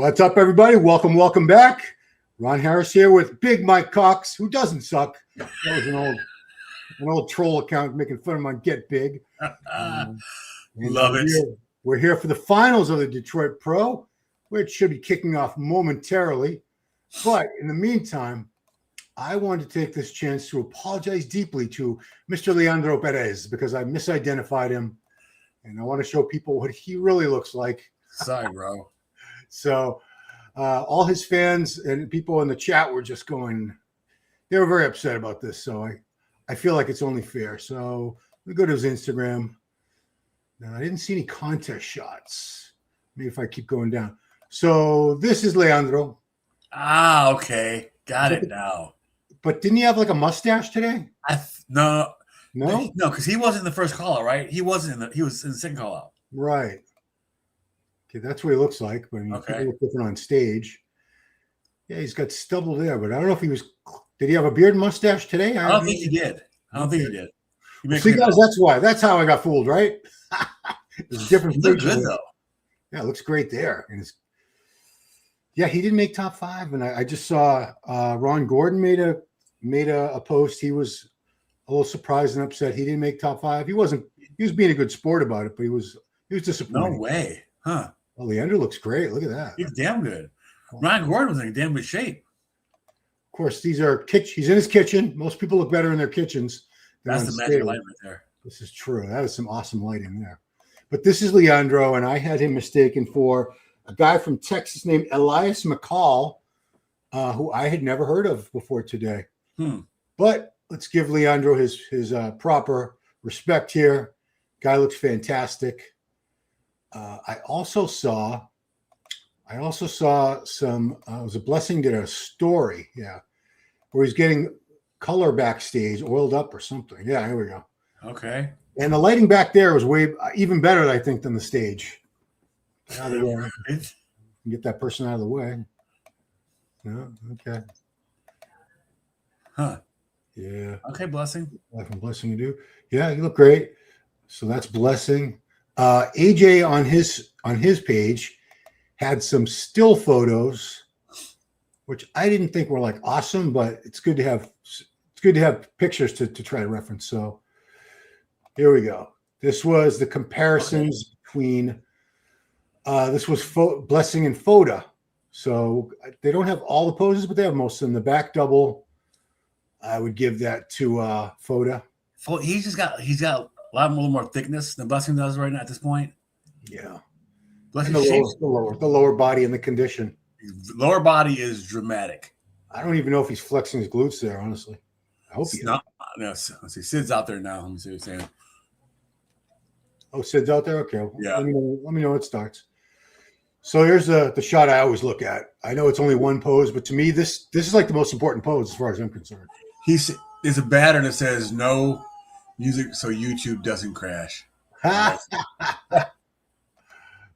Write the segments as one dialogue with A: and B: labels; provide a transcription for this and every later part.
A: What's up, everybody? Welcome back. Ron Harris here with Big Mike Cox, who doesn't suck. That was an old troll account making fun of him on Get Big.
B: Love it.
A: We're here for the finals of the Detroit Pro, which should be kicking off momentarily. But in the meantime, I wanted to take this chance to apologize deeply to Mr. Leandro Perez because I misidentified him, and I want to show people what he really looks like.
B: Sorry, bro.
A: So all his fans and people in the chat were just going, they were very upset about this. So I feel like it's only fair. So let me go to his Instagram. Now, I didn't see any contest shots. Maybe if I keep going down. So this is Leandro.
B: Ah, okay. Got it now.
A: But didn't he have like a mustache today?
B: No,
A: No,
B: because he wasn't in the first call out, right? He was in the second call out.
A: Right. Okay, that's what he looks like. But I mean,
B: Okay.
A: people look different on stage. Yeah, he's got stubble there, but I don't know if he was. Did he have a beard and mustache today?
B: I don't think he did.
A: See, guys, that's why. That's how I got fooled, right? It's different.
B: He looked good though.
A: Yeah, it looks great there. And yeah, he didn't make top 5, and I just saw Ron Gordon made a post. He was a little surprised and upset he didn't make top 5. He was being a good sport about it, but he was disappointed.
B: No way, huh?
A: Well, Leandro looks great. Look at that.
B: He's damn good. Ron Gordon was in damn good shape.
A: Of course, these are he's in his kitchen. Most people look better in their kitchens.
B: That's the magic light right there.
A: This is true. That is some awesome lighting there. But this is Leandro, and I had him mistaken for a guy from Texas named Elias Mccall, who I had never heard of before today. But let's give Leandro his proper respect here. Guy looks fantastic. I also saw some. It was a blessing did a story, where he's getting color backstage, oiled up or something. Yeah, here we go.
B: Okay.
A: And the lighting back there was even better, I think, than the stage. Out of the way. Get that person out of the way. Yeah. Okay.
B: Huh.
A: Yeah.
B: Okay, Blessing.
A: Blessing you do. Yeah, you look great. So that's Blessing. AJ on his page had some still photos, which I didn't think were like awesome, but it's good to have pictures to try to reference. So here we go. This was the comparisons between this was Blessing and Foda. So they don't have all the poses, but they have most of them. The back double, I would give that to Foda.
B: He's got a little more thickness than Blessing does right now at this point.
A: Yeah.
B: Blessing
A: the lower body and the condition.
B: His lower body is dramatic.
A: I don't even know if he's flexing his glutes there, honestly. I hope he
B: not. No, let's see. Sid's out there now. Let me see what he's saying.
A: Oh, Sid's out there? Okay.
B: Yeah.
A: Let me know it starts. So here's the shot I always look at. I know it's only one pose, but to me, this is like the most important pose as far as I'm concerned.
B: There's a banner that says no music so YouTube doesn't crash.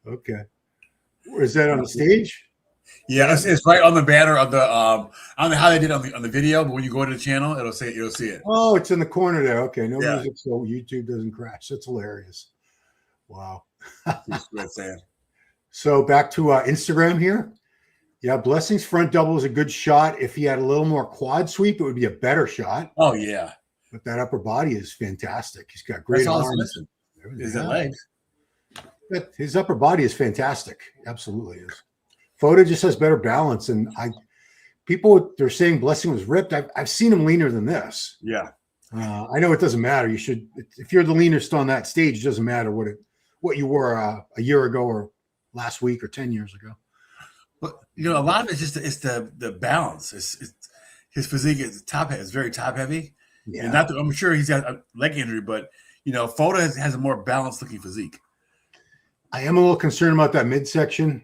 A: Okay. Is that on the stage?
B: Yeah, it's right on the banner of the I don't know how they did it on the video, but when you go to the channel, you'll see it.
A: Oh, it's in the corner there. Okay, no music so YouTube doesn't crash. That's hilarious. Wow.
B: That's what I'm saying.
A: So back to Instagram here. Yeah, Blessing's front double is a good shot. If he had a little more quad sweep, it would be a better shot.
B: Oh yeah.
A: But that upper body is fantastic. He's got great arms.
B: Is that legs?
A: But his upper body is fantastic. Absolutely is. Foda just has better balance, and they're saying Blessing was ripped. I've seen him leaner than this.
B: Yeah.
A: I know it doesn't matter. You should, if you're the leanest on that stage, it doesn't matter what you were a year ago or last week or 10 years ago.
B: But a lot of it's just the balance. His physique is very top heavy.
A: Yeah.
B: And I'm sure he's got a leg injury, but Foda has a more balanced looking physique.
A: I am a little concerned about that midsection.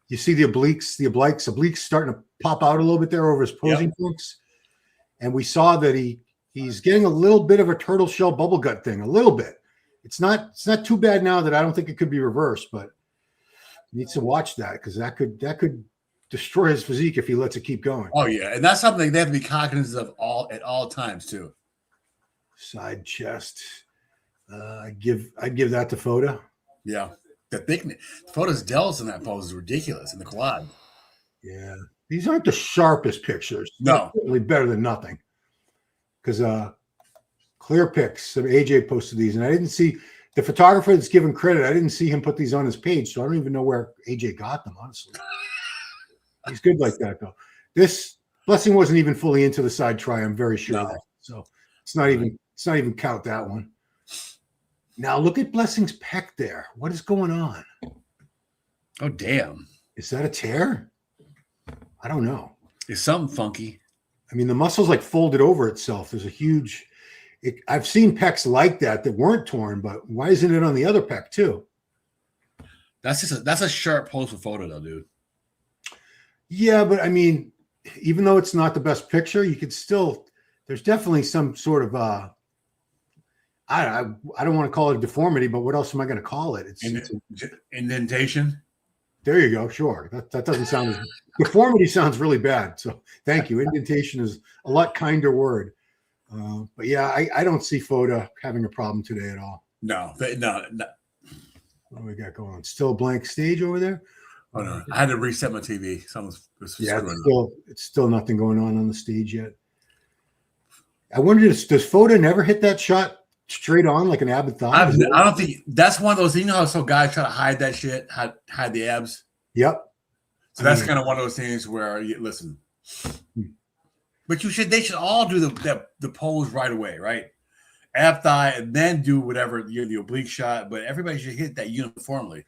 A: You see the obliques starting to pop out a little bit there over his posing flicks. And we saw that he's getting a little bit of a turtle shell bubble gut thing, a little bit. It's not too bad now that I don't think it could be reversed, but needs to watch that because that could destroy his physique if he lets it keep going.
B: Oh yeah, and that's something they have to be cognizant of at all times too.
A: Side chest. I'd give that to Foda.
B: Yeah. the thickness. Foda's delts in that pose is ridiculous in the quad.
A: Yeah, these aren't the sharpest pictures.
B: No.
A: They're certainly better than nothing. Because Clear Pics, AJ posted these, and I didn't see the photographer that's given credit. I didn't see him put these on his page, so I don't even know where AJ got them. Honestly, he's good like that though. This Blessing wasn't even fully into the side try. I'm very sure of that. So it's not even count that one. Now look at Blessing's pec there. What is going on?
B: Oh damn!
A: Is that a tear? I don't know.
B: It's something funky.
A: I mean, the muscle's like folded over itself. There's a huge. I've seen pecs like that weren't torn, but why isn't it on the other pec too?
B: That's a sharp pose for Foda though, dude.
A: Yeah, but I mean, even though it's not the best picture, you could still. There's definitely some sort of I don't want to call it a deformity, but what else am I going to call it? It's
B: indentation.
A: There you go. Sure, that doesn't sound as deformity sounds really bad. So thank you. Indentation is a lot kinder word. But yeah, I don't see Foda having a problem today at all.
B: No.
A: What do we got going on? Still a blank stage over there?
B: Oh no, I had to reset my TV.
A: It's still nothing going on the stage yet. I wonder, does Foda never hit that shot straight on like an ab and thigh?
B: I don't think that's one of those. You know how some guys try to hide that shit, hide the abs.
A: Yep.
B: So that's kind of one of those things where you listen. But they should all do the pose right away, right? Ab thigh, and then do whatever the oblique shot. But everybody should hit that uniformly.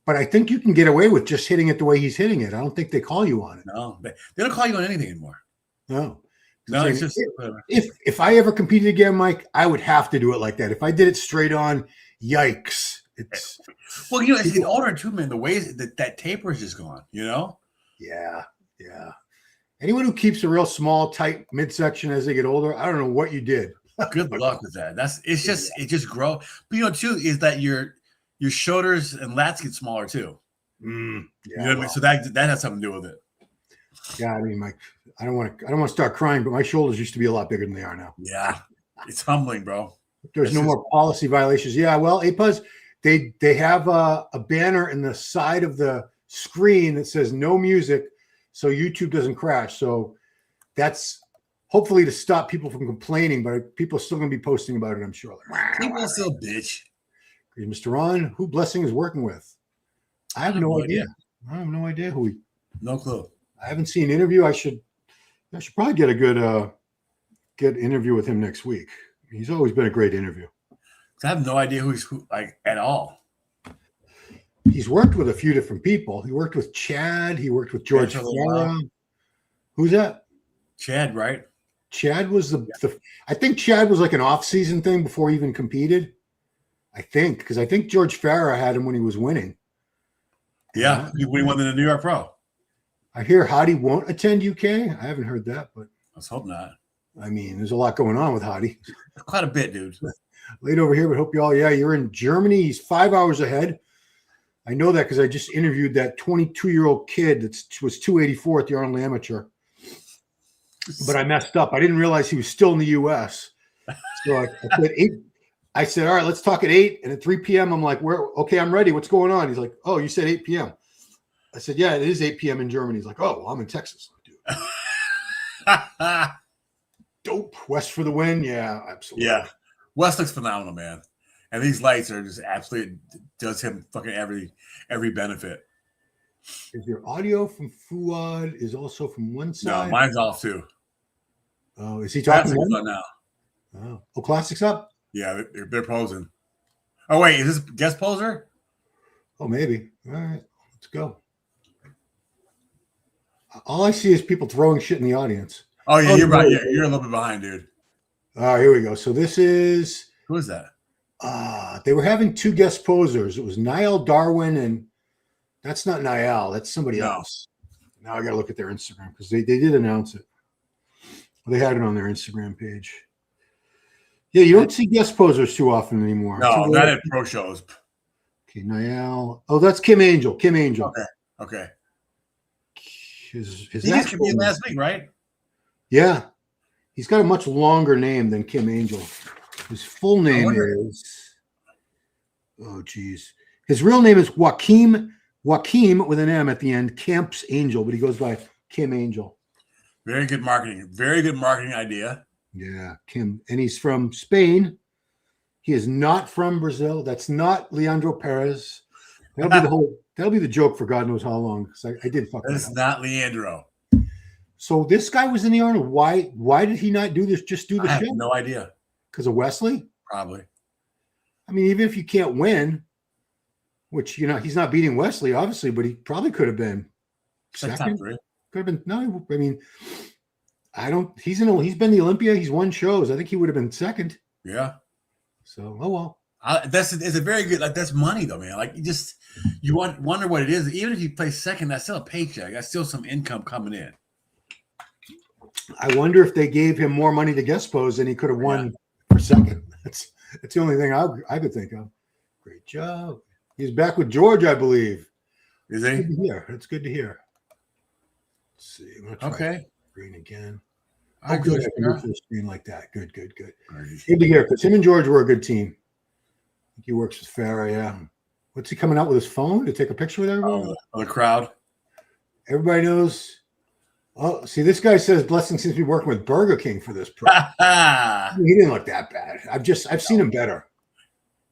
A: But I think you can get away with just hitting it the way he's hitting it. I don't think they call you on it.
B: No, they don't call you on anything anymore.
A: No.
B: It's just
A: if I ever competed again, Mike, I would have to do it like that. If I did it straight on, yikes! It's
B: well, as you get older too, man. The ways that taper is just gone. You know.
A: Yeah. Anyone who keeps a real small, tight midsection as they get older, I don't know what you did.
B: Good luck with that. It just grow. But too, is that your shoulders and lats get smaller too.
A: Yeah,
B: you know what I mean? So that has something to do with it.
A: Yeah, I mean, Mike, I don't want to start crying, but my shoulders used to be a lot bigger than they are now.
B: Yeah, it's humbling, bro.
A: There's no more policy violations. Yeah, well, APUS, they have a banner in the side of the screen that says no music, so YouTube doesn't crash. So that's hopefully to stop people from complaining, but people are still going to be posting about it, I'm sure.
B: People still bitch.
A: Mr. Ron, who Blessing is working with? I have no idea. I have no idea who he.
B: No clue.
A: I haven't seen an interview. I should probably get a good interview with him next week. He's always been a great interview.
B: I have no idea who like at all.
A: He's worked with a few different people. He worked with Chad. He worked with George Farah. Who's that?
B: Chad, right?
A: Chad was I think Chad was like an off-season thing before he even competed. I think because I think George Farah had him when he was winning.
B: Yeah, when he won the New York Pro.
A: I hear Hadi won't attend UK. I haven't heard that, but
B: let's hope not.
A: I mean, there's a lot going on with Hadi.
B: Quite a bit, dude.
A: Late over here, but hope you all. Yeah, you're in Germany. He's 5 hours ahead. I know that because I just interviewed that 22-year-old kid that was 284 at the Arnold Amateur. But I messed up. I didn't realize he was still in the U.S. So I said 8. I said, all right, let's talk at 8. And at 3 p.m., I'm like, okay, I'm ready. What's going on? He's like, oh, you said 8 p.m. I said, yeah, it is 8 p.m. in Germany. He's like, oh, well, I'm in Texas. Dope. West for the win. Yeah, absolutely.
B: Yeah. West looks phenomenal, man. And these lights are just absolutely does him fucking every benefit.
A: Is your audio from Fuad is also from one side?
B: No, mine's off too.
A: Oh, is he talking
B: now?
A: Oh, Classic's up?
B: Yeah, they're posing. Oh, wait, is this guest poser?
A: Oh, maybe. All right, let's go. All I see is people throwing shit in the audience.
B: Oh, yeah, you're right. Yeah, you're a little bit behind, dude.
A: Oh, here we go. So this is...
B: Who is that?
A: They were having two guest posers. It was Nael Darwin, and that's not Nael. That's somebody else. Now I got to look at their Instagram because they did announce it. They had it on their Instagram page. Yeah, you don't see guest posers too often anymore.
B: No, not at pro shows.
A: Okay, Nael. Oh, that's Kim Angel. Kim Angel.
B: Okay.
A: His
B: he just competed last week, right?
A: Yeah. He's got a much longer name than Kim Angel. His full name is, oh, geez. His real name is Joaquim with an M at the end, Camps Angel, but he goes by Kim Angel.
B: Very good marketing. Very good marketing idea.
A: Yeah, Kim. And he's from Spain. He is not from Brazil. That's not Leandro Perez. That'll be the joke for God knows how long. Because I did fuck that up.
B: That's not Leandro.
A: So this guy was in the Arnold. Why did he not do this? Just do the show?
B: I have no idea.
A: Because of Wesley?
B: Probably.
A: I mean, even if you can't win, which, he's not beating Wesley, obviously, but he probably could have been second. Could have been, no, I mean, he's been the Olympia. He's won shows. I think he would have been second.
B: Yeah.
A: So, oh well.
B: It's a very good, that's money though, man. Like you wonder what it is. Even if you play second, that's still a paycheck. That's still some income coming in.
A: I wonder if they gave him more money to guest pose than he could have won for second. That's the only thing I could think of. Great job. He's back with George, I believe.
B: Is he?
A: It's good to hear. Let's see.
B: Okay.
A: Screen again.
B: Oh, good.
A: I can move to the screen like that. Good. Good to hear, because him and George were a good team. I think he works with Farah, yeah. What's he coming out with his phone to take a picture with everyone?
B: The crowd.
A: Everybody knows. Oh, see, this guy says Blessing seems to be working with Burger King for this pro. He didn't look that bad. I've seen him better.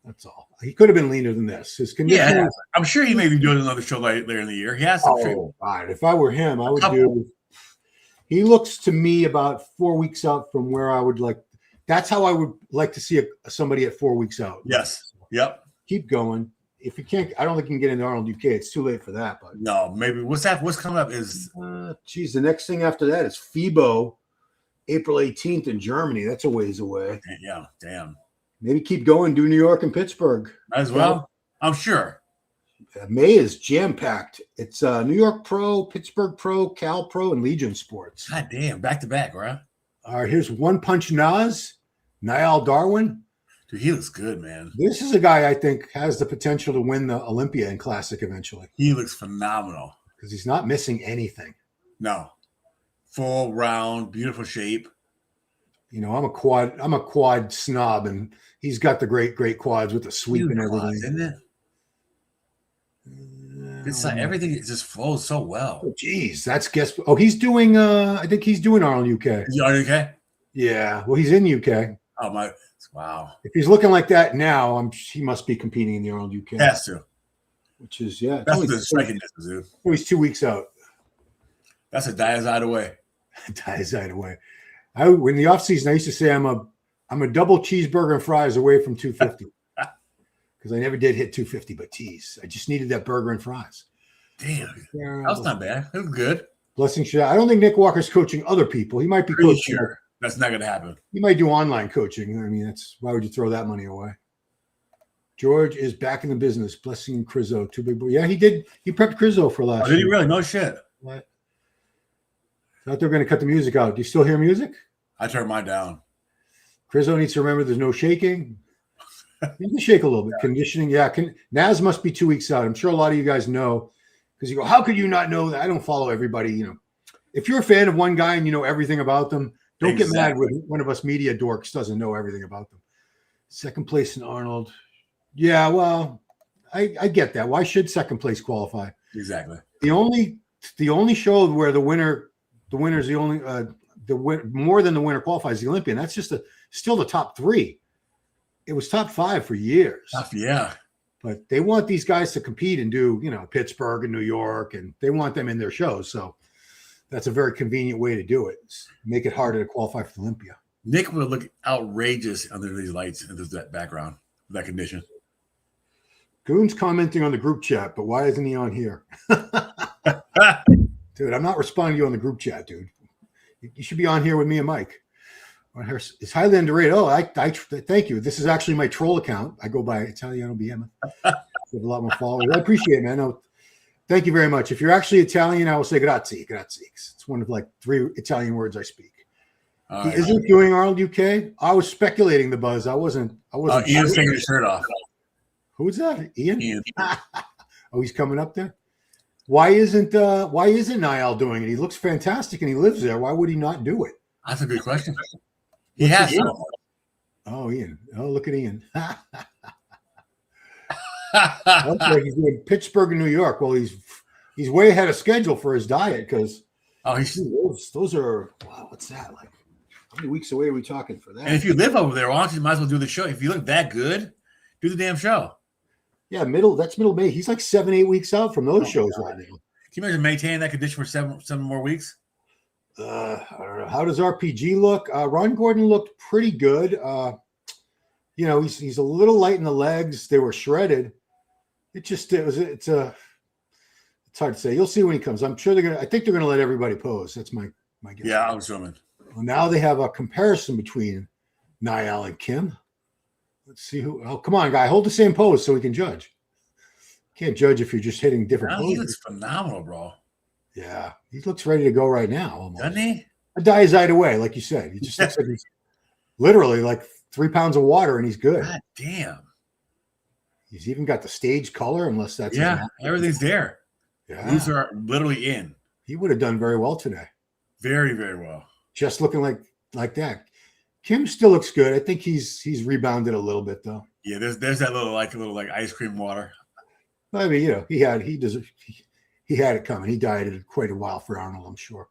A: That's all. He could have been leaner than this. His condition. Yeah,
B: I'm sure he may be doing another show later in the year. He has some.
A: Oh God! If I were him, I would do. He looks to me about 4 weeks out from where I would like. That's how I would like to see somebody at 4 weeks out.
B: Yes. Yep.
A: Keep going. If you can't, I don't think you can get into Arnold UK. It's too late for that. But
B: no, maybe what's coming up is.
A: The next thing after that is FIBO, April 18th in Germany. That's a ways away.
B: Yeah. Damn.
A: Maybe keep going. Do New York and Pittsburgh
B: as well. I'm sure.
A: May is jam packed. It's New York Pro, Pittsburgh Pro, Cal Pro, and Legion Sports.
B: God damn, back to back, right?
A: All right, here's One Punch Nas, Nael Darwin.
B: Dude, he looks good, man.
A: This is a guy I think has the potential to win the Olympia and Classic eventually.
B: He looks phenomenal
A: because he's not missing anything.
B: No, full round, beautiful shape.
A: I'm a quad snob, and he's got the great quads with the sweep and everything.
B: Quads, isn't it? It's like everything just flows so well.
A: Oh, geez, that's guess. Oh, he's doing. I think he's doing Arnold UK.
B: Is he Arnold UK?
A: Yeah. Well, he's in UK.
B: Oh my! Wow.
A: If he's looking like that now, he must be competing in the Arnold UK.
B: Has to.
A: Which is
B: That's what the striking distance, dude.
A: Oh, he's 2 weeks out.
B: That's a diazide away.
A: Diazide away. In the off season, I used to say I'm a double cheeseburger and fries away from 250. Because I never did hit 250, but geez, I just needed that burger and fries.
B: Damn, that was not bad. It was good.
A: Blessing shot. I don't think Nick Walker's coaching other people. He might be
B: Pretty
A: coaching.
B: Sure. That's not going to happen.
A: He might do online coaching. I mean, why would you throw that money away? George is back in the business. Blessing Crizzo, two big boys. Yeah, he did. He prepped Crizzo for last year.
B: Did he really? No shit.
A: What? Thought they were going to cut the music out. Do you still hear music?
B: I turned mine down.
A: Crizzo needs to remember there's no shaking. You can shake a little bit. Conditioning, yeah. Naz must be 2 weeks out. I'm sure a lot of you guys know because you go, how could you not know that? I don't follow everybody. If you're a fan of one guy and you know everything about them, don't get mad when one of us media dorks doesn't know everything about them. Second place in Arnold. Yeah, well, I get that. Why should second place qualify?
B: Exactly.
A: The only show where the winner's the only more than the winner qualifies the Olympian. That's just still the top three. It was top five for years.
B: Yeah.
A: But they want these guys to compete and do, Pittsburgh and New York, and they want them in their shows. So that's a very convenient way to do it. Make it harder to qualify for the Olympia.
B: Nick would look outrageous under these lights and that background, that condition.
A: Goon's commenting on the group chat, but why isn't he on here? Dude, I'm not responding to you on the group chat, dude. You should be on here with me and Mike. It's highly underrated. Oh, I thank you. This is actually my troll account. I go by Italiano BM. I have a lot more followers. I appreciate it, man. No, thank you very much. If you're actually Italian, I will say grazie. It's one of like 3 Italian words I speak. He isn't doing Arnold UK. I was speculating the buzz. I wasn't.
B: Ian's taking his shirt off.
A: Who's that? Ian. Oh, he's coming up there. Why isn't Nael doing it? He looks fantastic and he lives there. Why would he not do it?
B: That's a good question. He has.
A: Oh, Ian. Oh, look at Ian. Okay, he's doing Pittsburgh and New York. Well, he's way ahead of schedule for his diet because those are wow. What's that like? How many weeks away are we talking for that?
B: And if you live over there, why don't you might as well do the show? If you look that good, do the damn show.
A: Yeah, that's middle May. He's like 7-8 weeks out from those shows right now.
B: Can you imagine maintaining that condition for seven more weeks?
A: I don't know. How does RPG look? Ron Gordon looked pretty good. He's a little light in the legs. They were shredded. It's hard to say. You'll see when he comes. I think they're gonna let everybody pose. That's my guess.
B: Yeah, I was assuming.
A: Well, now they have a comparison between Nael and Kim. Let's see who. Oh, come on, guy, hold the same pose so we can judge. Can't judge if you're just hitting different poses.
B: He looks phenomenal, bro.
A: Yeah, he looks ready to go right now. Almost.
B: Doesn't he?
A: A die is eyed away, like you said. He just looks like he's literally like 3 pounds of water, and he's good.
B: God damn.
A: He's even got the stage color, unless that's
B: everything's there.
A: Yeah,
B: These are literally in.
A: He would have done very well today.
B: Very, very well.
A: Just looking like that. Kim still looks good. I think he's rebounded a little bit though.
B: Yeah, there's that little ice cream water.
A: I mean, he had it coming. He dieted quite a while for Arnold, I'm sure.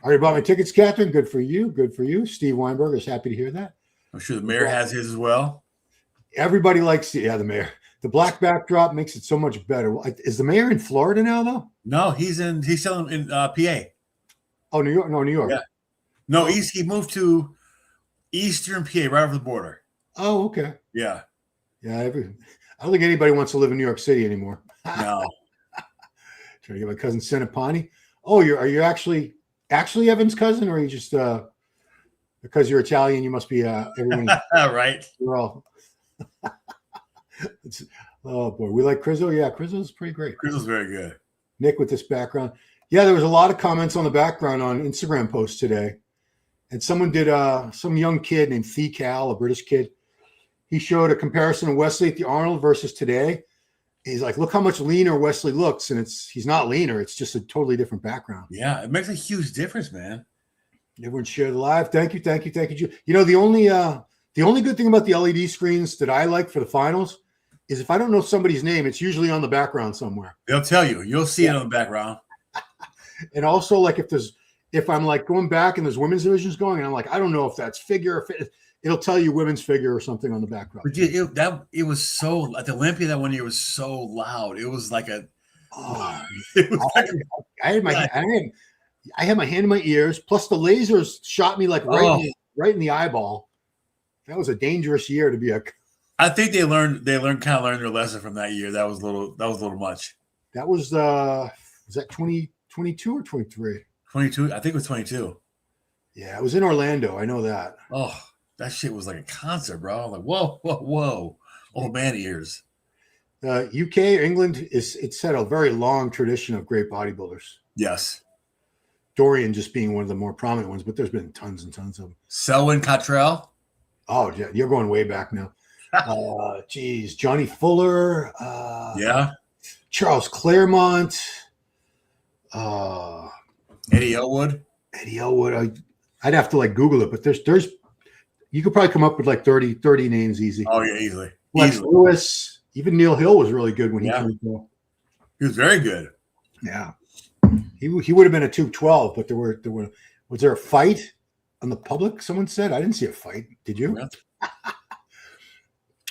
A: Already bought my tickets, Catherine. Good for you. Good for you. Steve Weinberger is happy to hear that.
B: I'm sure the mayor has his as well.
A: Everybody likes the mayor. The black backdrop makes it so much better. Is the mayor in Florida now though?
B: No, he's still in PA.
A: Oh, New York. No, New York.
B: Yeah. No, he moved to Eastern PA, right over the border.
A: Oh, okay.
B: Yeah.
A: Yeah. I don't think anybody wants to live in New York City anymore.
B: No.
A: Trying to get my cousin Senapani. Oh, are you actually Evan's cousin, or are you just because you're Italian, you must be everyone
B: right.
A: We're all oh boy, we like Crizzo. Yeah, Crizzo's pretty great.
B: Crizzo's very good.
A: Nick with this background. Yeah, there was a lot of comments on the background on Instagram posts today. And someone did some young kid named Cal, a British kid. He showed a comparison of Wesley at the Arnold versus today. He's like, look how much leaner Wesley looks, and he's not leaner. It's just a totally different background.
B: Yeah, it makes a huge difference, man.
A: Everyone share the live. Thank you. The only good thing about the LED screens that I like for the finals is if I don't know somebody's name, it's usually on the background somewhere.
B: They'll tell you. You'll see it on the background.
A: And also, like if I'm like going back and there's women's divisions going, and I'm like, I don't know if that's figure, it'll tell you women's figure or something on the background.
B: But it was so at the Olympia that one year was so loud. It was like a.
A: Oh, I had my hand in my ears. Plus the lasers shot me like right in the eyeball. That was a dangerous year to be a.
B: I think they learned their lesson from that year. That was a little much.
A: That was that 2022 or 23?
B: 22. I think it was 22.
A: Yeah, it was in Orlando. I know that.
B: Oh, that shit was like a concert, bro. I'm like, whoa. Old man ears.
A: UK, England it's had a very long tradition of great bodybuilders.
B: Yes.
A: Dorian just being one of the more prominent ones, but there's been tons and tons of them.
B: Selwyn Cottrell.
A: Oh, yeah, you're going way back now. Johnny Fuller.
B: Yeah.
A: Charles Claremont.
B: Eddie Elwood.
A: I'd have to like Google it, but there's you could probably come up with like 30 names easy.
B: Oh yeah, easily.
A: Lex Lewis, even Neil Hill was really good when he came through.
B: He was very good.
A: Yeah. He would have been a 212, but there was there a fight on the public? Someone said. I didn't see a fight. Did you?
B: Yeah.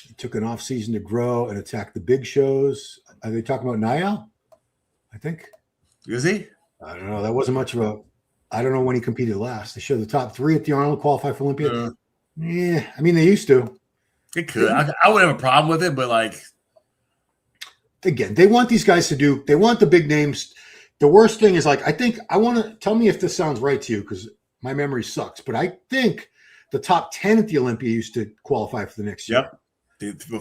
A: He took an off season to grow and attack the big shows. Are they talking about Nael? I think.
B: Is he?
A: I don't know. That wasn't much of a. I don't know when he competed last. They showed the top 3 at the Arnold qualify for Olympia. Yeah, I mean they used to.
B: It could. I wouldn't have a problem with it, but like
A: again, they want these guys to do. They want the big names. The worst thing is like I want to tell me if this sounds right to you because my memory sucks. But I think the top 10 at the Olympia used to qualify for the next year.
B: Yep.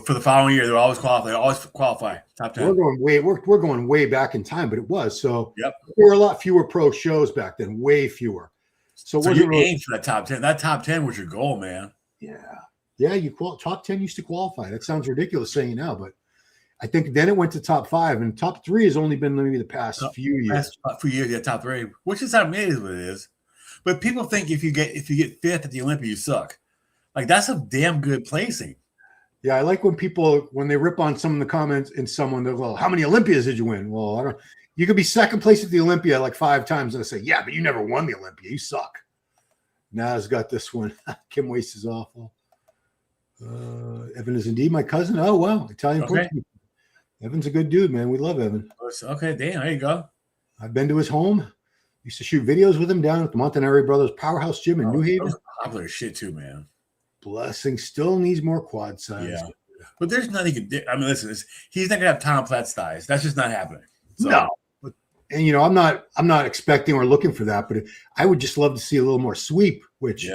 B: For the following year, they're always qualify. They always qualify top 10.
A: We're going way back in time, but it was so.
B: Yep.
A: There were a lot fewer pro shows back then, way fewer. So
B: you aimed for that top 10. That top 10 was your goal, man.
A: Yeah. Top 10 used to qualify. That sounds ridiculous saying it now, but I think then it went to top 5, and top 3 has only been maybe the past few years.
B: Top 3, which is how it is what it is. But people think if you get 5th at the Olympia, you suck. Like that's a damn good placing.
A: Yeah, I like when people, when they rip on some of the comments in someone, they're, well, how many Olympias did you win? Well, I don't. You could be second place at the Olympia like 5 times, and I say, yeah, but you never won the Olympia. You suck. Nas got this one. Kim Waste is awful. Evan is indeed my cousin. Oh, wow. Italian Portuguese. Evan's a good dude, man. We love Evan.
B: Okay, damn, there you go.
A: I've been to his home. Used to shoot videos with him down at the Montanari Brothers Powerhouse Gym in New Haven.
B: Those are popular shit too, man.
A: Blessing still needs more quad size.
B: Yeah. But there's nothing he could do. I mean, listen, he's not gonna have Tom Platz thighs. That's just not happening. So.
A: No. And you know, I'm not expecting or looking for that, but I would just love to see a little more sweep, which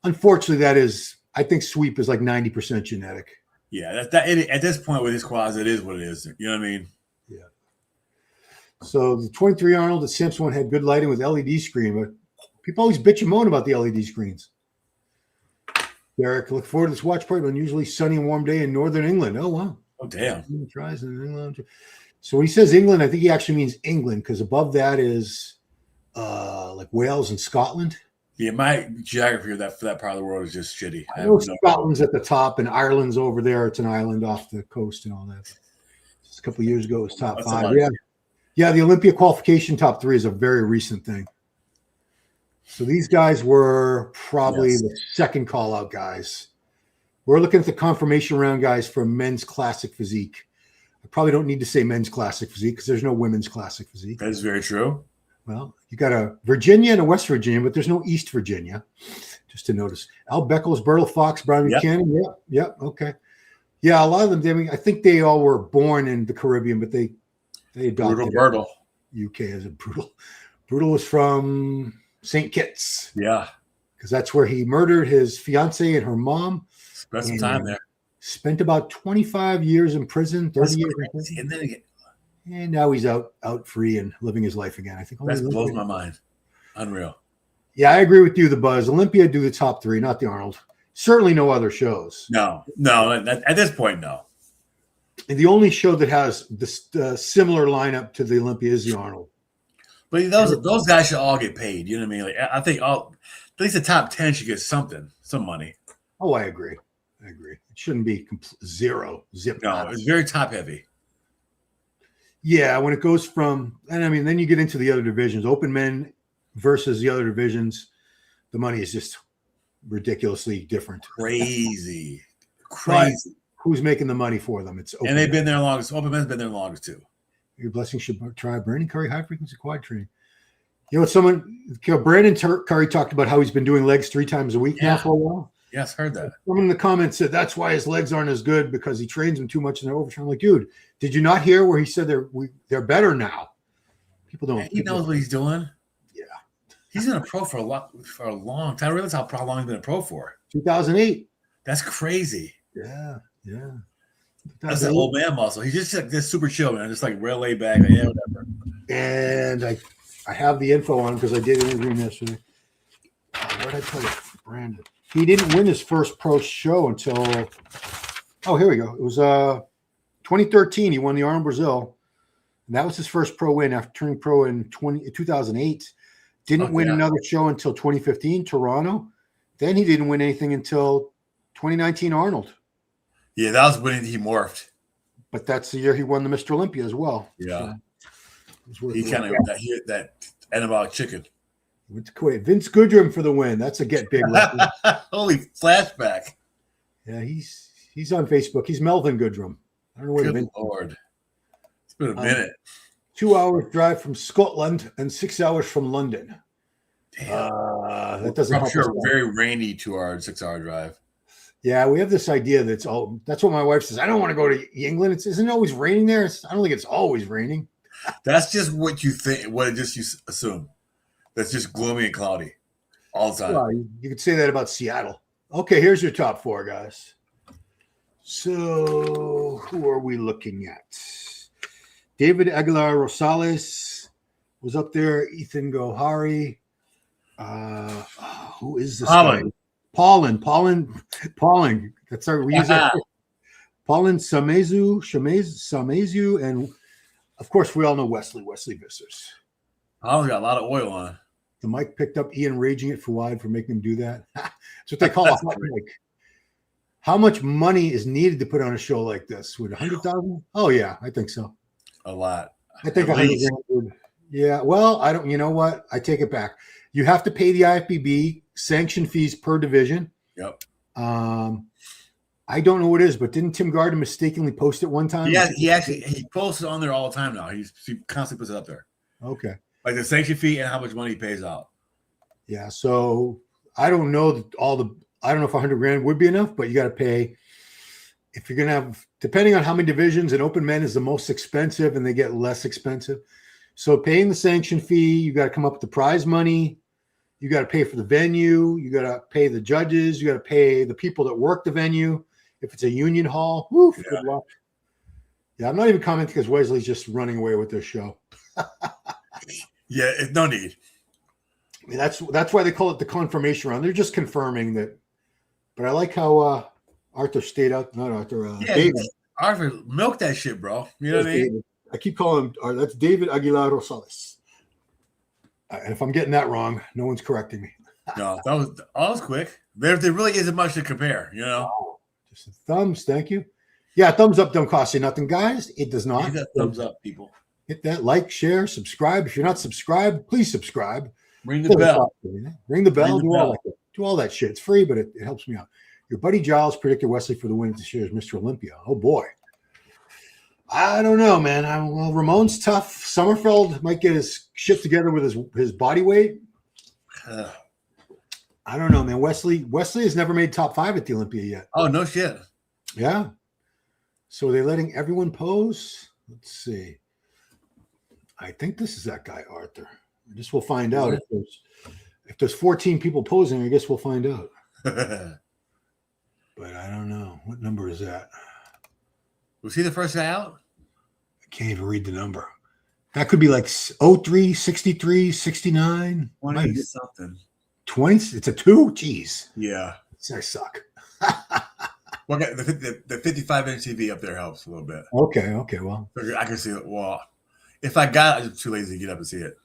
A: unfortunately that is, I think sweep is like 90% genetic.
B: Yeah, at this point with his quads, it is what it is. You know what I mean?
A: Yeah. So the 23 Arnold at Simpson one had good lighting with LED screen, but people always bitch and moan about the LED screens. Derek, look forward to this watch party on an unusually sunny and warm day in northern England. Oh, wow.
B: Oh, damn.
A: Tries in England. So when he says England, I think he actually means England, because above that is like Wales and Scotland.
B: Yeah, my geography of that for that part of the world is just shitty.
A: I know Scotland's at the top and Ireland's over there. It's an island off the coast and all that. Just a couple of years ago, it was top 5. Yeah, the Olympia qualification top 3 is a very recent thing. So these guys were probably the second call-out guys. We're looking at the confirmation round guys for men's classic physique. I probably don't need to say men's classic physique because there's no women's classic physique.
B: That is very true.
A: Well, you got a Virginia and a West Virginia, but there's no East Virginia, just to notice. Al Beckles, Bertle Fox, Brian Buchanan. Yep, okay. Yeah, a lot of them, I mean, I think they all were born in the Caribbean, but they adopted
B: Bertle.
A: UK as a Brutal. Brutal was from St. Kitts.
B: Yeah.
A: Because that's where he murdered his fiancée and her mom.
B: Spent some time there.
A: Spent about 25 years in prison, 30 years in prison.
B: And then again.
A: And now he's out free and living his life again. I think
B: that blows my mind. Unreal.
A: Yeah, I agree with you, the Buzz. Olympia do the top 3, not the Arnold. Certainly no other shows.
B: No. At this point, no.
A: And the only show that has this similar lineup to the Olympia is the Arnold.
B: But those guys should all get paid. You know what I mean? Like I think at least the top 10 should get some money.
A: Oh, I agree. It shouldn't be zero. Zip.
B: No, it's very top heavy.
A: Yeah, when it goes from, and I mean, then you get into the other divisions, open men versus the other divisions, the money is just ridiculously different.
B: Crazy.
A: But who's making the money for them? It's open
B: and they've been there longest. Open men's been there longest too.
A: Your blessing should try Brandon Curry high frequency quad training. You know, Brandon Curry talked about how he's been doing legs 3 times a week now for a while.
B: Yes, heard that.
A: Someone in the comments said that's why his legs aren't as good because he trains them too much in their overtime. I'm like, dude, did you not hear where he said they're better now? People don't.
B: He knows what he's doing.
A: Yeah,
B: he's been a pro for a long time. I realize how long he's been a pro for.
A: 2008.
B: That's crazy.
A: Yeah.
B: That's an old man muscle. He's just like this super chill, man. Just like real laid back. Like, yeah, whatever.
A: And I have the info on him because I did interview him yesterday. What did I tell you, Brandon? He didn't win his first pro show until, here we go. It was 2013. He won the Arnold Brazil. And that was his first pro win after turning pro in 2008. Didn't win another show until 2015, Toronto. Then he didn't win anything until 2019 Arnold.
B: Yeah, that was when he morphed.
A: But that's the year he won the Mr. Olympia as well.
B: Yeah. So he kind of that anabolic chicken.
A: Went to Kuwait. Vince Goodrum for the win. That's a get big.
B: Holy flashback.
A: Yeah, he's on Facebook. He's Melvin Goodrum. I don't know where
B: Good Lord. It's been a minute.
A: 2 hours drive from Scotland and 6 hours from London.
B: Damn.
A: That doesn't
B: I'm
A: help
B: sure
A: us
B: very rainy 2 hour, 6 hour drive.
A: Yeah, we have this idea that's that's what my wife says. I don't want to go to England. Isn't it always raining there? I don't think it's always raining.
B: That's just what you think, you assume. That's just gloomy and cloudy all the time.
A: Well, you could say that about Seattle. Okay, here's your top 4, guys. So who are we looking at? David Aguilar Rosales was up there. Ethan Gohari. Who is this guy? Paulin. That's our we use that. Paulin Samezu, and of course we all know Wesley Vissers.
B: Paulin got a lot of oil on.
A: The mic picked up Ian raging at Fuad for making him do that. That's what they call a hot mic. How much money is needed to put on a show like this? Would 100,000? Oh yeah, I think so.
B: A lot.
A: I think
B: At
A: 100
B: least.
A: grand would. Yeah. Well, I don't. You know what? I take it back. You have to pay the IFBB sanction fees per division.
B: Yep.
A: I don't know what it is, but didn't Tim Gardner mistakenly post it one time?
B: Yeah, he posts it on there all the time now. He constantly puts it up there.
A: Okay.
B: Like the sanction fee and how much money he pays out.
A: Yeah. So I don't know I don't know if 100 grand would be enough, but you got to pay. If you're going to have, depending on how many divisions, and open men is the most expensive and they get less expensive. So paying the sanction fee, you got to come up with the prize money. You got to pay for the venue. You got to pay the judges. You got to pay the people that work the venue. If it's a union hall, woof,
B: Yeah.
A: good luck. Yeah, I'm not even commenting because Wesley's just running away with this show.
B: Yeah, no need.
A: I mean, that's why they call it the confirmation round. They're just confirming that. But I like how Arthur stayed up. Not Arthur. David.
B: Arthur, milk that shit, bro. You know what I mean?
A: David. I keep calling him. That's David Aguilar Rosales. And if I'm getting that wrong, no one's correcting me.
B: No, that was quick. There really isn't much to compare, you know.
A: Oh, just a thumbs, thank you. Yeah, thumbs up don't cost you nothing, guys. It does not.
B: Hit that thumbs up, people.
A: Hit that like, share, subscribe. If you're not subscribed, please subscribe.
B: Ring the bell.
A: Ring the bell.
B: Ring the bell.
A: Do all that shit. It's free, but it helps me out. Your buddy Giles predicted Wesley for the win this year's Mr. Olympia. Oh boy. I don't know, man. Well, Ramon's tough. Sommerfeld might get his shit together with his body weight. I don't know, man. Wesley has never made top 5 at the Olympia yet.
B: Oh, no shit.
A: Yeah. So are they letting everyone pose? Let's see. I think this is that guy, Arthur. I guess we'll find out. If there's 14 people posing, I guess we'll find out. But I don't know. What number is that?
B: Was he the first guy out?
A: I can't even read the number. That could be like 03, 63, 69.
B: 20 something.
A: 20? It's a 2? Jeez.
B: Yeah.
A: I suck.
B: Well, the 55-inch TV up there helps a little bit.
A: Okay. Well,
B: I can see it. Well, if I got it, I'm too lazy to get up and see it.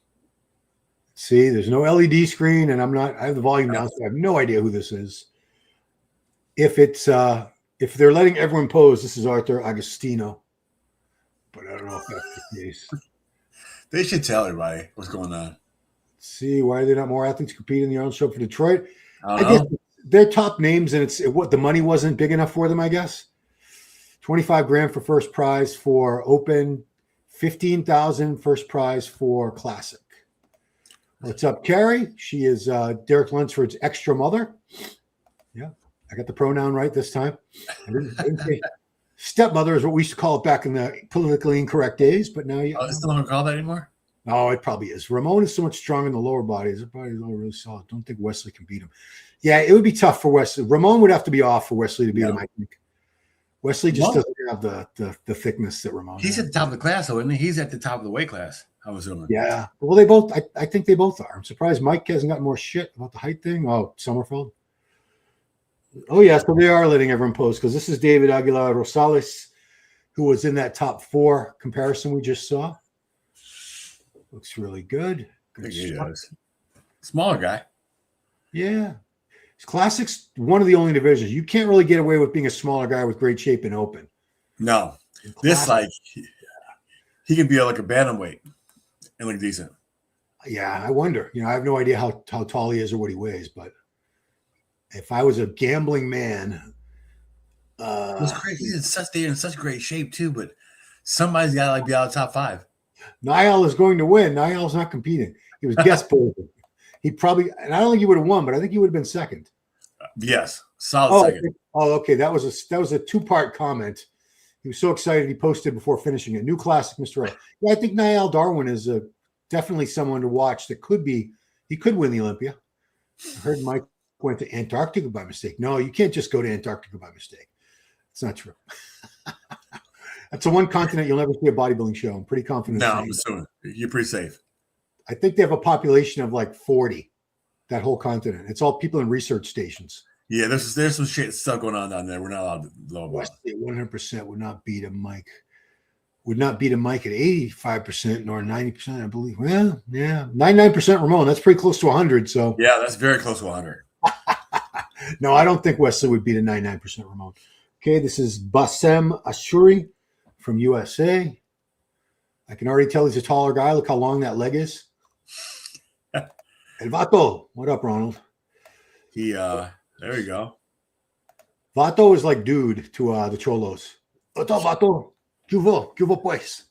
A: see, there's no LED screen, and I have the volume down, so I have no idea who this is. If they're letting everyone pose, this is Arthur Agostino. But I don't know if that's the case.
B: They should tell everybody what's going on.
A: Let's see, why are there not more athletes competing in the Arnold Show for Detroit?
B: I don't know.
A: guess they're top names, and what the money wasn't big enough for them, I guess. 25 grand for first prize for open, 15,000 first prize for classic. What's up, Carrie? She is Derek Lunsford's extra mother. Yeah, I got the pronoun right this time. I didn't say stepmother is what we used to call it back in the politically incorrect days, but now you.
B: Oh, is someone call that anymore?
A: No, it probably is. Ramon is so much stronger in the lower bodies. His body's all really solid. Don't think Wesley can beat him. Yeah, it would be tough for Wesley. Ramon would have to be off for Wesley to beat him, I think. Wesley just doesn't have the thickness that Ramon
B: He's
A: has.
B: at the top of the class, though, isn't he? He's at the top of the weight class, I'm assuming.
A: Yeah. Well, they both, I think they both are. I'm surprised Mike hasn't got more shit about the height thing. Oh, Sommerfeld. Oh, yeah. So they are letting everyone pose because this is David Aguilar Rosales, who was in that top 4 comparison we just saw. Looks really good.
B: I think he does. Smaller guy.
A: Yeah. Classic's one of the only divisions. You can't really get away with being a smaller guy with great shape and open.
B: No. This, like, he can be like a bantamweight and look decent.
A: Yeah, I wonder. I have no idea how tall he is or what he weighs, but if I was a gambling man,
B: It's crazy. They're in such great shape too, but somebody's got to like be out of the top 5.
A: Niall is going to win. Niall's not competing. He was guest posing. He probably, and I don't think he would have won, but I think he would have been second.
B: Yes, solid second.
A: Okay. That was a 2-part comment. He was so excited he posted before finishing it. New classic, Mr. Right. Yeah, I think Nael Darwin is definitely someone to watch that he could win the Olympia. I heard Mike went to Antarctica by mistake. No, you can't just go to Antarctica by mistake. It's not true. That's the one continent you'll never see a bodybuilding show. I'm pretty confident.
B: No, I'm assuming you're pretty safe.
A: I think they have a population of like 40, that whole continent. It's all people in research stations.
B: Yeah, there's some shit stuff going on down there. We're not allowed to know about.
A: Wesley 100% would not beat a Mike. Would not beat a Mike at 85% nor 90%, I believe. Well, yeah, 99% Ramon. That's pretty close to 100. So
B: yeah, that's very close to 100.
A: No, I don't think Wesley would beat a 99% Ramon. Okay, this is Bassem Ashuri from USA. I can already tell he's a taller guy. Look how long that leg is. El Vato. What up, Ronald?
B: There you go.
A: Vato is like dude to the Cholos. Oto Vato. Cuvo pues.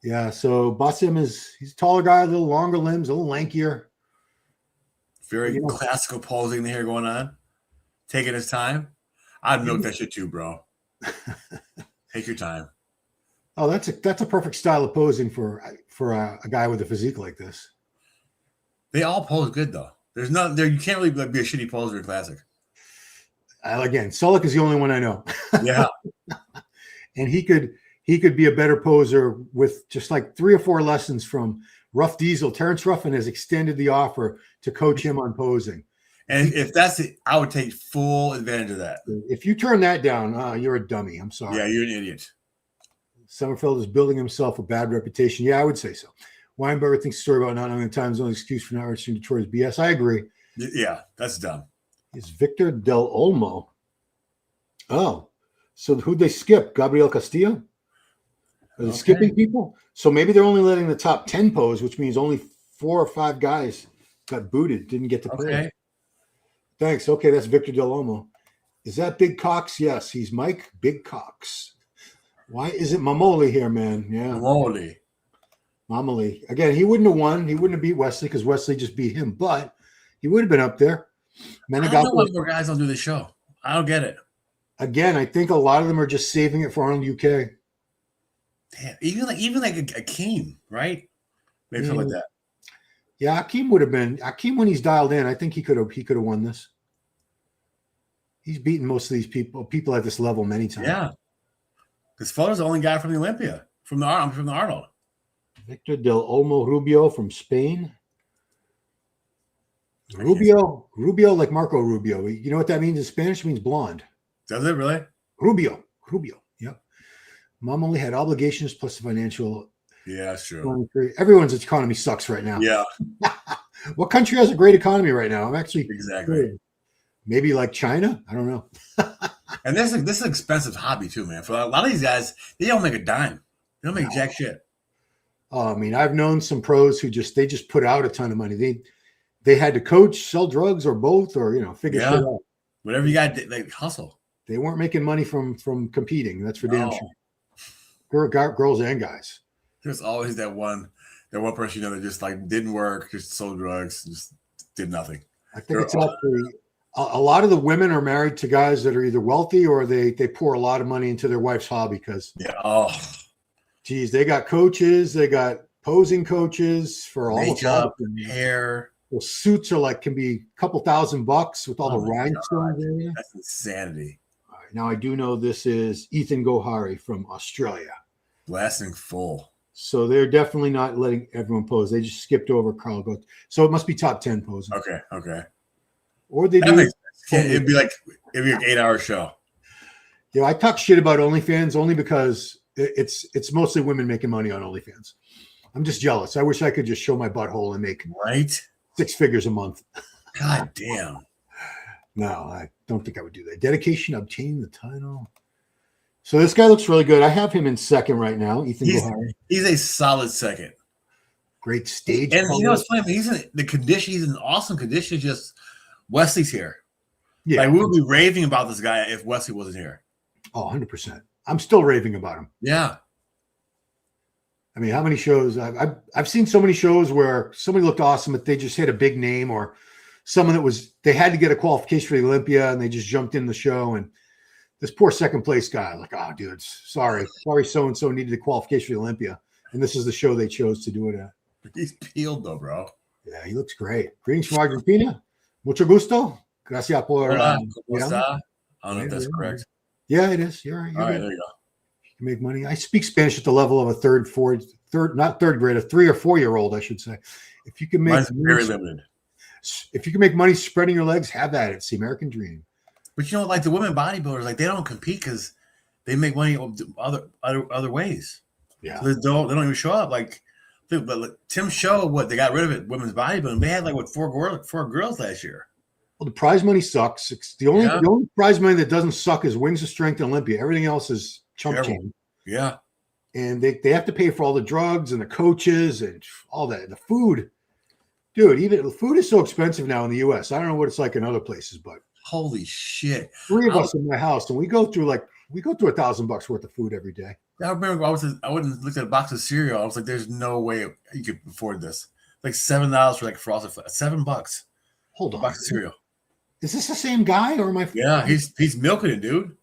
A: Yeah, so Bassem he's a taller guy, a little longer limbs, a little lankier.
B: Very classical posing here going on. Taking his time. I'd milk that shit too, bro. Take your time.
A: Oh, that's a perfect style of posing for a guy with a physique like this.
B: They all pose good though. There's not there. You can't really be a shitty poser in classic.
A: Again, Sullick is the only one I know.
B: Yeah,
A: and he could be a better poser with just like 3 or 4 lessons from Rough Diesel. Terrence Ruffin has extended the offer to coach him on posing.
B: And if that's it, I would take full advantage of that.
A: If you turn that down, you're a dummy. I'm sorry.
B: Yeah, you're an idiot.
A: Sommerfeld is building himself a bad reputation. Yeah, I would say so. Weinberger thinks the story about not knowing the time zone excuse for not registering Detroit is BS. I agree.
B: Yeah, that's dumb.
A: Is Victor Del Olmo. Oh, so who'd they skip? Gabriel Castillo? Are they skipping people? So maybe they're only letting the top 10 pose, which means only 4 or 5 guys got booted, didn't get to play. Thanks. Okay, that's Victor Del Olmo. Is that Big Cox? Yes, he's Mike Big Cox. Why isn't Mamoli here, man? Yeah. Mamoli. Again, he wouldn't have won. He wouldn't have beat Wesley because Wesley just beat him, but he would have been up there.
B: I don't know why more guys don't do the show. I don't get it.
A: Again, I think a lot of them are just saving it for Arnold UK.
B: Damn, even like Akeem, right? Maybe something like that.
A: Yeah, Akeem would have been Akeem when he's dialed in. I think he could have won this. He's beaten most of these people at this level many times.
B: Yeah, because Foda's the only guy from the Olympia, from the Arnold.
A: Victor Del Olmo Rubio from Spain. Rubio, like Marco Rubio. You know what that means in Spanish? It means blonde.
B: Does it really?
A: Rubio. Yep. Mom only had obligations plus the financial.
B: Yeah, that's true.
A: Everyone's economy sucks right now.
B: Yeah.
A: What country has a great economy right now? I'm actually
B: exactly.
A: Maybe like China. I don't know.
B: And this is an expensive hobby too, man. For a lot of these guys, they don't make a dime. They don't make jack shit.
A: Oh, I mean, I've known some pros who just put out a ton of money. They had to coach, sell drugs, or both, or figure shit out.
B: Whatever you got, like hustle.
A: They weren't making money from competing. That's for damn sure. Girls and guys.
B: There's always that one person that just like didn't work, just sold drugs, just did nothing.
A: I think it's actually a lot of the women are married to guys that are either wealthy or they pour a lot of money into their wife's hobby because geez, they got coaches, they got posing coaches for all
B: makeup, hair.
A: Those suits are can be a couple $1,000 with all the rhinestones in there.
B: That's insanity.
A: All right, now I do know this is Ethan Gohari from Australia.
B: Blasting full.
A: So they're definitely not letting everyone pose. They just skipped over Carl Goetz. So it must be top 10 posing.
B: Okay.
A: Or they do.
B: It'd be like an 8-hour show.
A: Yeah, I talk shit about OnlyFans only because it's mostly women making money on OnlyFans. I'm just jealous. I wish I could just show my butthole and make 6 figures a month.
B: God damn.
A: No, I don't think I would do that. Dedication, obtaining the title. So this guy looks really good. I have him in second right now. Ethan Gohari.
B: He's a solid second.
A: Great stage.
B: And you know what's funny? He's in the condition. He's in awesome condition. Just Wesley's here. Yeah. Like we would be raving about this guy if Wesley wasn't here.
A: Oh, 100%. I'm still raving about him.
B: Yeah.
A: I mean, how many shows? I've seen so many shows where somebody looked awesome, but they just hit a big name or someone that they had to get a qualification for the Olympia and they just jumped in the show. And this poor second place guy, like, oh, dude, sorry, so-and-so needed the qualification for the Olympia. And this is the show they chose to do it at.
B: He's peeled though, bro.
A: Yeah, he looks great. Greetings from Argentina. Mucho gusto. Gracias por.
B: I don't know if that's correct.
A: Yeah, it is. You're right.
B: All right, there you go.
A: You can make money. I speak Spanish at the level of a third, not third grade, a 3 or 4 year old, I should say. If you can make
B: Mine's very limited.
A: If you can make money spreading your legs, have at it. It's the American dream.
B: But like the women bodybuilders, like they don't compete because they make money other ways.
A: Yeah,
B: so they don't even show up. But Tim's show, they got rid of it. Women's bodybuilding, they had 4 girls last year.
A: Well, the prize money sucks. It's the only prize money that doesn't suck is Wings of Strength and Olympia. Everything else is chump change.
B: Yeah.
A: And they have to pay for all the drugs and the coaches and all that. The food. Dude, even the food is so expensive now in the U.S. I don't know what it's like in other places, but
B: holy shit.
A: 3 of us in my house, and we go through $1,000 worth of food every day.
B: I remember I went and looked at a box of cereal. I was like, there's no way you could afford this. Like $7 for like frosted flakes. $7.
A: Hold on.
B: A box of cereal.
A: Is this the same guy or am I?
B: Yeah, he's milking it, dude.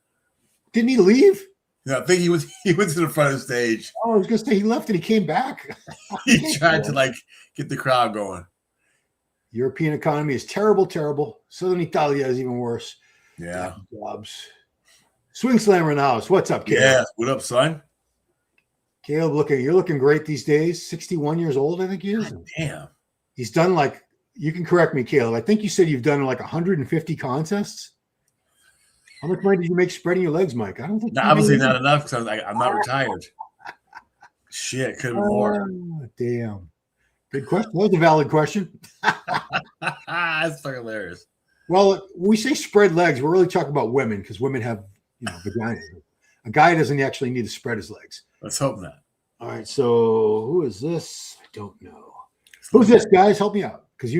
A: Didn't he leave?
B: Yeah, I think he went to the front of the stage.
A: Oh, I was gonna say he left and he came back.
B: He tried to like get the crowd going.
A: European economy is terrible, terrible. Southern Italia is even worse.
B: Yeah.
A: Jobs. Swing Slammer in the house. What's up, Caleb?
B: Yeah. What up, son?
A: Caleb, you're looking great these days. 61 years old, I think he is.
B: God damn.
A: He's done you can correct me, Caleb. I think you said you've done 150 contests. How much money did you make spreading your legs, Mike? I don't think.
B: Obviously not enough because I'm not retired. Shit, could have been more.
A: Damn. Good question. That was a valid question.
B: That's fucking hilarious.
A: Well, when we say spread legs, we're really talking about women because women have, vaginas. A guy doesn't actually need to spread his legs.
B: Let's hope not.
A: All right. So who is this? I don't know. Who's this, guys? Help me out because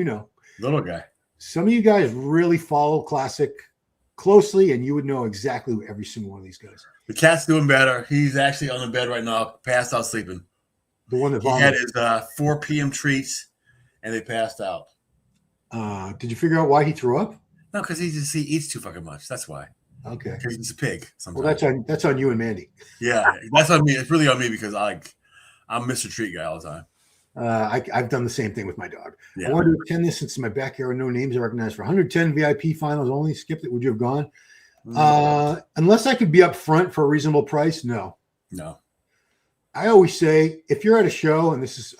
B: Little guy.
A: Some of you guys really follow Classic closely, and you would know exactly every single one of these guys.
B: The cat's doing better. He's actually on the bed right now, passed out sleeping.
A: The one that
B: he had his 4 p.m. treats, and they passed out.
A: Did you figure out why he threw up?
B: No, because he eats too fucking much. That's why.
A: Okay.
B: Because he's a pig. Sometimes.
A: Well, that's on you and Mandy.
B: Yeah, that's on me. It's really on me because I'm Mr. Treat guy all the time.
A: I've done the same thing with my dog.
B: Yeah.
A: I wanted to attend this since my backyard, no names are recognized for 110 VIP finals only. Skipped it. Would you have gone? Unless I could be up front for a reasonable price, no.
B: No.
A: I always say if you're at a show, and this is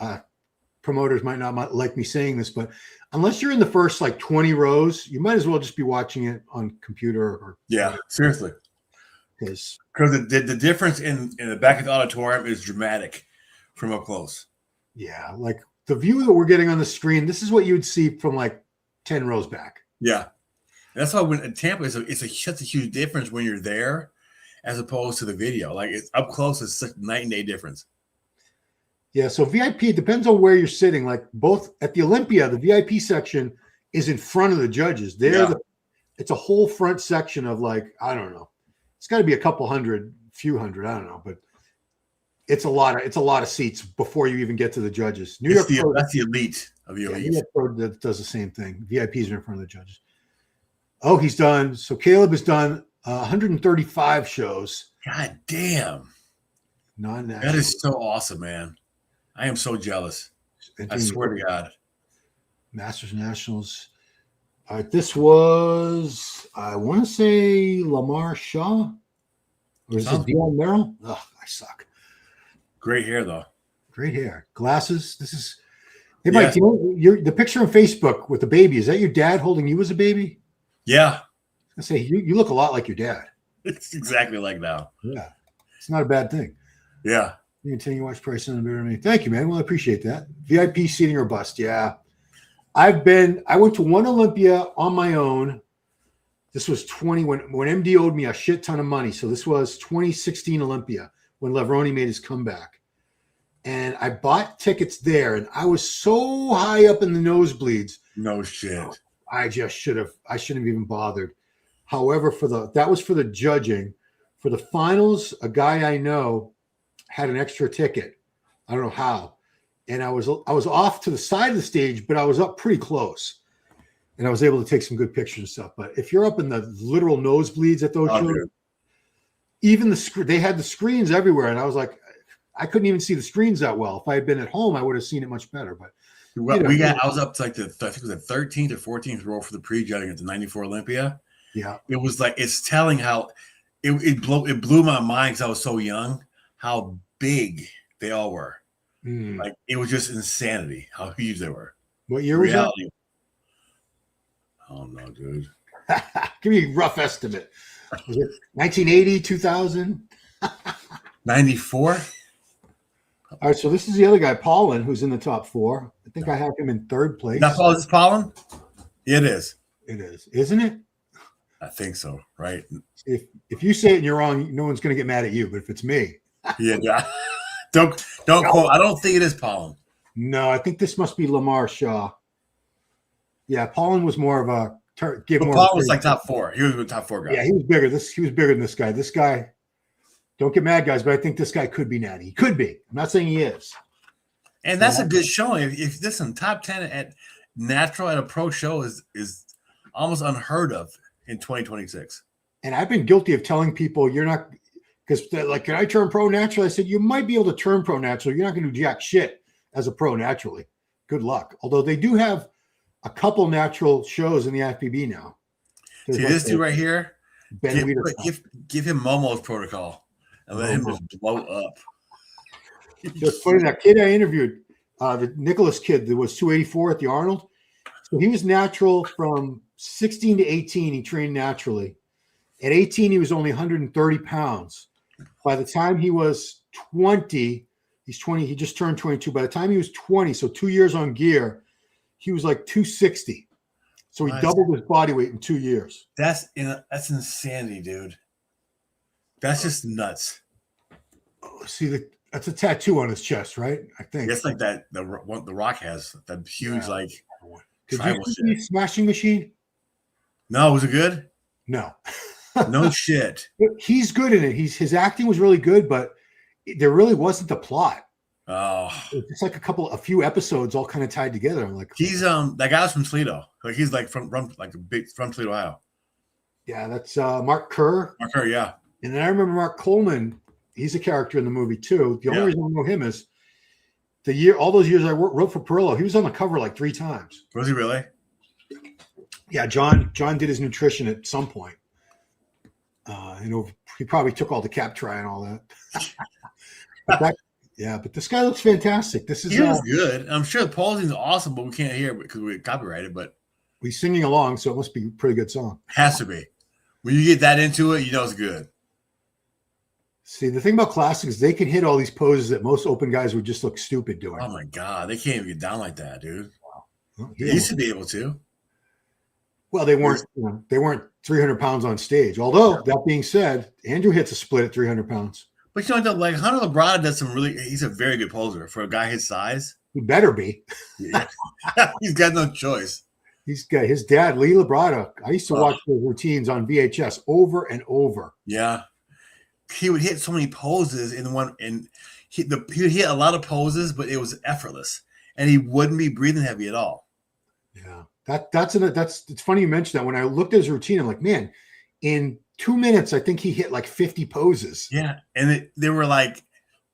A: promoters might not like me saying this, but unless you're in the first 20 rows, you might as well just be watching it on computer or
B: seriously. Because the difference in the back of the auditorium is dramatic from up close.
A: Yeah, the view that we're getting on the screen, this is what you would see from 10 rows back.
B: Yeah. That's why when in Tampa, it's such a huge difference when you're there as opposed to the video. It's up close, it's such a night and day difference.
A: Yeah, so VIP, it depends on where you're sitting. Both at the Olympia, the VIP section is in front of the judges. It's a whole front section of I don't know. It's got to be a couple hundred, few hundred, I don't know, but it's a lot of seats before you even get to the judges.
B: That's the elite of the elite.
A: New York Pro that does the same thing. VIPs are in front of the judges. Oh, he's done. So Caleb has done 135 shows.
B: God damn.
A: Non-national.
B: That is so awesome, man. I am so jealous. I swear to God.
A: Masters Nationals. All right, this was, I want to say Lamar Shaw. Or is it Dion Merrill? Ugh, I suck.
B: Great hair, though.
A: Great hair. Glasses. This is, hey, Mike, the picture on Facebook with the baby, is that your dad holding you as a baby?
B: Yeah.
A: I say, you look a lot like your dad.
B: It's exactly like now.
A: Yeah. It's not a bad thing.
B: Yeah.
A: You continue to watch Price on the Beer Me. Thank you, man. Well, I appreciate that. VIP seating or bust. Yeah. I went to one Olympia on my own. This was when MD owed me a shit ton of money. So this was 2016 Olympia when Levroni made his comeback. And I bought tickets there, and I was so high up in the nosebleeds.
B: No shit.
A: I shouldn't have even bothered. However, that was for the judging. For the finals, a guy I know had an extra ticket. I don't know how. And I was off to the side of the stage, but I was up pretty close. And I was able to take some good pictures and stuff. But if you're up in the literal nosebleeds at those shows, even they had the screens everywhere. And I was like, I couldn't even see the screens that well. If I had been at home, I would have seen it much better. But
B: I was up to I think it was the 13th or 14th row for the pre-judging at the 94 Olympia.
A: Yeah.
B: It was it's telling how it blew my mind because I was so young, how big they all were. It was just insanity how huge they were.
A: What year was that?
B: I don't know, dude.
A: Give me a rough estimate. Was it 1980, 2000?
B: 94?
A: All right, so this is the other guy, Paulin, who's in the top 4. I think I have him in 3rd place.
B: Is this Paulin? It is.
A: It is, isn't it?
B: I think so, right?
A: If you say it and you're wrong, no one's going to get mad at you. But if it's me,
B: Yeah. Don't quote. I don't think it is pollen.
A: No, I think this must be Lamar Shaw. Yeah, Pollen was more of a
B: But Pollen was like top 4. He was a top 4 guy.
A: Yeah, he was bigger. He was bigger than this guy. This guy, don't get mad, guys, but I think this guy could be natty. He could be. I'm not saying he is.
B: And that's a good showing. If listen, top 10 at natural at a pro show is almost unheard of in 2026.
A: And I've been guilty of telling people you're not, because like, can I turn pro natural? I said, you might be able to turn pro natural. You're not going to do jack shit as a pro naturally. Good luck. Although they do have a couple natural shows in the FPB now.
B: See this dude right here?
A: Ben
B: Give him Momo's protocol and let him just blow up.
A: It's funny, that kid I interviewed, the Nicholas kid that was 284 at the Arnold. So he was natural from 16 to 18. He trained naturally. At 18, he was only 130 pounds. By the time he was 20, he's 20. He just turned 22. By the time he was 20, so 2 years on gear, he was like 260. So he doubled his body weight in 2 years.
B: That's insanity, dude. That's just nuts.
A: Oh, see, that's a tattoo on his chest, right? I think
B: it's like that. The Rock has that huge like.
A: Did you see Smashing Machine?
B: No, was it good?
A: No.
B: No shit.
A: He's good in it. His acting was really good, but there really wasn't the plot.
B: Oh,
A: it's like a few episodes all kind of tied together. I'm like,
B: he's that guy's from Toledo. Like he's like from Toledo, Ohio.
A: Yeah, that's Mark Kerr.
B: Mark Kerr, yeah.
A: And then I remember Mark Coleman. He's a character in the movie too. The only reason I know him is all those years I wrote for Perillo. He was on the cover like 3 times.
B: Was he really?
A: Yeah, John did his nutrition at some point. He probably took all the cap try and all that. But this guy looks fantastic. He
B: looks good. I'm sure the posing is awesome, but we can't hear it because we're copyrighted. But
A: we're singing along, so it must be a pretty good song.
B: Has to be. When you get that into it, you know it's good. See,
A: the thing about classics is they can hit all these poses that most open guys would just look stupid doing.
B: Oh my god, they can't even get down like that, dude.
A: Well,
B: they used to be able to.
A: Well, they weren't. They weren't 300 pounds on stage. Although that being said, Andrew hits a split at 300 pounds.
B: But you know, like Hunter Labrada does some really. He's a very good poser for a guy his size.
A: He better be.
B: Yeah. He's got no choice.
A: He's got his dad, Lee Labrada. I used to watch the routines on VHS over and over.
B: Yeah, he would hit so many poses in one, and he would hit a lot of poses, but it was effortless, and he wouldn't be breathing heavy at all.
A: Yeah, that's it's funny you mentioned that. When I looked at his routine, I'm like, man, in 2 minutes, I think he hit like 50 poses.
B: Yeah, and they were like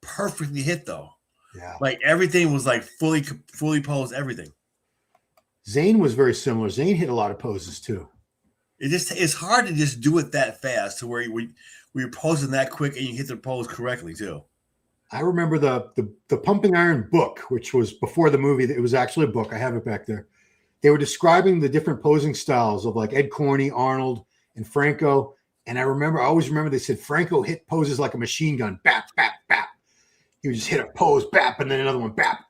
B: perfectly hit though.
A: Yeah,
B: like everything was like fully posed, everything.
A: Zane was very similar. Zane hit a lot of poses too.
B: It's hard to just do it that fast to where you're posing that quick and you hit the pose correctly too.
A: I remember the Pumping Iron book, which was before the movie. It was actually a book. I have it back there. They were describing the different posing styles of like Ed Corney, Arnold, and Franco. And I always remember they said Franco hit poses like a machine gun. Bap, bap, bap. He would just hit a pose, bap, and then another one, bap.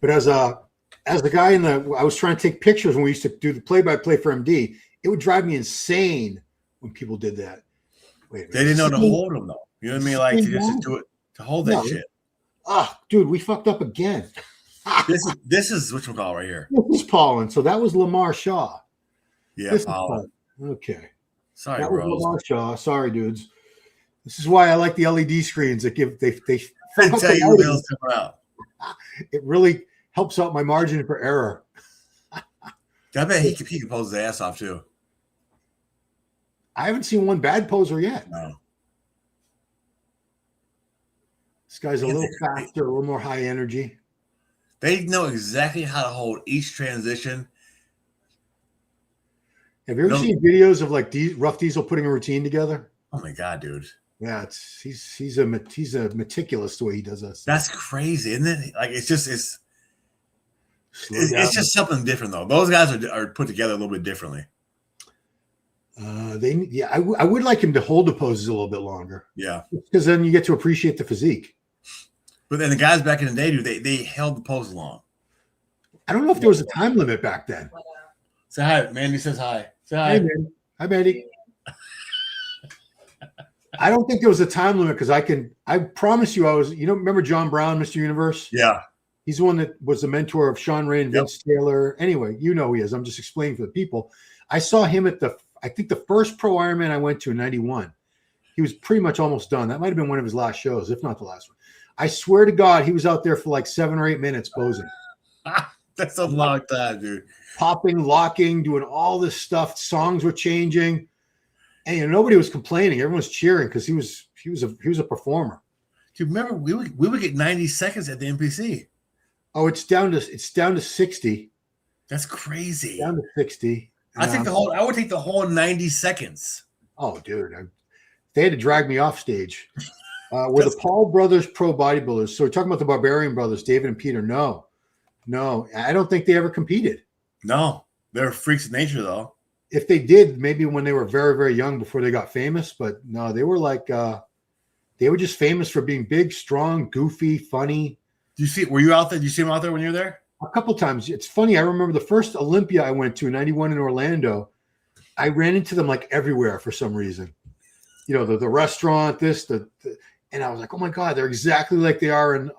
A: But as the guy I was trying to take pictures when we used to do the play-by-play for MD. It would drive me insane when people did that.
B: Wait, they didn't know to hold them though. You know what I mean? Like to just do it to hold that shit.
A: Dude, we fucked up again.
B: This is what you call right here.
A: This is Pollen. So that was Lamar Shaw.
B: Yeah, Pollen.
A: Okay.
B: Sorry,
A: that
B: bro.
A: Lamar Shaw. Sorry, dudes. This is why I like the LED screens that they
B: tell you what else come out.
A: It really helps out my margin for error.
B: I bet he could pose his ass off too.
A: I haven't seen one bad poser yet.
B: No.
A: This guy's a little faster, a little more high energy.
B: They know exactly how to hold each transition.
A: Have you ever seen videos of like Rough Diesel putting a routine together?
B: Oh my god, dude!
A: Yeah, he's a meticulous the way he does this.
B: That's crazy, isn't it? Like it's just something different though. Those guys are put together a little bit differently.
A: I would like him to hold the poses a little bit longer.
B: Yeah,
A: because then you get to appreciate the physique.
B: But then the guys back in the day, they held the pose long.
A: I don't know if there was a time limit back then.
B: Say hi, Mandy says hi.
A: Hey, man. Hi, Mandy. I don't think there was a time limit because I promise you remember John Brown, Mr. Universe?
B: Yeah.
A: He's the one that was the mentor of Sean Ray and Vince Taylor. Anyway, you know who he is. I'm just explaining for the people. I saw him at I think the first Pro Ironman I went to in 91. He was pretty much almost done. That might have been one of his last shows, if not the last one. I swear to God, he was out there for like 7 or 8 minutes posing.
B: That's a long time, dude.
A: Popping, locking, doing all this stuff. Songs were changing. And nobody was complaining. Everyone was cheering because he was a performer.
B: Do you remember we would get 90 seconds at the NPC?
A: Oh, it's down to 60.
B: That's crazy.
A: Down to 60.
B: I would take the whole 90 seconds.
A: Oh, dude. They had to drag me off stage. Were the Paul brothers pro bodybuilders? So we're talking about the Barbarian brothers, David and Peter. No, I don't think they ever competed.
B: No, they're freaks of nature, though.
A: If they did, maybe when they were very, very young before they got famous. But no, they were like they were just famous for being big, strong, goofy, funny.
B: Were you out there? Did you see them out there when you were there?
A: A couple times. It's funny. I remember the first Olympia I went to in 91 in Orlando. I ran into them like everywhere for some reason. You know, the restaurant, and I was like, oh my God, they're exactly like they are in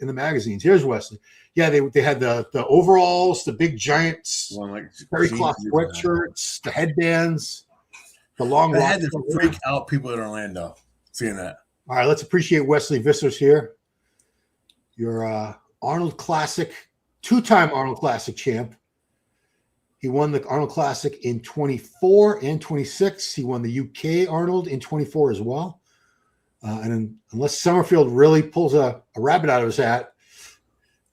A: the magazines. Here's Wesley. Yeah, they had the overalls, the big giants, terry cloth sweatshirts, the headbands, the long.
B: I had to freak out people in Orlando seeing that.
A: All right, let's appreciate Wesley Visser's here. Your Arnold Classic, 2-time Arnold Classic champ. He won the Arnold Classic in 24 and 26. He won the UK Arnold in 24 as well. And unless Summerfield really pulls a rabbit out of his hat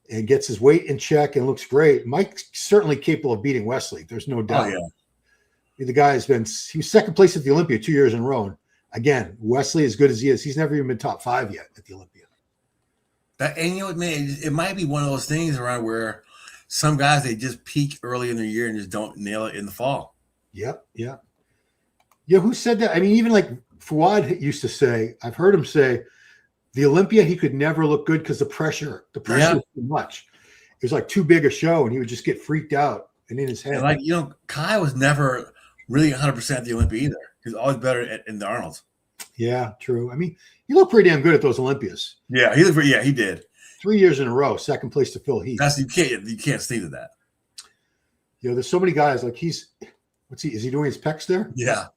A: and gets his weight in check and looks great, Mike's certainly capable of beating Wesley. There's no doubt. Oh, yeah. The guy he was second place at the Olympia 2 years in a row. And again, Wesley, as good as he is, he's never even been top 5 yet at the Olympia.
B: And you know what, man, it might be one of those things around where some guys, they just peak early in their year and just don't nail it in the fall.
A: Yep. Yeah. Yeah. Who said that? I mean, even like Fuad used to say, I've heard him say, the Olympia, he could never look good because the pressure was too much. It was like too big a show and he would just get freaked out and in his head.
B: And Kai was never really 100% at the Olympia either. He was always better in the Arnold's.
A: Yeah, true. I mean, he looked pretty damn good at those Olympias.
B: Yeah, he did.
A: 3 years in a row, second place to Phil Heath.
B: You can't sneeze at that.
A: You know, there's so many guys like is he doing his pecs there?
B: Yeah.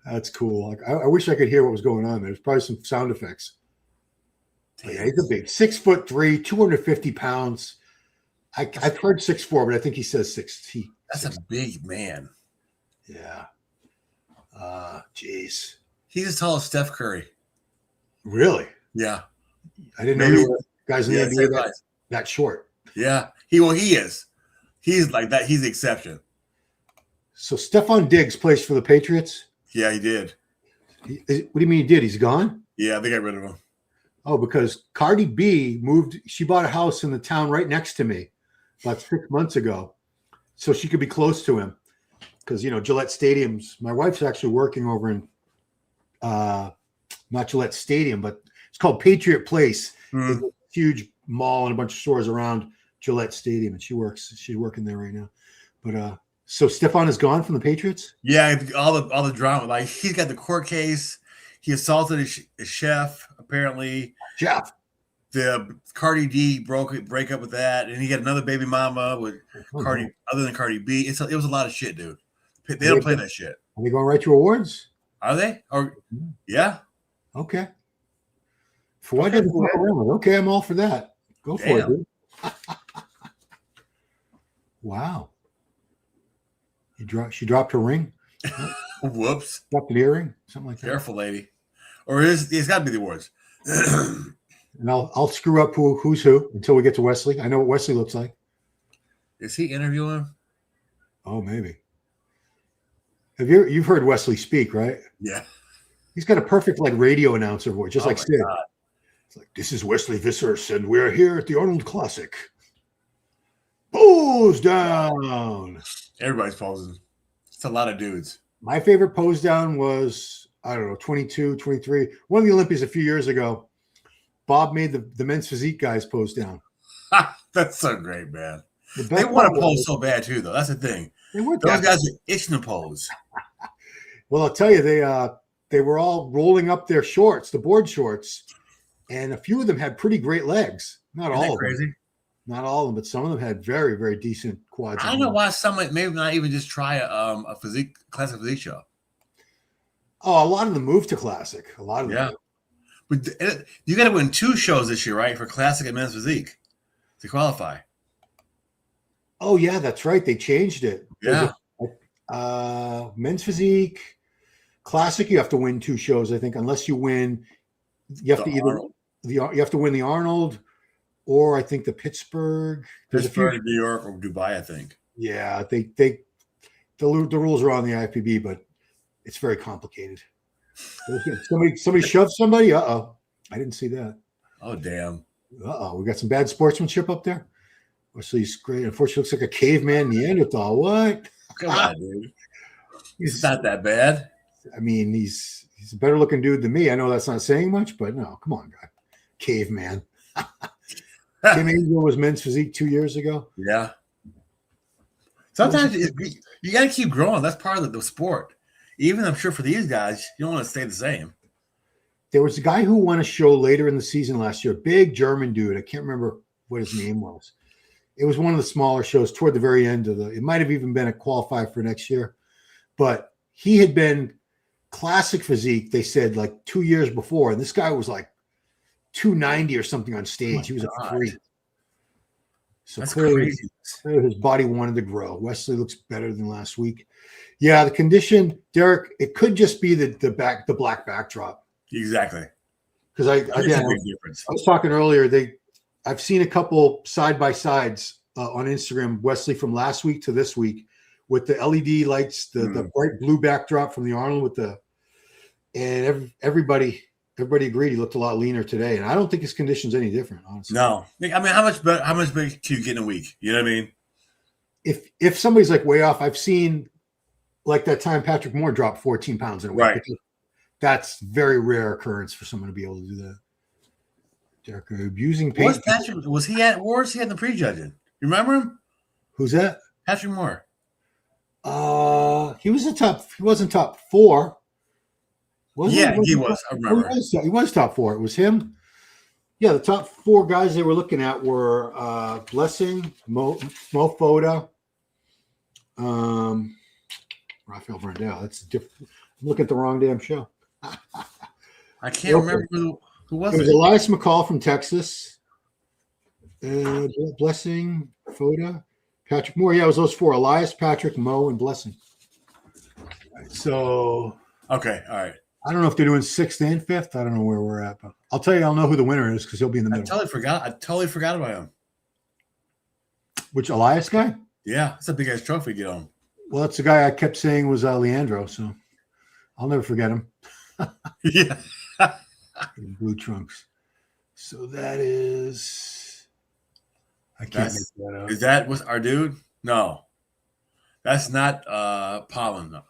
A: That's cool. Like, I wish I could hear what was going on. There's probably some sound effects. Yeah, he's a big 6'3", 250 pounds. I've heard 6'4", but I think he says 6.
B: That's a big man.
A: Yeah. Jeez.
B: He's as tall as Steph Curry.
A: Really?
B: Yeah.
A: I didn't know there were guys in the NBA that short.
B: Yeah. He is. He's like that. He's the exception.
A: So Stephon Diggs plays for the Patriots?
B: Yeah, he did.
A: What do you mean he did? He's gone?
B: Yeah, they got rid of him.
A: Oh, because Cardi B she bought a house in the town right next to me about 6 months ago so she could be close to him. Because, you know, Gillette Stadium's, my wife's actually working over in, not Gillette Stadium, but it's called Patriot Place. It's a huge mall and a bunch of stores around Gillette Stadium. And she's working there right now. But, so Stephon is gone from the Patriots?
B: Yeah, all the drama. Like, he's got the court case. He assaulted a chef, apparently.
A: Chef.
B: The Cardi D break up with that. And he had another baby mama with other than Cardi B. It was a lot of shit, dude. They don't play that shit.
A: Are they going right to awards?
B: Are they? Or yeah.
A: Okay. For what doesn't go around? Okay, I'm all for that. Go for it, dude. Wow. She dropped her ring.
B: Whoops.
A: Dropped an earring, something like that.
B: Careful, lady. Or it's got to be the awards.
A: And I'll screw up who's who until we get to Wesley. I know what Wesley looks like.
B: Is he interviewing him?
A: Oh, maybe. You've heard Wesley speak, right?
B: Yeah.
A: He's got a perfect like radio announcer voice, just like Sid.
B: God.
A: It's like, this is Wesley Visser, and we're here at the Arnold Classic. Pose down.
B: Everybody's posing. It's a lot of dudes.
A: My favorite pose down was, I don't know, 22, 23. One of the Olympias a few years ago. Bob made the men's physique guys pose down.
B: That's so great, man.
A: The
B: They
A: best
B: want
A: part
B: to pose
A: was
B: so bad too, though. That's the thing.
A: they weren't
B: Those
A: that.
B: guys are itching to pose.
A: Well, I'll tell you, they were all rolling up their shorts, the board shorts, and a few of them had pretty great legs. Not
B: Isn't
A: all
B: that
A: of them.
B: crazy?
A: Not all of them, but some of them had very, very decent quads.
B: I don't know why someone maybe not even just try a physique classic physique show.
A: Oh, a lot of them moved to classic. A lot of them.
B: Yeah. But you got to win 2 shows this year, right? For classic and men's physique to qualify.
A: Oh, yeah, that's right. They changed it.
B: Yeah.
A: Men's physique, classic. You have to win 2 shows, I think, unless you win. You have you have to win the Arnold, or I think the Pittsburgh. There's
B: Pittsburgh, New York, or Dubai, I think.
A: Yeah, the rules are on the IFBB, but it's very complicated. Somebody shoved somebody. Uh-oh. I didn't see that.
B: Oh, damn.
A: Uh-oh. We got some bad sportsmanship up there. Wesley's great. Unfortunately, looks like a caveman Neanderthal. What?
B: Come on, dude. He's not that bad.
A: I mean, he's a better looking dude than me. I know that's not saying much, but no, come on, guy. Caveman. Tim Angel was men's physique 2 years ago.
B: Yeah. Sometimes you got to keep growing. That's part of the sport. Even I'm sure for these guys, you don't want to stay the same.
A: There was a guy who won a show later in the season last year, big German dude. I can't remember what his name was. It was one of the smaller shows toward the very end of it might have even been a qualifier for next year, but he had been classic physique, they said, like 2 years before. And this guy was like 290 or something on stage. He was a freak. So
B: that's
A: clearly his body wanted to grow. Wesley looks better than last week. Yeah, the condition, Derek, it could just be the black backdrop.
B: Exactly.
A: Because I was talking earlier, I've seen a couple side by sides on Instagram, Wesley from last week to this week, with the LED lights, the bright blue backdrop from the Arnold and everybody agreed he looked a lot leaner today, and I don't think his condition's any different, honestly.
B: No, I mean, how much better can you get in a week? You know what I mean?
A: If somebody's like way off, I've seen like that time Patrick Moore dropped 14 pounds in a week.
B: Right.
A: That's very rare occurrence for someone to be able to do that. Derek, abusing pain.
B: Was he at Wars? He had the prejudging. You remember him?
A: Who's that?
B: Patrick Moore.
A: He wasn't top 4.
B: He was. I remember.
A: He was top 4. It was him. Yeah, the top 4 guys they were looking at were Blessing, Mo Foda, Rafael Brandel. That's different. I'm looking at the wrong damn show.
B: I can't remember who was it.
A: It was Elias Mccall from Texas. Blessing, Foda, Patrick Moore. Yeah, it was those 4: Elias, Patrick, Mo, and Blessing. So
B: okay, all right.
A: I don't know if they're doing 6th and 5th. I don't know where we're at, but I'll tell you, I'll know who the winner is because he'll be in the middle.
B: I totally forgot about him.
A: Which Elias guy?
B: Yeah, it's a big ass trophy to get on.
A: Well, that's the guy I kept saying was Leandro, so I'll never forget him.
B: Yeah.
A: Blue trunks. So that is. I can't make that out.
B: Is that was our dude? No, that's not Pollen,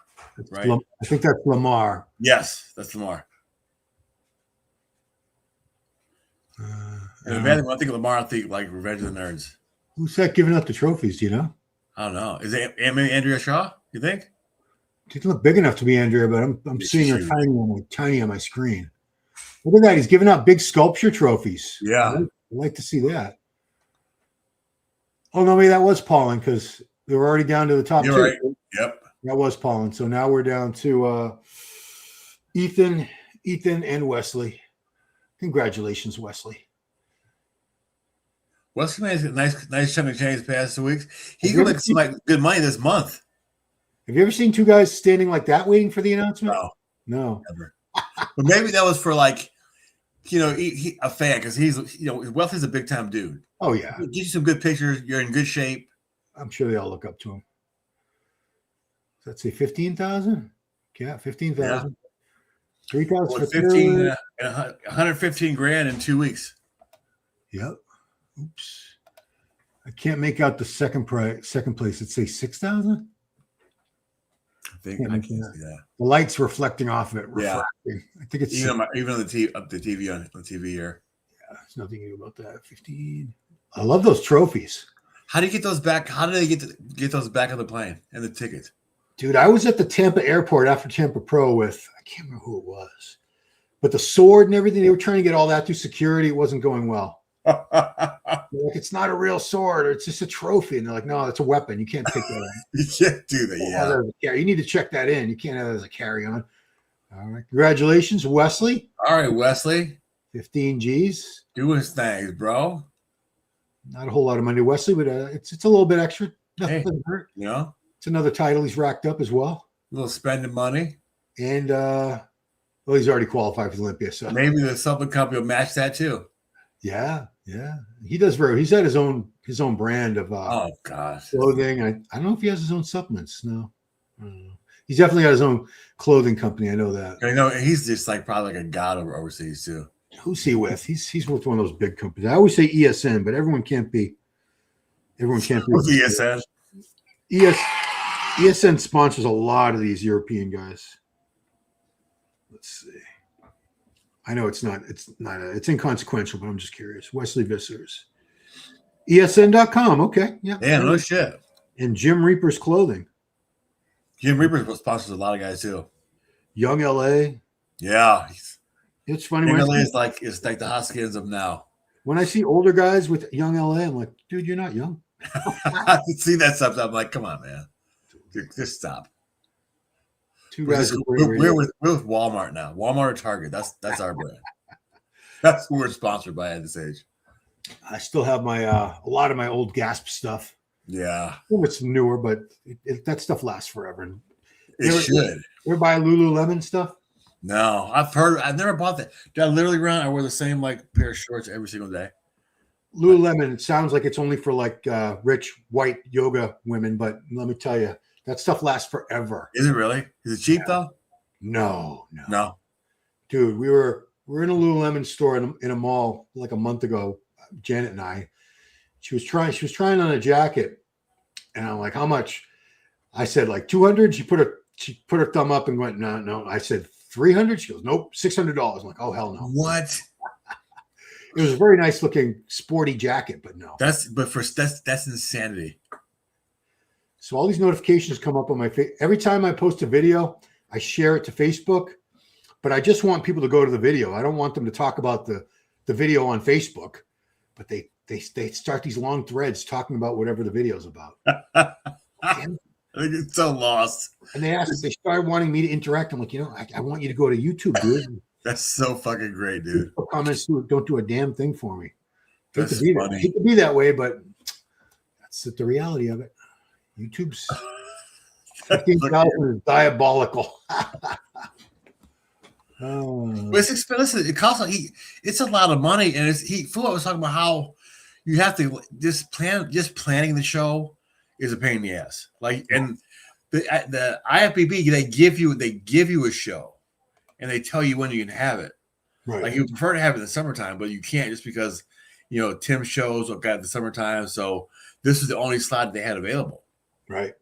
B: right?
A: I think that's Lamar.
B: Yes, that's Lamar. And when I think of Lamar, I think like Revenge of the Nerds.
A: Who's that giving up the trophies? Do you know?
B: I don't know. Is it maybe Andrea Shaw? You think?
A: She doesn't look big enough to be Andrea, but I'm seeing her tiny on my screen. Look at that. He's giving out big sculpture trophies.
B: Yeah.
A: I'd like to see that. Oh, no, maybe that was Paulin because they were already down to the top 2.
B: Right. Yep.
A: That was Paulin. So now we're down to Ethan, and Wesley. Congratulations, Wesley.
B: Wesley made a nice chunk of change the past 2 weeks. He's going to make some good money this month.
A: Have you ever seen 2 guys standing like that waiting for the announcement? No.
B: Never. But maybe that was for like, a fan because he's, Wesley's a big time dude.
A: Oh yeah.
B: He'll get you some good pictures. You're in good shape.
A: I'm sure they all look up to him. Let's say 15,000. Yeah, 15,000. 3,000 for
B: 15, 115 grand in 2 weeks.
A: Yep. Oops. I can't make out the second place. It'd say 6,000.
B: I can't see that.
A: The light's reflecting off of it.
B: Yeah.
A: I think it's
B: even on the TV on the TV here.
A: Yeah, there's nothing new about that. 15. I love those trophies.
B: How do you get those back? How do they get those back on the plane and the tickets?
A: Dude, I was at the Tampa airport after Tampa Pro with, I can't remember who it was, but the sword and everything, they were trying to get all that through security. It wasn't going well. Like, it's not a real sword, or it's just a trophy. And they're like, no, it's a weapon. You can't take that on.
B: You can't do that.
A: Yeah. You need to check that in. You can't have it as a carry-on. All right. Congratulations, Wesley.
B: All right, Wesley.
A: 15 G's.
B: Doing his things, bro.
A: Not a whole lot of money, Wesley, but it's a little bit extra. Nothing doesn't hurt.
B: You know?
A: It's another title he's racked up as well.
B: A little spending money.
A: And, well, he's already qualified for the Olympia. So
B: maybe the supplement company will match that too.
A: Yeah. He does he's got his own brand of
B: oh gosh
A: clothing. I don't know if he has his own supplements. No. I don't know. He's definitely got his own clothing company. I know that.
B: I know he's just like probably like a god overseas too.
A: Who's he with? He's with one of those big companies. I always say ESN, but everyone can't be with
B: ESN.
A: ESN sponsors a lot of these European guys. Let's see. I know it's inconsequential, but I'm just curious. Wesley Visser's. ESN.com. Okay. Yeah.
B: Yeah, no shit.
A: And Jim Reaper's clothing.
B: Jim Reaper sponsors a lot of guys too.
A: Young LA.
B: Yeah.
A: It's funny.
B: Young LA is like the Hoskins of now.
A: When I see older guys with Young LA, I'm like, dude, you're not young.
B: I see that stuff. I'm like, come on, man. Just stop. We're with Walmart now. Walmart or Target. That's our brand. That's who we're sponsored by at this age.
A: I still have my a lot of my old Gasp stuff.
B: Yeah,
A: it's newer, but that stuff lasts forever.
B: It should.
A: You ever buy Lululemon stuff?
B: No, I've never bought that. Did I literally run? I wear the same like pair of shorts every single day.
A: Lululemon. It sounds like it's only for like rich white yoga women, but let me tell you, that stuff lasts forever.
B: Is it really? Is it cheap though?
A: No.
B: Dude,
A: we were in a Lululemon store in a mall like a month ago. Janet and I. She was trying on a jacket, and I'm like, how much? I said like 200. She put her thumb up and went, no. I said 300. She goes, nope, $600. I'm like, oh hell no.
B: What?
A: It was a very nice looking sporty jacket, but no.
B: That's insanity.
A: So all these notifications come up on my face. Every time I post a video, I share it to Facebook, but I just want people to go to the video. I don't want them to talk about the video on Facebook, but they start these long threads talking about whatever the video's about.
B: I get so lost.
A: And they started wanting me to interact. I'm like, I want you to go to YouTube, dude.
B: That's so fucking great, dude.
A: Comments don't do a damn thing for me.
B: That's funny.
A: I hate to be that way, but that's the reality of it. YouTube's 15,000 is diabolical.
B: But it's expensive. It costs it's a lot of money, and Foda was talking about how you have to planning the show is a pain in the ass. Like, and the IFBB they give you a show, and they tell you when you can have it.
A: Right.
B: Like, you prefer to have it in the summertime, but you can't just because Tim shows got the summertime. So this is the only slot they had available.
A: Right.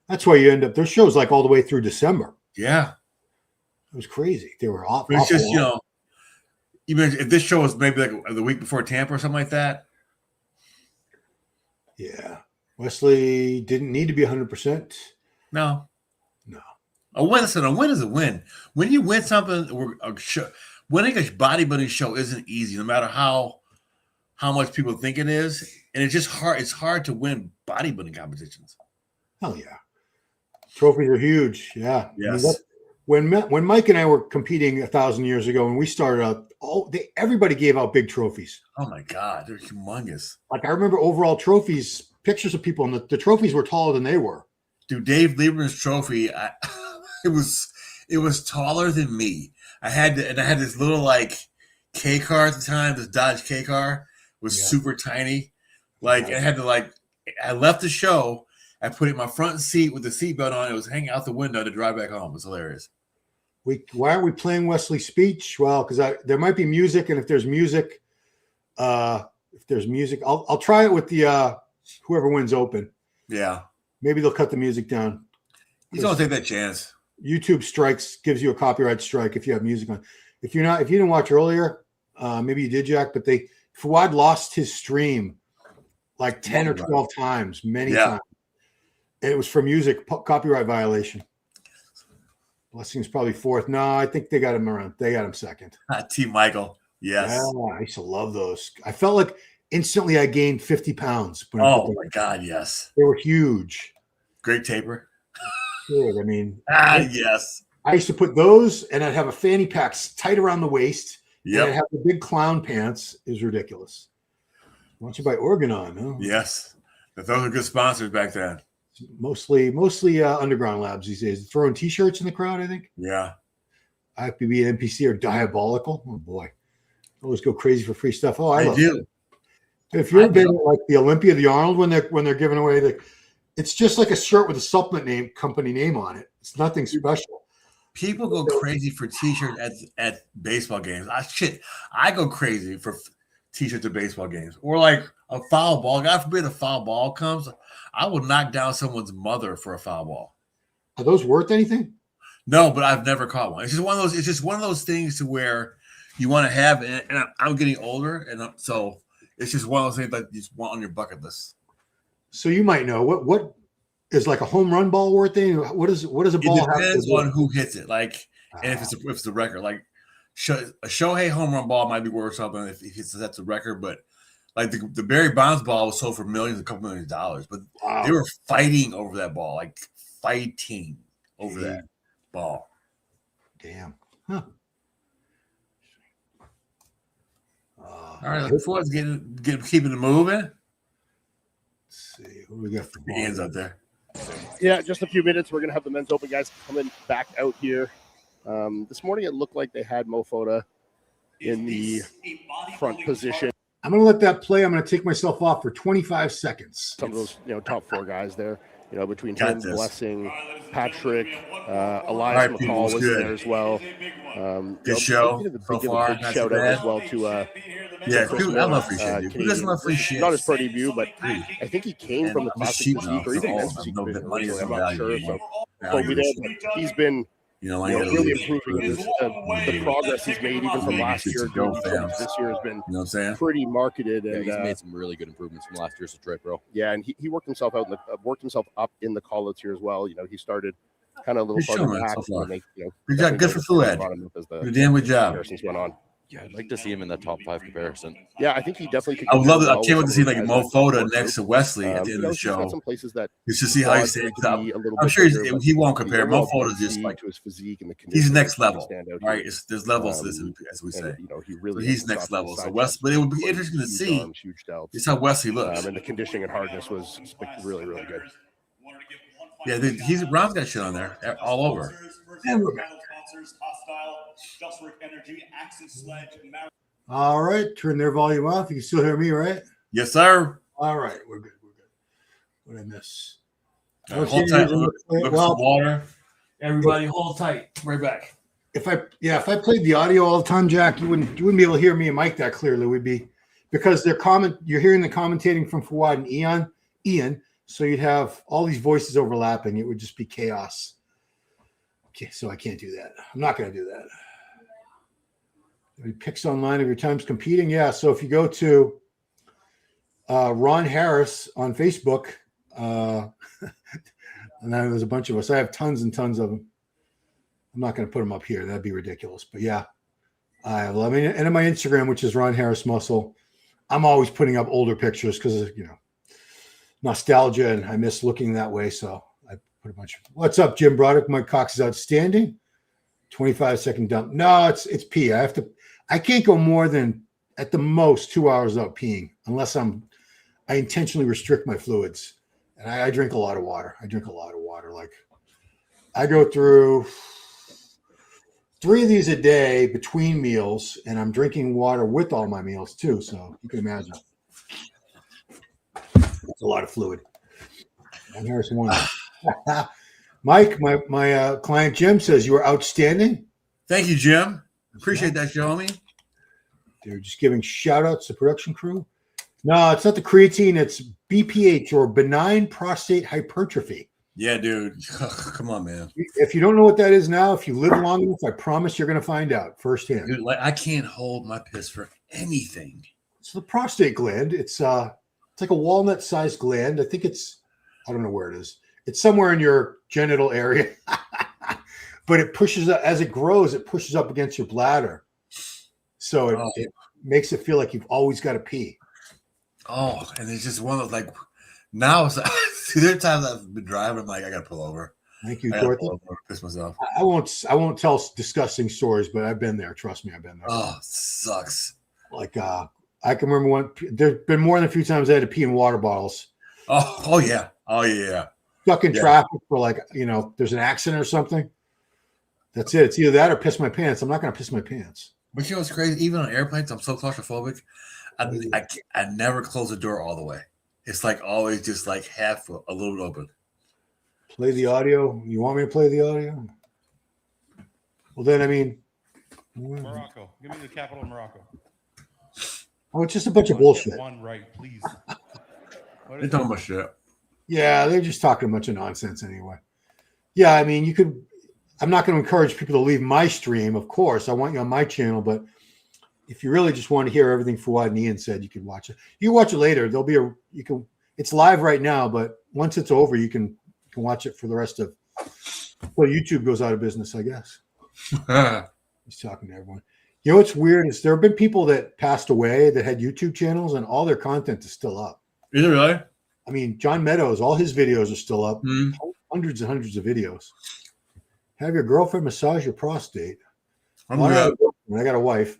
A: That's why you end up. There's shows like all the way through December.
B: Yeah.
A: It was crazy. They were awful.
B: It's just, even if this show was maybe like the week before Tampa or something like that.
A: Yeah. Wesley didn't need to be 100%.
B: No. A win is a win. When you win something, winning a bodybuilding show isn't easy, no matter how much people think it is. And it's just hard. It's hard to win bodybuilding competitions.
A: Hell yeah. Trophies are huge. Yeah.
B: Yes.
A: I mean, when Mike and I were competing 1,000 years ago, when we started out, everybody gave out big trophies.
B: Oh my God, they're humongous.
A: Like, I remember overall trophies, pictures of people, and the trophies were taller than they were.
B: Dude, Dave Lieberman's trophy, it was taller than me. I had this little like K car at the time. This Dodge K car was super tiny. Like, I had to I left the show. I put it in my front seat with the seatbelt on. It was hanging out the window to drive back home. It was hilarious.
A: Why aren't we playing Wesley's speech? Well, because there might be music, and if there's music, I'll try it with the whoever wins open.
B: Yeah,
A: maybe they'll cut the music down.
B: You don't take that chance.
A: YouTube gives you a copyright strike if you have music on. If you didn't watch earlier, maybe you did, Jack. But Fawad lost his stream like 10 or 12 times, many
B: Yeah.
A: times. And it was for music, copyright violation. Blessing's probably fourth. No, I think they got him second.
B: T. Michael. Yes.
A: Yeah, I used to love those. I felt like instantly I gained 50 pounds. When
B: Oh my God, yes.
A: They were huge.
B: Great taper.
A: Good. I mean,
B: yes.
A: I used to put those, and I'd have a fanny pack tight around the waist.
B: Yeah.
A: And I'd have the big clown pants. It was ridiculous. Sponsored by Organon. Huh?
B: Yes. Those are good sponsors back then.
A: Mostly Underground Labs these days. Throwing T-shirts in the crowd, I think.
B: Yeah.
A: IFBB and NPC are diabolical. Oh boy, always go crazy for free stuff. Oh,
B: I
A: love
B: do.
A: It. If you've been at like the Olympia, the Arnold, when they're giving away it's just like a shirt with a supplement company name on it. It's nothing special.
B: People go crazy for T-shirts at baseball games. I go crazy for T-shirts at baseball games, or like a foul ball. God forbid a foul ball comes. I will knock down someone's mother for a foul ball.
A: Are those worth anything?
B: No, but I've never caught one. It's just one of those. It's just one of those things to where you want to have, and I'm getting older, and so it's just one of those things that you just want on your bucket list.
A: So you might know what is like a home run ball worth anything? What does a ball have?
B: It depends on who hits it. Like, and if it's the record, like a Shohei home run ball might be worth something if that's a record, but. Like the Barry Bonds ball was sold for millions, a couple $millions, but they were fighting over that ball, like fighting over that ball.
A: Damn. Huh.
B: All right, looking forward to keeping it moving.
A: Let's see who we got for
B: hands out there.
C: Yeah, just a few minutes. We're gonna have the men's open guys coming back out here. This morning it looked like they had Mo Foda in the front position.
A: I'm going to let that play. I'm going to take myself off for 25 seconds.
C: Some of those, top four guys there, between him, Blessing, Patrick, Elias Mccall was in there as well.
B: Good show so far.
C: Big shout out as well to
B: I love free shit. Who doesn't love free shit?
C: Not his pro debut, but I think he came from the classic physique or even men's physique. I'm not sure. So he's been really improving the progress he's made even from last year. This year has been pretty marketed, and
D: he's made some really good improvements from last year's Detroit Pro.
C: Yeah, and he worked himself out, up in the callouts here as well. He started kind of a little farther back.
B: Good job, good for Fluid. Good damn good job.
C: Comparisons went on.
D: Yeah, I'd like to see him in that top 5 comparison.
C: Yeah, I think he definitely could.
B: I would love it. I can't wait to see like Mo Foda next to Wesley at the end of the show.
C: Some places that
B: just to see how he stands up. I'm sure he won't compare. Mo Foda is just like
C: to his physique and the
B: he's next level, right? There's levels to this, as we say. He's next level. So But it would be interesting to see just how Wesley looks.
C: And the conditioning and hardness was really, really good.
B: Yeah, Ron's got shit on there all over.
A: All right, turn their volume off. You can still hear me, right?
B: Yes, sir.
A: All right, we're good. What did I miss?
B: Hold tight. Look some water. Everybody, hold tight. Right back.
A: If I played the audio all the time, Jack, you wouldn't be able to hear me and Mike that clearly. Would be because you're hearing the commentating from Fawad and Ian. So you'd have all these voices overlapping. It would just be chaos. Okay, so I can't do that. I'm not going to do that. Any picks online of your times competing? Yeah. So if you go to Ron Harris on Facebook, and then there's a bunch of us. I have tons and tons of them. I'm not going to put them up here. That'd be ridiculous. But yeah, and on my Instagram, which is Ron Harris Muscle, I'm always putting up older pictures because nostalgia, and I miss looking that way. So I put a bunch of. What's up, Jim Broderick? My Cox is outstanding. 25-second dump. No, it's pee. I can't go more than at the most 2 hours without peeing unless I intentionally restrict my fluids. And I drink a lot of water. Like I go through 3 of these a day between meals, and I'm drinking water with all my meals too. So you can imagine. That's a lot of fluid. And here's one. Mike, my client Jim says you are outstanding.
B: Thank you, Jim. Appreciate that, homie.
A: They're just giving shout outs to production crew. No, it's not the creatine. It's BPH, or benign prostate hypertrophy.
B: Yeah, dude. Come on, man.
A: If you don't know what that is now, if you live long enough, I promise you're going to find out firsthand.
B: Dude, I can't hold my piss for anything.
A: It's the prostate gland. It's It's like a walnut-sized gland. I think I don't know where it is. It's somewhere in your genital area. But it pushes up, as it grows, it pushes up against your bladder. So it makes it feel like you've always got to pee.
B: Oh, and it's just one of those, like, now, there are times I've been driving, I'm like, I got to pull over.
A: Thank you, Dorothy.
B: Piss myself.
A: I won't tell disgusting stories, but I've been there. Trust me, I've been there.
B: Oh, sucks.
A: Like, I can remember there's been more than a few times I had to pee in water bottles.
B: Oh yeah.
A: Stuck in traffic for, like, there's an accident or something. That's it. It's either that or piss my pants. I'm not going to piss my pants.
B: But you know what's crazy? Even on airplanes, I'm so claustrophobic. I never close the door all the way. It's like always just like half a little bit open.
A: Play the audio. You want me to play the audio? Well, then, I mean.
E: Morocco. Give me the capital of Morocco.
A: Oh, it's just a bunch of bullshit.
E: One right, please.
B: They're talking about shit.
A: Yeah, they're just talking a bunch of nonsense anyway. Yeah, I mean, I'm not going to encourage people to leave my stream, of course. I want you on my channel, but if you really just want to hear everything Fuad and Ian said, you can watch it. You can watch it later. It's live right now, but once it's over, you can watch it for the rest of. Well, YouTube goes out of business, I guess. He's talking to everyone. You know what's weird is there have been people that passed away that had YouTube channels, and all their content is still up.
B: Is it really?
A: I mean, John Meadows, all his videos are still up.
B: Mm.
A: Hundreds and hundreds of videos. Have your girlfriend massage your prostate. I got a wife.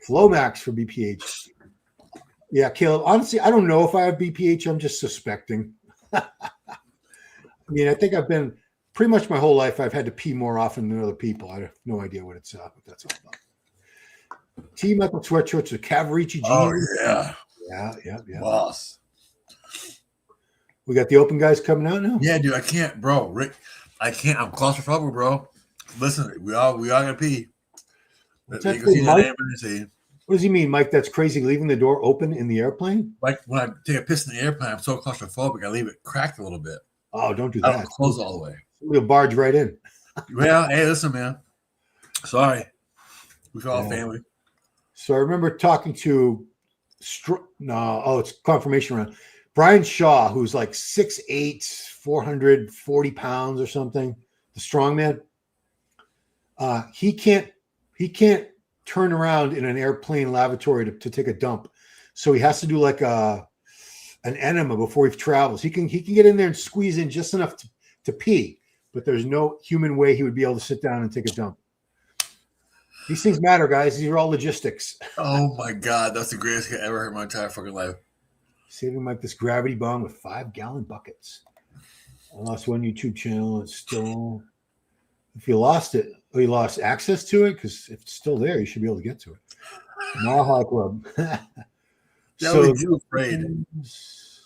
A: Flomax for BPH. Yeah, Caleb. Honestly, I don't know if I have BPH. I'm just suspecting. I mean, I think I've been pretty much my whole life. I've had to pee more often than other people. I have no idea what what that's all about. T. Michael sweatshirts with Cavarici jeans.
B: Oh yeah.
A: Yeah.
B: Boss.
A: We got the open guys coming out now.
B: Yeah, dude. I can't, bro. Rick, I can't. I'm claustrophobic, bro. Listen, we all gotta pee.
A: What does he mean, Mike? That's crazy. Leaving the door open in the airplane?
B: Like when I take a piss in the airplane, I'm so claustrophobic. I leave it cracked a little bit.
A: Oh, don't do
B: I
A: that.
B: don't close all the way.
A: We'll barge right in.
B: Well, hey, listen, man. Sorry, we all family.
A: So I remember talking to it's confirmation round. Brian Shaw, who's like 6'8", 440 pounds or something, the strongman. He can't turn around in an airplane lavatory to take a dump, so he has to do like an enema before he travels. He can get in there and squeeze in just enough to pee, but there's no human way he would be able to sit down and take a dump. These things matter, guys. These are all logistics.
B: Oh my God, that's the greatest thing I ever heard in my entire fucking life.
A: Saving Mike this gravity bomb with 5-gallon buckets. I lost one YouTube channel. It's still. If you lost it, or you lost access to it, because if it's still there, you should be able to get to it. Maha Club.
B: So you afraid?
A: Is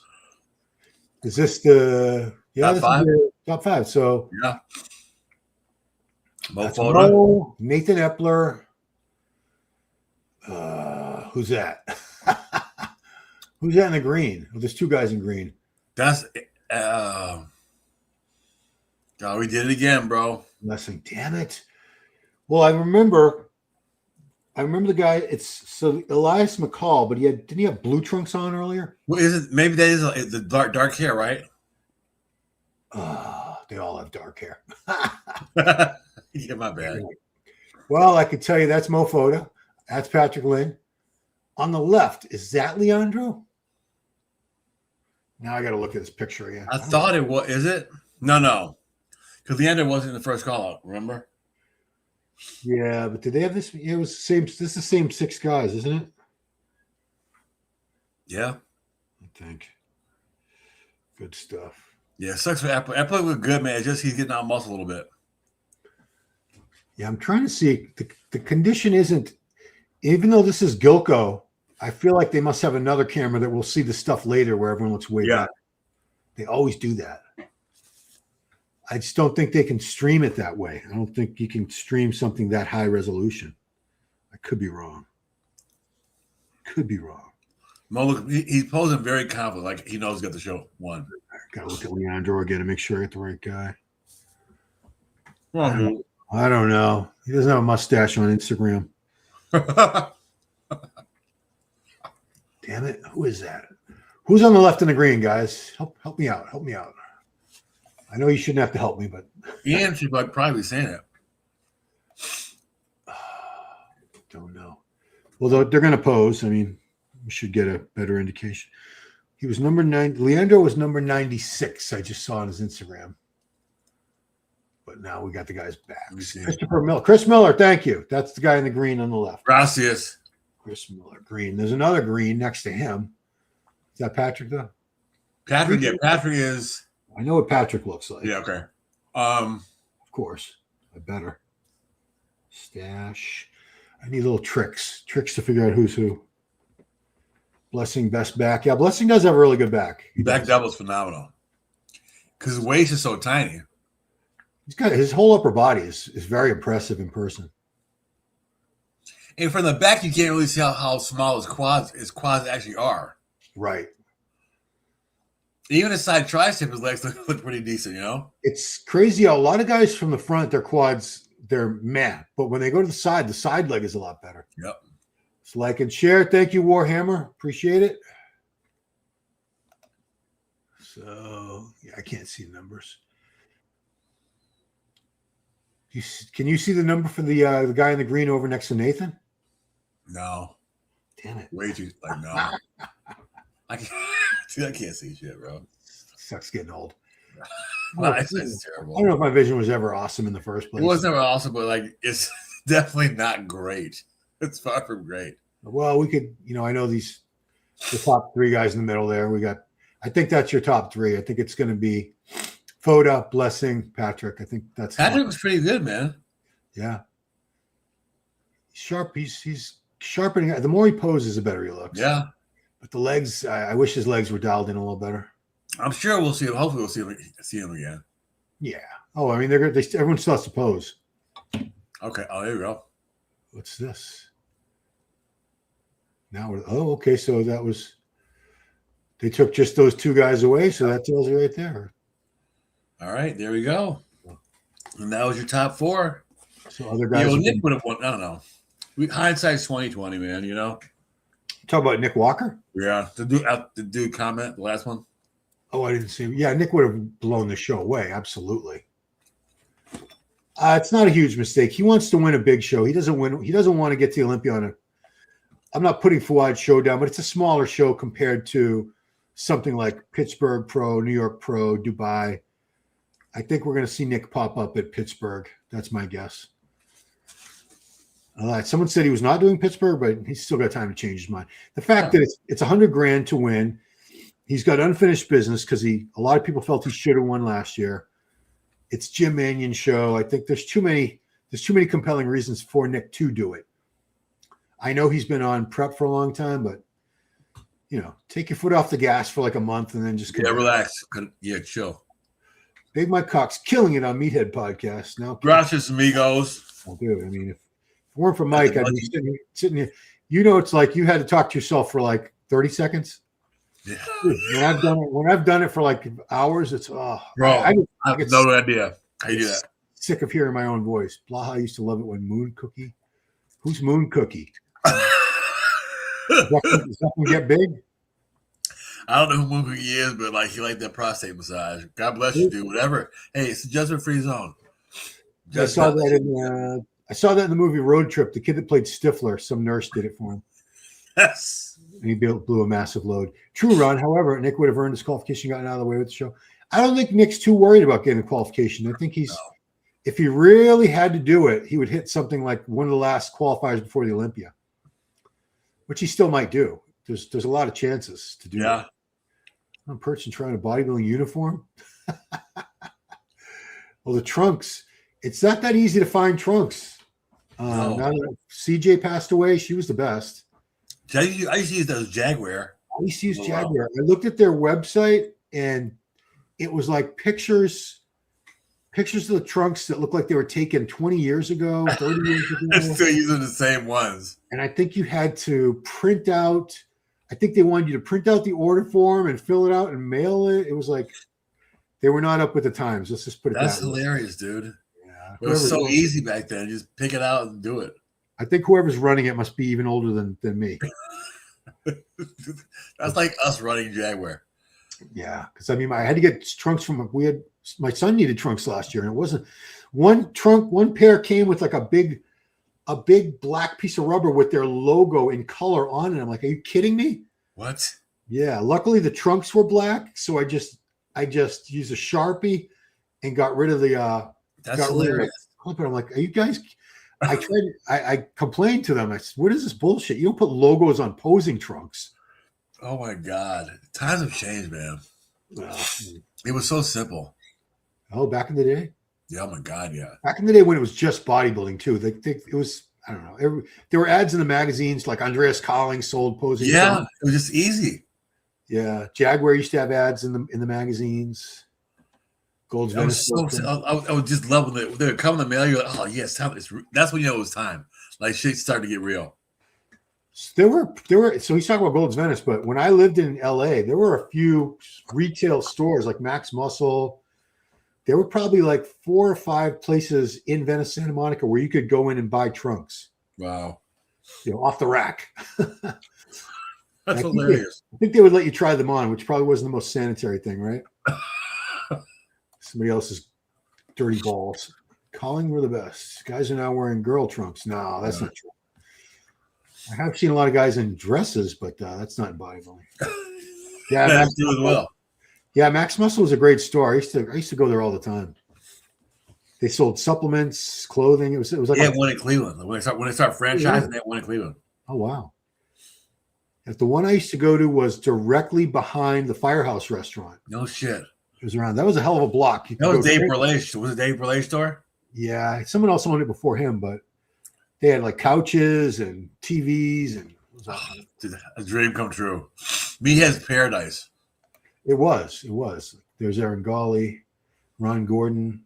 A: this the
B: top five?
A: Top five. So
B: yeah.
A: Mo, Nathan Epler. Who's that? Who's that in the green? Well, there's two guys in green.
B: That's oh, we did it again, bro.
A: Blessing. Damn it. Well, I remember the guy. It's Elias Mccall, but didn't he have blue trunks on earlier?
B: Well, is it? Maybe that is the dark hair, right?
A: They all have dark hair.
B: Yeah, my bad.
A: Well, I could tell you that's Mo Foda. That's Patrick Lynn. On the left, is that Leandro? Now I got to look at this picture again.
B: I thought it was. Is it? No. Because Leandro wasn't in the first call out, remember?
A: Yeah, but did they have this? It was the same. This is the same 6 guys, isn't it?
B: Yeah.
A: I think. Good stuff.
B: Yeah, sucks for Apple. Apple was good, man. It's just he's getting out muscle a little bit.
A: Yeah, I'm trying to see. The condition isn't, even though this is Gilco, I feel like they must have another camera that we'll see the stuff later where everyone looks way back. They always do that. I just don't think they can stream it that way. I don't think you can stream something that high resolution. I could be wrong.
B: Mo, look, he's posing very confident, like he knows he's got the show won.
A: I gotta look at Leandro again to make sure I get the right guy.
B: Oh,
A: I don't know. He doesn't have a mustache on Instagram. Damn it. Who is that? Who's on the left in the green, guys? Help me out. Help me out. I know you shouldn't have to help me, but
B: Ian should probably be saying it.
A: don't know. Well, they're going to pose. I mean, we should get a better indication. He was number 9. Leandro was number 96. I just saw on his Instagram. But now we got the guy's back. Christopher Miller. Chris Miller, thank you. That's the guy in the green on the left.
B: Gracias.
A: Chris Miller, green. There's another green next to him. Is that Patrick, though?
B: Patrick is.
A: I know what Patrick looks like.
B: Yeah, okay.
A: Of course. I better. Stash. I need little tricks to figure out who's who. Blessing, best back. Yeah, Blessing does have a really good back.
B: Back double's phenomenal. Because his waist is so tiny.
A: He's got his whole upper body is very impressive in person.
B: And from the back, you can't really see how small his quads actually are.
A: Right.
B: Even his side tricep, his legs look pretty decent, you know?
A: It's crazy how a lot of guys from the front, their quads, they're meh. But when they go to the side leg is a lot better.
B: Yep.
A: So like and share. Thank you, Warhammer. Appreciate it. So, yeah, I can't see the numbers. Can you see the number for the guy in the green over next to Nathan?
B: No.
A: Damn it.
B: Way too, no. I can't see shit, bro.
A: Sucks getting old.
B: It's terrible.
A: I don't know if my vision was ever awesome in the first place.
B: It was never awesome, but it's definitely not great. It's far from great.
A: Well, we could, I know the top 3 guys in the middle there. I think that's your top 3. I think it's going to be Foda, Blessing, Patrick. I think that's
B: Patrick was pretty good, man.
A: Yeah. He's sharp. He's sharpening. The more he poses, the better he looks.
B: Yeah.
A: But the legs, I wish his legs were dialed in a little better.
B: I'm sure we'll see him. Hopefully we'll see him again.
A: Yeah. Oh, I mean, everyone still has to pose.
B: Okay. Oh, there you go.
A: What's this? Now okay. So they took just those 2 guys away. So that tells you right there.
B: All right, there we go. And that was your top 4.
A: So other guys.
B: Nick would have won. I don't know. Hindsight's 20/20, man. You know.
A: Talk about Nick Walker.
B: Yeah. The dude comment the last one.
A: Oh, I didn't see him. Yeah, Nick would have blown the show away. Absolutely. It's not a huge mistake. He wants to win a big show. He doesn't want to get to the Olympia on I'm not putting Fouad's show down, but it's a smaller show compared to something like Pittsburgh Pro, New York Pro, Dubai. I think we're going to see Nick pop up at Pittsburgh. That's my guess. Someone said he was not doing Pittsburgh, but he's still got time to change his mind. The fact that it's $100,000 to win, he's got unfinished business because a lot of people felt he should have won last year. It's Jim Mannion's show. I think there's too many compelling reasons for Nick to do it. I know he's been on prep for a long time, but take your foot off the gas for like a month and then just
B: relax. Yeah, chill.
A: Big Mike Cox killing it on Meathead Podcast now.
B: Gracias, amigos.
A: I'll do it. I mean, if it weren't for Mike, I'd be sitting here. It's like you had to talk to yourself for like 30 seconds.
B: Yeah.
A: When I've done it for like hours, it's
B: bro. I have no idea how you do that.
A: Sick of hearing my own voice. Blaha used to love it when Moon Cookie. Who's Moon Cookie? Does that one get big?
B: I don't know who Moon Cookie is, but he liked that prostate massage. God bless you, dude. Whatever. Hey, it's a judgment-free zone.
A: I saw that in the movie Road Trip. The kid that played Stifler, some nurse did it for him.
B: Yes.
A: And he blew a massive load. True run. However, Nick would have earned his qualification, gotten out of the way with the show. I don't think Nick's too worried about getting a qualification. I think if he really had to do it, he would hit something like one of the last qualifiers before the Olympia, which he still might do. There's a lot of chances to do that. I'm person trying a bodybuilding uniform. Well, the trunks, it's not that easy to find trunks. Now that CJ passed away, she was the best.
B: I used to use those Jaguar.
A: I used to use Jaguar. I looked at their website and it was like pictures of the trunks that looked like they were taken 20 years ago, 30 years ago.
B: They're still using the same ones.
A: And I think you had to print out, I think they wanted you to print out the order form and fill it out and mail it. It was like they were not up with the times. Let's just put it
B: That's
A: that way.
B: hilarious, dude.
A: Yeah.
B: It was so easy back then. Just pick it out and do it.
A: I think whoever's running it must be even older than me.
B: That's like us running Jaguar.
A: Yeah, because I mean, I had to get trunks from. My son needed trunks last year, and it wasn't one pair came with like a big black piece of rubber with their logo in color on it. I'm like, are you kidding me?
B: What?
A: Yeah. Luckily, the trunks were black, so I just used a Sharpie and got rid of the.
B: That's hilarious.
A: But I'm like, are you guys? I complained to them. I said, what is this bullshit? You don't put logos on posing trunks.
B: Oh my God. Times have changed, man. It was so simple.
A: Oh, back in the day?
B: Yeah, oh my God, yeah.
A: Back in the day when it was just bodybuilding too. It was, I don't know. There were ads in the magazines like Andreas Colling sold posing.
B: Yeah,
A: trunks.
B: it was just easy.
A: Yeah. Jaguar used to have ads in the magazines. Gold's Venice.
B: I would just love when they would come in the mail. You're like, oh yes, that's when you know it was time. Like shit started to get real.
A: There were. So he's talking about Gold's Venice, but when I lived in LA, there were a few retail stores like Max Muscle. There were probably like 4 or 5 places in Venice, Santa Monica, where you could go in and buy trunks.
B: Wow.
A: Off the rack.
B: That's hilarious.
A: I think they would let you try them on, which probably wasn't the most sanitary thing, right? Somebody else's dirty balls. Calling we're the best. Guys are now wearing girl trunks. No, that's not true. I have seen a lot of guys in dresses, but that's not in bodybuilding. Yeah,
B: Max do as well.
A: Yeah, Max Muscle was a great store. I used to go there all the time. They sold supplements, clothing. It was like
B: one in Cleveland. When they start franchising, they had one in Cleveland.
A: Oh wow! If the one I used to go to was directly behind the Firehouse restaurant.
B: No shit.
A: It was around. That was a hell of a block.
B: That was Dave Burleigh. Was it Dave Burleigh store?
A: Yeah, someone else owned it before him, but they had like couches and TVs and.
B: Dude, a dream come true. Meathead's Paradise.
A: It was. There's Aaron Gawley, Ron Gordon.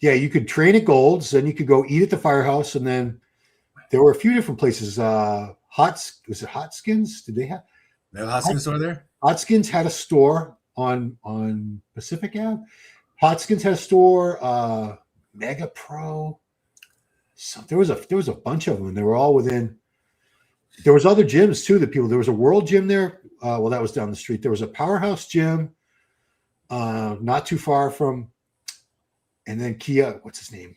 A: Yeah, you could train at Gold's, then you could go eat at the Firehouse, and then there were a few different places. Was it Hot Skins? Did they have?
B: They have a Hot Skins store there?
A: Hot Skins had a store on Pacific Ave. Hot Skins had a store. Mega Pro. So there was a bunch of them, and they were all within. There was other gyms too. There was a World Gym there. Well, that was down the street. There was a Powerhouse Gym, not too far from, and then Kia. What's his name?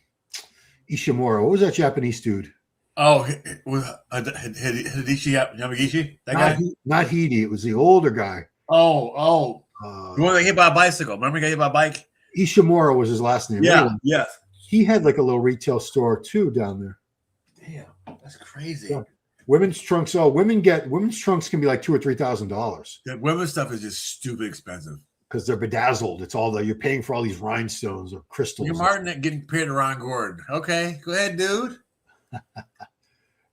A: Ishimura. What was that Japanese dude?
B: Oh, Hideshi Yamagishi. That guy.
A: Not Hidi. It was the older guy.
B: Oh. The one that hit by a bicycle. Remember, he got hit by a bike.
A: Ishimura was his last name.
B: Yeah.
A: Anyway,
B: Yes.
A: he had like a little retail store too down there.
B: Damn, that's crazy.
A: Yeah. Women's trunks. Oh, women's trunks can be like $2,000 or $3,000.
B: The women's stuff is just stupid expensive
A: because they're bedazzled. It's all you're paying for all these rhinestones or crystals.
B: You're Martin getting compared to Ron Gordon. Okay, go ahead, dude.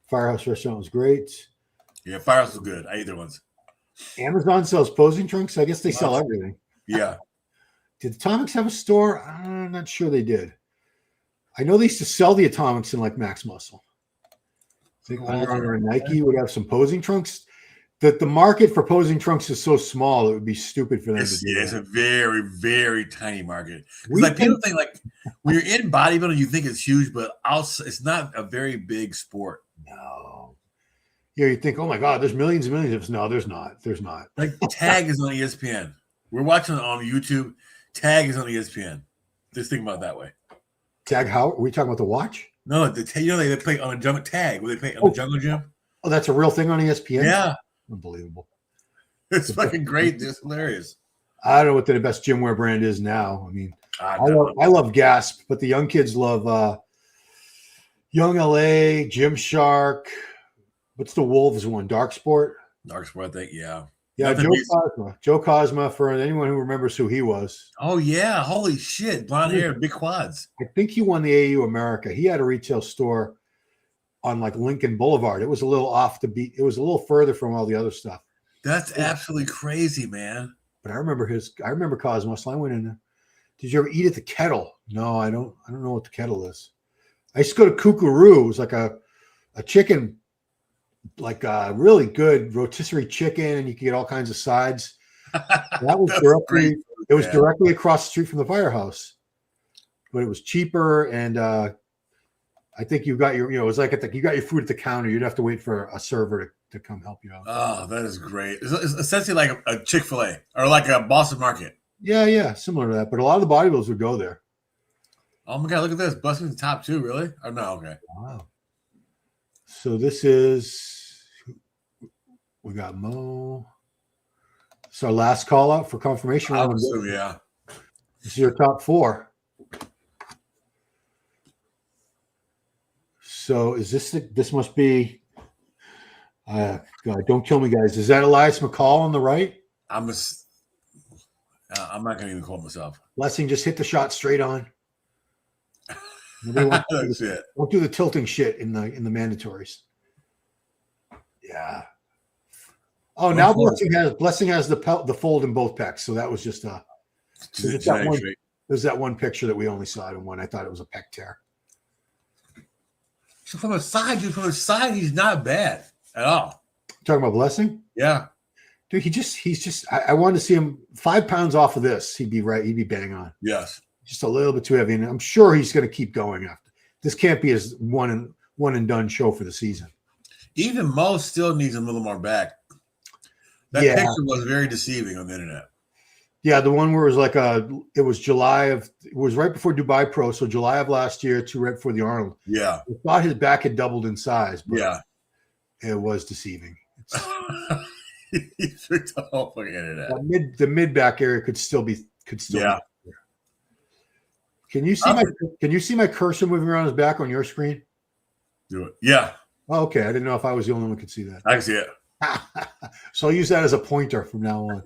A: Firehouse restaurant was great.
B: Yeah, Firehouse was good. I ate their ones.
A: Amazon sells posing trunks. I guess they sell everything.
B: Yeah.
A: Did Atomics have a store? I'm not sure they did. I know they used to sell the Atomics in like Max Muscle. I think Under Armour and Nike would have some posing trunks. The market for posing trunks is so small, it would be stupid for them to do that.
B: It's a very, very tiny market. Like people think like when you're in bodybuilding, you think it's huge, but it's not a very big sport.
A: No. Yeah, you think, oh my God, there's millions and millions of us. No, there's not. There's not.
B: Like Tag is on ESPN. We're watching it on YouTube. Tag is on ESPN. Just think about it that way.
A: Tag how? Are we talking about the watch?
B: No, they play on a jungle Tag. Where they play on the Jungle Gym.
A: Oh, that's a real thing on ESPN?
B: Yeah.
A: Unbelievable.
B: It's fucking great. It's hilarious.
A: I don't know what the best gym wear brand is now. I mean, I love Gasp, but the young kids love Young LA, Gymshark. What's the Wolves one? Dark Sport?
B: Dark Sport, I think, yeah.
A: Yeah, Joe Cosma, for anyone who remembers who he was.
B: Oh, yeah. Holy shit. Blonde hair, big quads.
A: I think he won the AU America. He had a retail store on like Lincoln Boulevard. It was a little off the beat. It was a little further from all the other stuff.
B: That's absolutely crazy, man.
A: But I remember Cosmos. So I went in there. Did you ever eat at the Kettle? No, I don't know what the Kettle is. I used to go to Kookaroo. It was like a chicken, like a really good rotisserie chicken, and you could get all kinds of sides. That was directly across the street from the Firehouse. But it was cheaper, and I think you got it was like you got your food at the counter. You'd have to wait for a server to come help you out.
B: Oh, that is great. It's essentially like a Chick-fil-A or like a Boston Market.
A: Yeah, similar to that. But a lot of the bodybuilders would go there.
B: Oh my God, look at this. Busting the top two, really? Oh, no, okay.
A: Wow. So this is, we got Mo. It's our last call out for confirmation.
B: Yeah.
A: This is your top 4. So is this must be, God, don't kill me, guys. Is that Elias Mccall on the right?
B: I'm not going to even call myself.
A: Blessing just hit the shot straight on.
B: That's it.
A: Don't do the tilting shit in the mandatories. Yeah. Oh, now Blessing has the fold in both pecs. So that was just there's that one picture that we only saw it in one. I thought it was a pec tear.
B: So from the side, he's not bad at all.
A: Talking about Blessing?
B: Yeah.
A: Dude, he's just I wanted to see him 5 pounds off of this. He'd be right. He'd be bang on.
B: Yes.
A: Just a little bit too heavy. And I'm sure he's going to keep going after. This can't be his one and done show for the season.
B: Even Mo still needs a little more back. That picture was very deceiving on the internet.
A: Yeah, the one where it was it was right before Dubai Pro, so July of last year to right before the Arnold.
B: Yeah.
A: I thought his back had doubled in size, but
B: yeah,
A: it was deceiving.
B: He tricked the whole fucking internet.
A: The mid back area could still be
B: Yeah.
A: Be Can you see my cursor moving around his back on your screen?
B: Do it. Yeah.
A: Oh, okay. I didn't know if I was the only one who could see that.
B: I can see it.
A: So I'll use that as a pointer from now on.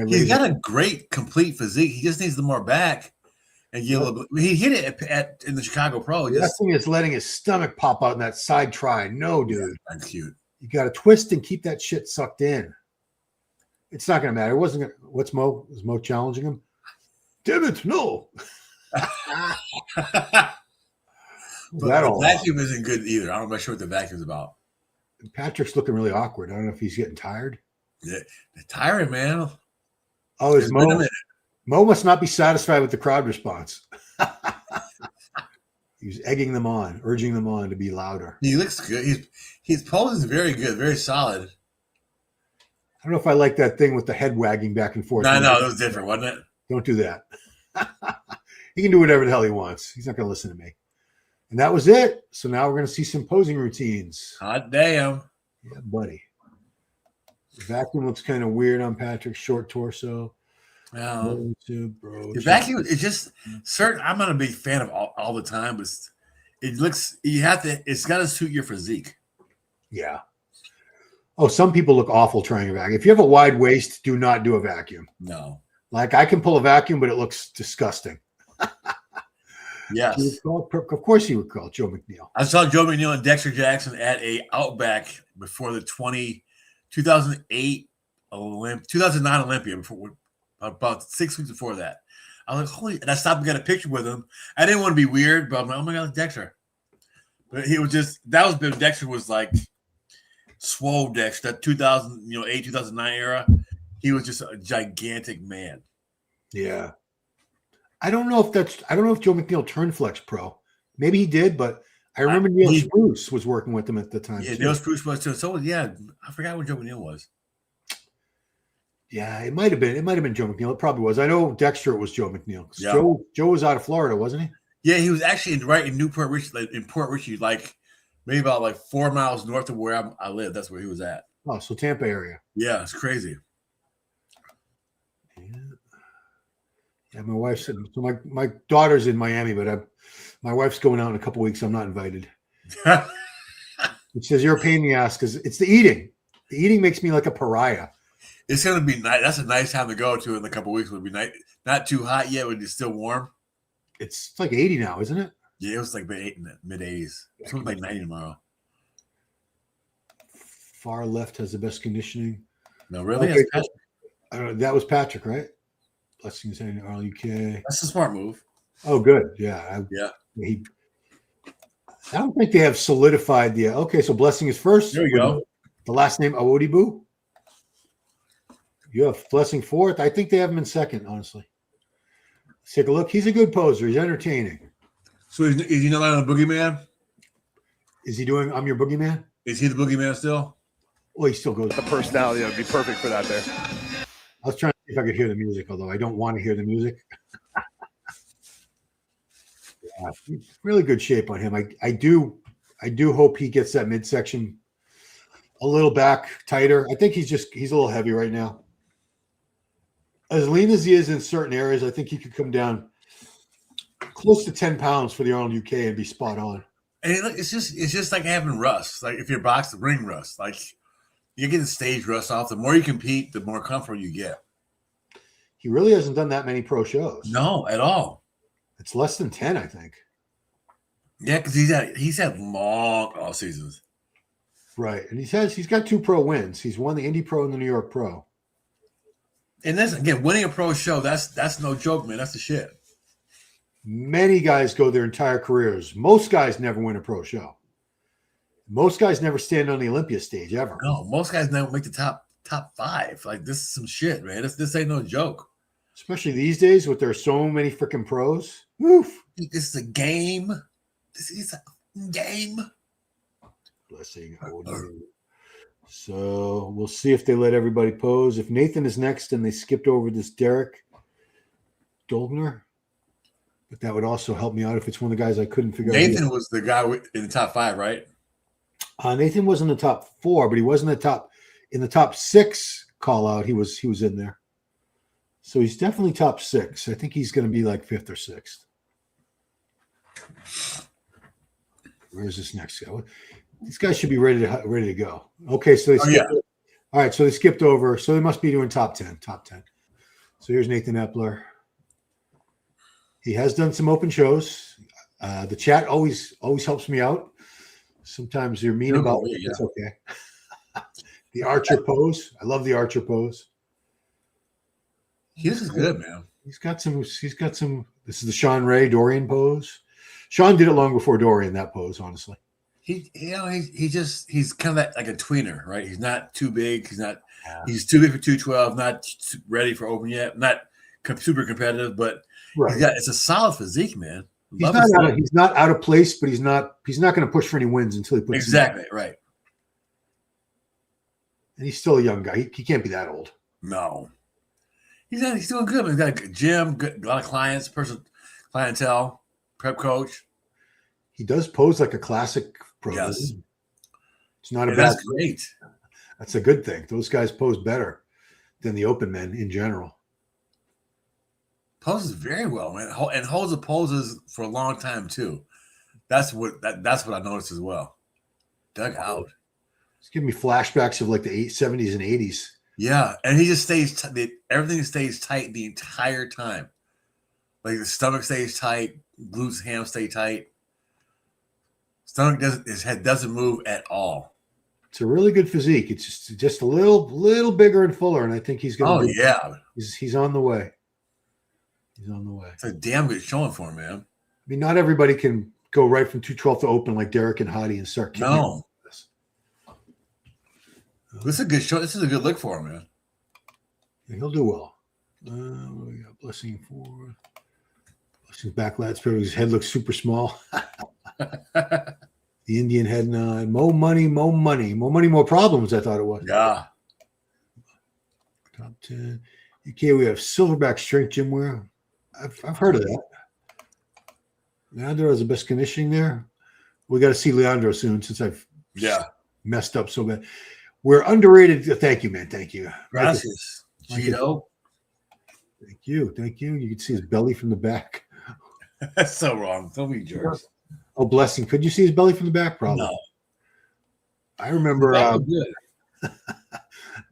B: He's got a great complete physique. He just needs the more back and get a little bit. He hit it in the Chicago Pro.
A: That thing is letting his stomach pop out in that side try. No, dude.
B: That's cute.
A: You got to twist and keep that shit sucked in. It's not going to matter. It wasn't going to. What's Mo? Is Mo challenging him? Damn it, no.
B: But the vacuum isn't good either. I'm not sure what the vacuum's about.
A: Patrick's looking really awkward. I don't know if he's getting tired.
B: Yeah, tiring, man.
A: Oh, is Mo? Mo must not be satisfied with the crowd response. He's egging them on, urging them on to be louder.
B: He looks good. His pose is very good, very solid.
A: I don't know if I like that thing with the head wagging back and forth.
B: No, that was different, wasn't it?
A: Don't do that. He can do whatever the hell he wants. He's not going to listen to me. And that was it. So now we're going to see some posing routines.
B: Hot damn.
A: Yeah, buddy. The vacuum looks kind of weird on Patrick's short torso.
B: The vacuum is just certain. I'm not a big fan of all the time, but it's got to suit your physique.
A: Yeah. Oh, some people look awful trying a vacuum. If you have a wide waist, do not do a vacuum.
B: No.
A: Like I can pull a vacuum, but it looks disgusting.
B: Yes.
A: Of course he would call Joe McNeil.
B: I saw Joe McNeil and Dexter Jackson at a Outback before the 2009 Olympia, before, about 6 weeks before that. I was like, holy, and I stopped and got a picture with him. I didn't want to be weird, but I'm like, oh my God, it's Dexter. But he was just, Dexter was like swole Dexter, that 2008, 2009 era. He was just a gigantic man.
A: Yeah. I don't know if Joe McNeil turned Flex Pro. Maybe he did, but I remember Neil Spruce was working with him at the time.
B: Yeah, Neil Spruce was too. So yeah, I forgot what Joe McNeil was.
A: Yeah, it might have been Joe McNeil. It probably was. I know Dexter was Joe McNeil.
B: Yeah.
A: Joe was out of Florida, wasn't he?
B: Yeah, he was actually in Newport Richey, in Port Richey, like maybe about like 4 miles north of where I live. That's where he was at.
A: Oh, so Tampa area.
B: Yeah, it's crazy.
A: Yeah, my wife said so. My daughter's in Miami, but my wife's going out in a couple weeks. I'm not invited. It says you're a pain in the ass because it's the eating. The eating makes me like a pariah.
B: It's gonna be nice. That's a nice time to go to in a couple weeks. It'll be nice. Not too hot yet, but it's still warm.
A: It's like 80 now, isn't it?
B: Yeah, it was like mid 80s. It's gonna be like 90 tomorrow.
A: Far left has the best conditioning.
B: No, really?
A: Okay. That was Patrick, right? Blessings saying RLUK.
B: That's a smart move.
A: Oh, good. Yeah. I don't think they have solidified the. Okay, so Blessing is first.
B: There you go.
A: The last name Awodibu. You have Blessing fourth. I think they have him in second, honestly. Let's take a look. He's a good poser. He's entertaining.
B: So is he not on the boogeyman?
A: Is he doing I'm Your Boogeyman?
B: Is he the boogeyman still?
A: Well, he still goes.
C: The personality would be perfect for that there.
A: I was trying to see if I could hear the music, although I don't want to hear the music. Yeah, really good shape on him. I do hope he gets that midsection a little back tighter. I think he's a little heavy right now. As lean as he is in certain areas, I think he could come down close to 10 pounds for the Arnold UK and be spot on.
B: And it's just like having rust. Like if you're boxing, ring rust. Like you get the stage rust off. The more you compete, the more comfortable you get.
A: He really hasn't done that many pro shows.
B: No, at all.
A: It's less than 10, I think.
B: Yeah, because he's had long off seasons.
A: Right, and he's got 2 pro wins. He's won the Indy Pro and the New York Pro.
B: And this again, winning a pro show, that's no joke, man. That's the shit.
A: Many guys go their entire careers. Most guys never win a pro show. Most guys never stand on the Olympia stage ever.
B: No, most guys never make the top 5. Like this is some shit, man. This ain't no joke.
A: Especially these days with there are so many freaking pros. Woof.
B: This is a game. This is a game.
A: Blessing. So we'll see if they let everybody pose. If Nathan is next and they skipped over this Derek Dolgner, but that would also help me out if it's one of the guys I couldn't figure out.
B: Nathan was the guy in the top 5, right?
A: Nathan was in the top 4, but he wasn't in the top 6 call out. He was in there. So he's definitely top 6. I think he's going to be like 5th or 6th. Where's this next guy? These guys should be ready to go. Okay, so they all right, so they skipped over. So they must be doing top 10. So here's Nathan Epler. He has done some open shows. The chat always helps me out. Sometimes you're mean about it. It's okay. The archer pose. I love the archer pose.
B: This is good, man.
A: He's got some. This is the Sean Ray Dorian pose. Sean did it long before Dorian, that pose, honestly.
B: He's kind of like a tweener, right? He's not too big. He's too big for 212. Not ready for open yet. Not super competitive, but
A: right.
B: It's a solid physique, man.
A: He's not out of place, but he's not going to push for any wins until he puts
B: exactly right.
A: And he's still a young guy. He can't be that old.
B: No, he's doing good. He's got a gym, a lot of clients, clientele, prep coach.
A: He does pose like a classic pro.
B: Yes.
A: It's not a bad.
B: That's great.
A: That's a good thing. Those guys pose better than the open men in general.
B: Poses very well, man, and holds the poses for a long time too. That's what I noticed as well. Dug out.
A: It's giving me flashbacks of like the 70s and 80s.
B: Yeah, and he just stays. Everything stays tight the entire time. Like the stomach stays tight, glutes, ham stay tight. His head doesn't move at all.
A: It's a really good physique. It's just a little bigger and fuller, and I think he's going to.
B: Oh yeah,
A: he's on the way. He's on the way.
B: It's a damn good showing for him, man.
A: I mean, not everybody can go right from 212 to open like Derek and Hadi and start kicking.
B: No. This is a good show. This is a good look for him, man.
A: Yeah, he'll do well. We got Blessing back lats. His head looks super small. The Indian head nod. More money, more problems. I thought it was.
B: Yeah.
A: Top 10. UK, we have Silverback strength gym wear. I've heard of that. Leandro has the best conditioning there. We got to see Leandro soon since I've messed up so bad. We're underrated. Thank you, man. Thank you.
B: Gracias. Cheeto.
A: Thank you. You can see his belly from the back.
B: That's so wrong. Don't be jerks.
A: Oh, Blessing. Could you see his belly from the back? Probably.
B: No.
A: I remember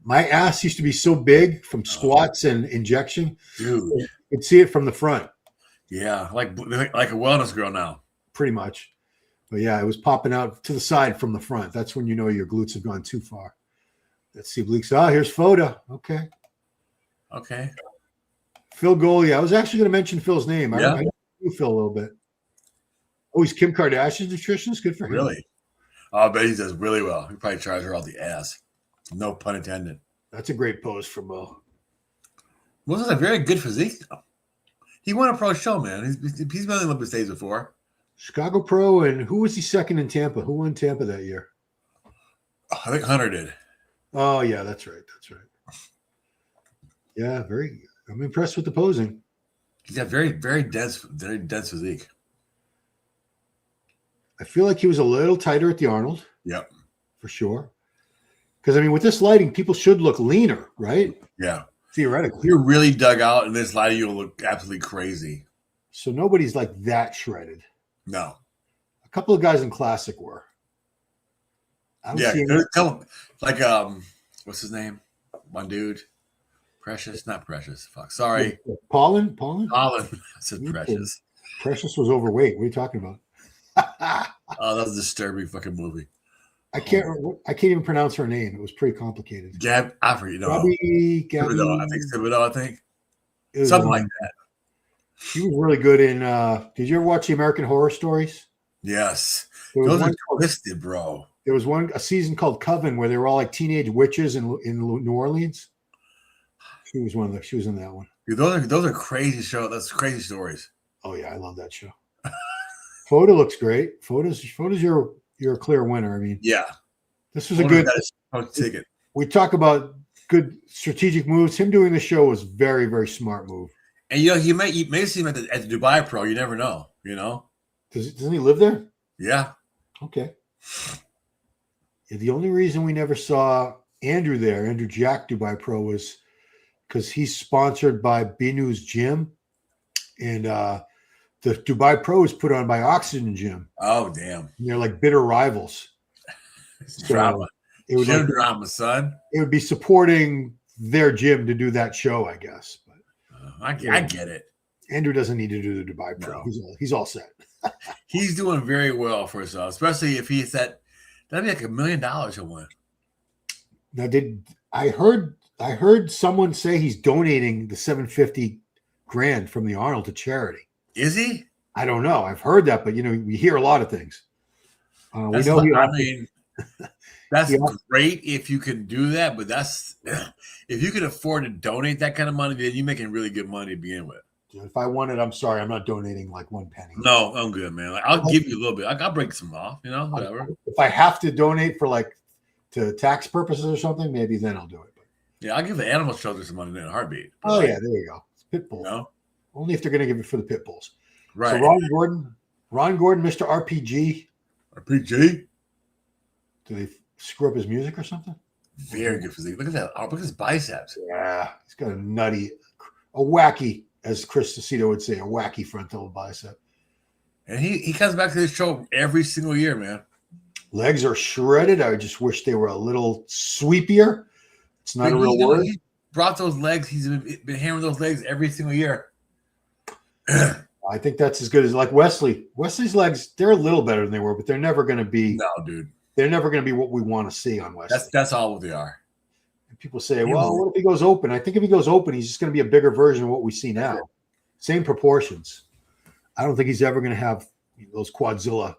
A: my ass used to be so big from squats and injection.
B: Dude.
A: You could see it from the front.
B: Yeah, like a wellness girl now.
A: Pretty much. But yeah, it was popping out to the side from the front. That's when you know your glutes have gone too far. Let's see Bleaks. Here's Foda. Okay. Phil Golia. I was actually going to mention Phil's name. I knew Phil a little bit. Oh, he's Kim Kardashian's nutritionist. Good for him.
B: Really? Oh, but he does really well. He probably charged her all the ass. No pun intended.
A: That's a great pose for Mo.
B: Mo's a very good physique. He won a pro show, man. He's been on the Olympic stage before.
A: Chicago Pro, and who was he second in Tampa? Who won Tampa that year?
B: I think Hunter did.
A: Oh yeah, that's right. That's right. Yeah, I'm impressed with the posing.
B: He's got very dense physique.
A: I feel like he was a little tighter at the Arnold.
B: Yep.
A: For sure. Because I mean, with this lighting, people should look leaner, right?
B: Yeah.
A: Theoretically.
B: If you're really dug out in this lighting, you'll look absolutely crazy.
A: So nobody's like that shredded.
B: No.
A: A couple of guys in Classic were. I don't see
B: like what's his name? One dude. Precious, not Precious. Fuck. Sorry.
A: Pollen?
B: I said Precious.
A: Precious was overweight. What are you talking about?
B: Oh, that was a disturbing fucking movie.
A: I can't even pronounce her name. It was pretty complicated.
B: Gab, I forget. No.
A: Gabby.
B: Thibodeau, I think. Something like that.
A: She was really good in did you ever watch the American Horror Stories?
B: Yes. Those are twisted, bro.
A: There was a season called Coven where they were all like teenage witches in New Orleans. She was in that one.
B: Dude, those are crazy shows. That's crazy stories.
A: Oh yeah, I love that show. Foda looks great. Foda's your clear winner. I mean,
B: yeah,
A: this was a good
B: ticket.
A: We talk about good strategic moves. Him doing the show was very, very smart move.
B: And you may see him at the Dubai Pro. You never know. You know,
A: doesn't he live there?
B: Yeah.
A: Okay. Yeah, the only reason we never saw Andrew Jack Dubai Pro, was because he's sponsored by Binu's Gym, and the Dubai Pro is put on by Oxygen Gym.
B: Oh, damn.
A: And they're like bitter rivals.
B: Drama.
A: It would
B: gym drama, son.
A: It would be supporting their gym to do that show, I guess. But
B: I get it.
A: Andrew doesn't need to do the Dubai Pro. No. He's all set.
B: He's doing very well for himself, especially if he's that'd be like $1 million he'll win.
A: Now, I heard someone say he's donating the $750,000 from the Arnold to charity.
B: Is he?
A: I don't know. I've heard that, but we hear a lot of things. We know.
B: That's great if you can do that, but if you can afford to donate that kind of money, then you're making really good money to begin with.
A: If I want it, I'm sorry, I'm not donating like one penny.
B: No, I'm good, man. Like, I'll give you a little bit. I'll break some off, whatever. If
A: I have to donate for to tax purposes or something, maybe then I'll do it. But,
B: yeah, I'll give the animal shelter some money in a heartbeat.
A: Oh yeah, there you go. It's pit bull. Only if they're going to give it for the pit bulls.
B: Right.
A: So Ron Gordon, Mr. RPG.
B: RPG.
A: Do they screw up his music or something?
B: Very good physique. Look at that. Look at his biceps.
A: Yeah, he's got a wacky, as Chris Cecito would say, a wacky frontal bicep.
B: And he comes back to this show every single year, man.
A: Legs are shredded. I just wish they were a little sweepier. It's not a real word.
B: He brought those legs. He's been hammering those legs every single year.
A: I think that's as good as like Wesley. Wesley's legs, they're a little better than they were, but they're never going to be.
B: No, dude.
A: They're never going to be what we want to see on Wesley.
B: That's all what they are.
A: And people say, well, what if he goes open? I think if he goes open, he's just going to be a bigger version of what we see now. Same proportions. I don't think he's ever going to have those quadzilla.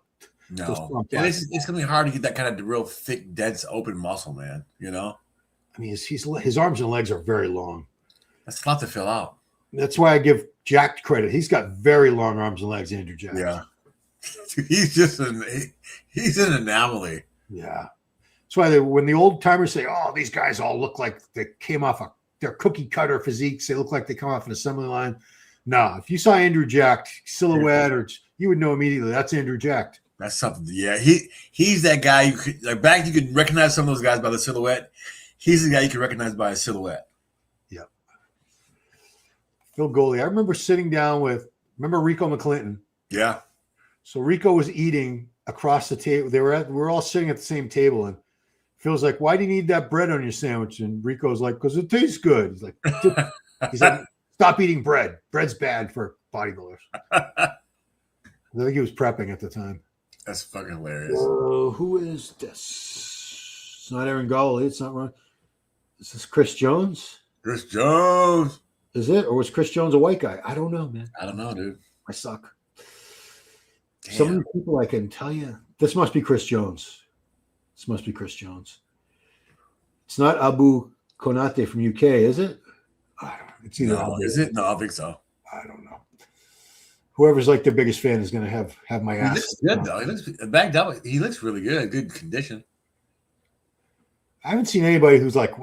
B: No. And it's going to be hard to get that kind of real thick, dense, open muscle, man.
A: I mean, his arms and legs are very long.
B: That's a lot to fill out.
A: That's why I give Jack credit. He's got very long arms and legs, Andrew Jack.
B: Yeah. He's just he's an anomaly.
A: Yeah. That's why when the old timers say, oh, these guys all look like they came off their cookie cutter physiques. They look like they come off an assembly line. No, if you saw Andrew Jack silhouette, you would know immediately that's Andrew Jack.
B: That's something. Yeah. He's that guy you could recognize some of those guys by the silhouette. He's the guy you can recognize by his silhouette.
A: Yeah. Phil Goley. I remember sitting down remember Rico McClinton?
B: Yeah.
A: So Rico was eating across the table. We were all sitting at the same table, and Phil's like, "Why do you need that bread on your sandwich?" And Rico's like, "Because it tastes good." He's like, "Stop eating bread. Bread's bad for bodybuilders." I think he was prepping at the time.
B: That's fucking hilarious.
A: Who is this? It's not Aaron Gowley. It's not Ron. Is this Chris Jones?
B: Chris Jones.
A: Is it? Or was Chris Jones a white guy? I don't know, man.
B: I don't know, dude.
A: I suck. Damn. Some of the people I can tell you. This must be Chris Jones. It's not Abu Konate from UK, is it? I don't know. It's either.
B: No, is it? No, I think so.
A: I don't know. Whoever's like their biggest fan is going to have my ass.
B: He looks good though. He looks backed up. He looks really good. Good condition.
A: I haven't seen anybody who was like,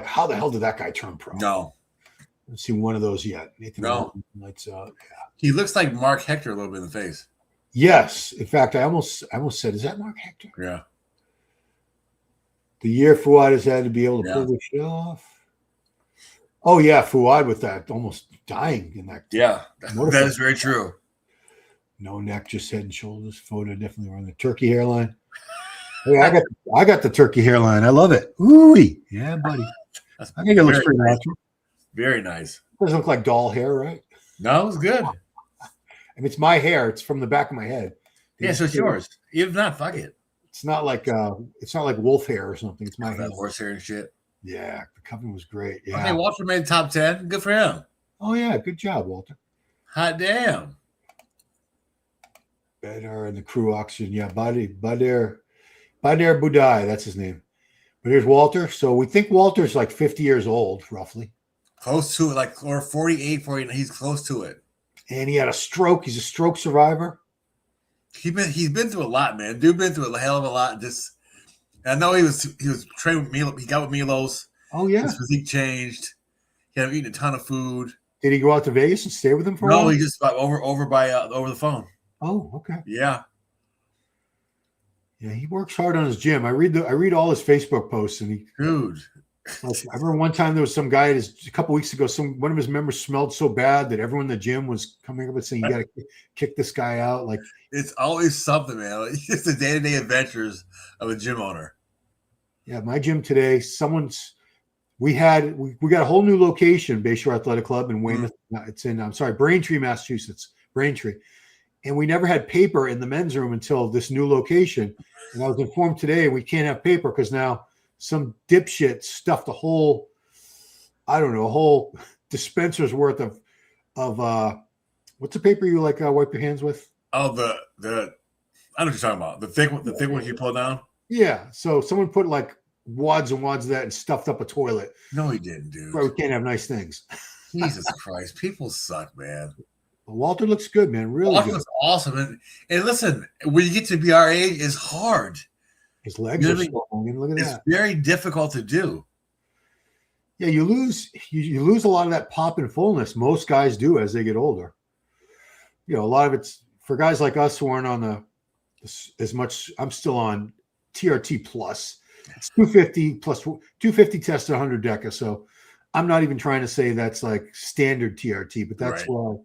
A: how the hell did that guy turn pro?
B: No.
A: I haven't seen one of those yet. Nathan
B: No.
A: Martin, lights out. Yeah.
B: He looks like Mark Hector a little bit in the face.
A: Yes. In fact, I almost said, is that Mark Hector?
B: Yeah.
A: The year Fuad has had to be able to pull this shit off. Oh, yeah. Fuad with that almost dying in that.
B: Yeah. That is very true.
A: No neck, just head and shoulders. Foda definitely on the turkey hairline. Hey, I got the turkey hairline. I love it. Ooh, yeah, buddy. I think it looks pretty natural.
B: Very nice.
A: Doesn't look like doll hair, right?
B: No, it was good.
A: I mean, it's my hair. It's from the back of my head.
B: Yeah, so it's yours. If not, fuck it.
A: It's not like wolf hair or something. It's my hair.
B: Horse hair and shit.
A: Yeah, the cover was great. Yeah.
B: Okay, Walter made top 10. Good for him.
A: Oh yeah, good job, Walter.
B: Hot damn.
A: Better and the crew oxygen. Yeah, Bader Budai, that's his name. But here's Walter. So we think Walter's like 50 years old, roughly.
B: Close to it, or 48, 49. He's close to it.
A: And he had a stroke. He's a stroke survivor.
B: He's been through a lot, man. Dude been through a hell of a lot. I know he was trained with Milo. He got with Milos.
A: Oh yeah.
B: His physique changed. He had eaten a ton of food.
A: Did he go out to Vegas and stay with him for a while?
B: No, he just got over the phone.
A: Oh, okay.
B: Yeah.
A: Yeah, he works hard on his gym. I read all his Facebook posts, and
B: dude.
A: I remember one time there was some guy a couple weeks ago. One of his members smelled so bad that everyone in the gym was coming up and saying, "You got to kick this guy out." Like
B: it's always something, man. It's the day-to-day adventures of a gym owner.
A: Yeah, my gym today. We got a whole new location, Bayshore Athletic Club in Weymouth. It's in Braintree, Massachusetts. Braintree. And we never had paper in the men's room until this new location. And I was informed today we can't have paper because now some dipshit stuffed a whole dispenser's worth of what's the paper you like wipe your hands with?
B: Oh, the I know what you're talking about. The thick one you pull down.
A: Yeah. So someone put like wads and wads of that and stuffed up a toilet.
B: No, he didn't, dude.
A: Right, we can't have nice things.
B: Jesus Christ, people suck, man.
A: Walter looks good, man. Really
B: Walter
A: good.
B: looks awesome. And listen, when you get to be our age, it's hard.
A: His legs are so long. Look at that.
B: It's very difficult to do.
A: Yeah, you lose a lot of that pop and fullness. Most guys do as they get older. You know, a lot of it's for guys like us who aren't on as much. I'm still on TRT plus. It's 250 plus 250 tested 100 deca. So I'm not even trying to say that's like standard TRT, but that's why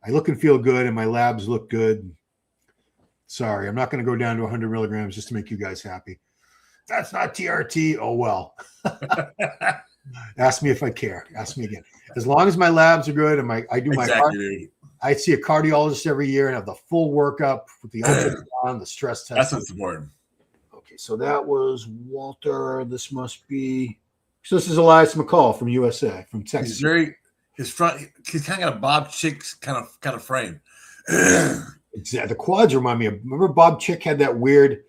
A: I look and feel good and my labs look good. Sorry, I'm not going to go down to 100 milligrams just to make you guys happy. That's not TRT. Oh, well. Ask me if I care. Ask me again. As long as my labs are good and I see a cardiologist every year and have the full workup with the ultrasound, the stress test.
B: That's what's important.
A: Okay, so that was Walter. This must be. So this is Elias Mccall from USA, from Texas.
B: He's kind of got a Bob Chick kind of frame.
A: Exactly. The quads remind me of. Remember Bob Chick had that weird,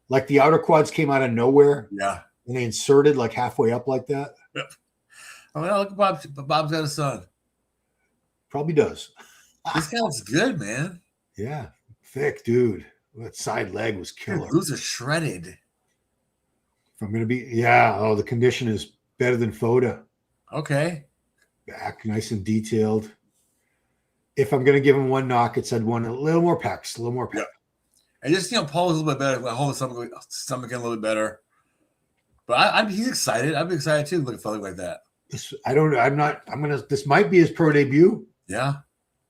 A: like the outer quads came out of nowhere.
B: Yeah.
A: And they inserted like halfway up like that.
B: Yep. Oh, yeah, look at Bob. Bob's got a son.
A: Probably does.
B: This guy looks good, man.
A: Yeah. Thick, dude. That side leg was killer.
B: Glutes are shredded.
A: If I'm going to be, the condition is better than Foda.
B: Okay.
A: Back, nice and detailed. If I'm going to give him one knock, it's I'd want a little more pecs, a little more pecs.
B: Yeah. And just, pose a little bit better, hold the stomach in a little bit better. But he's excited. I'm excited too, looking for like that. This might be his pro debut. Yeah.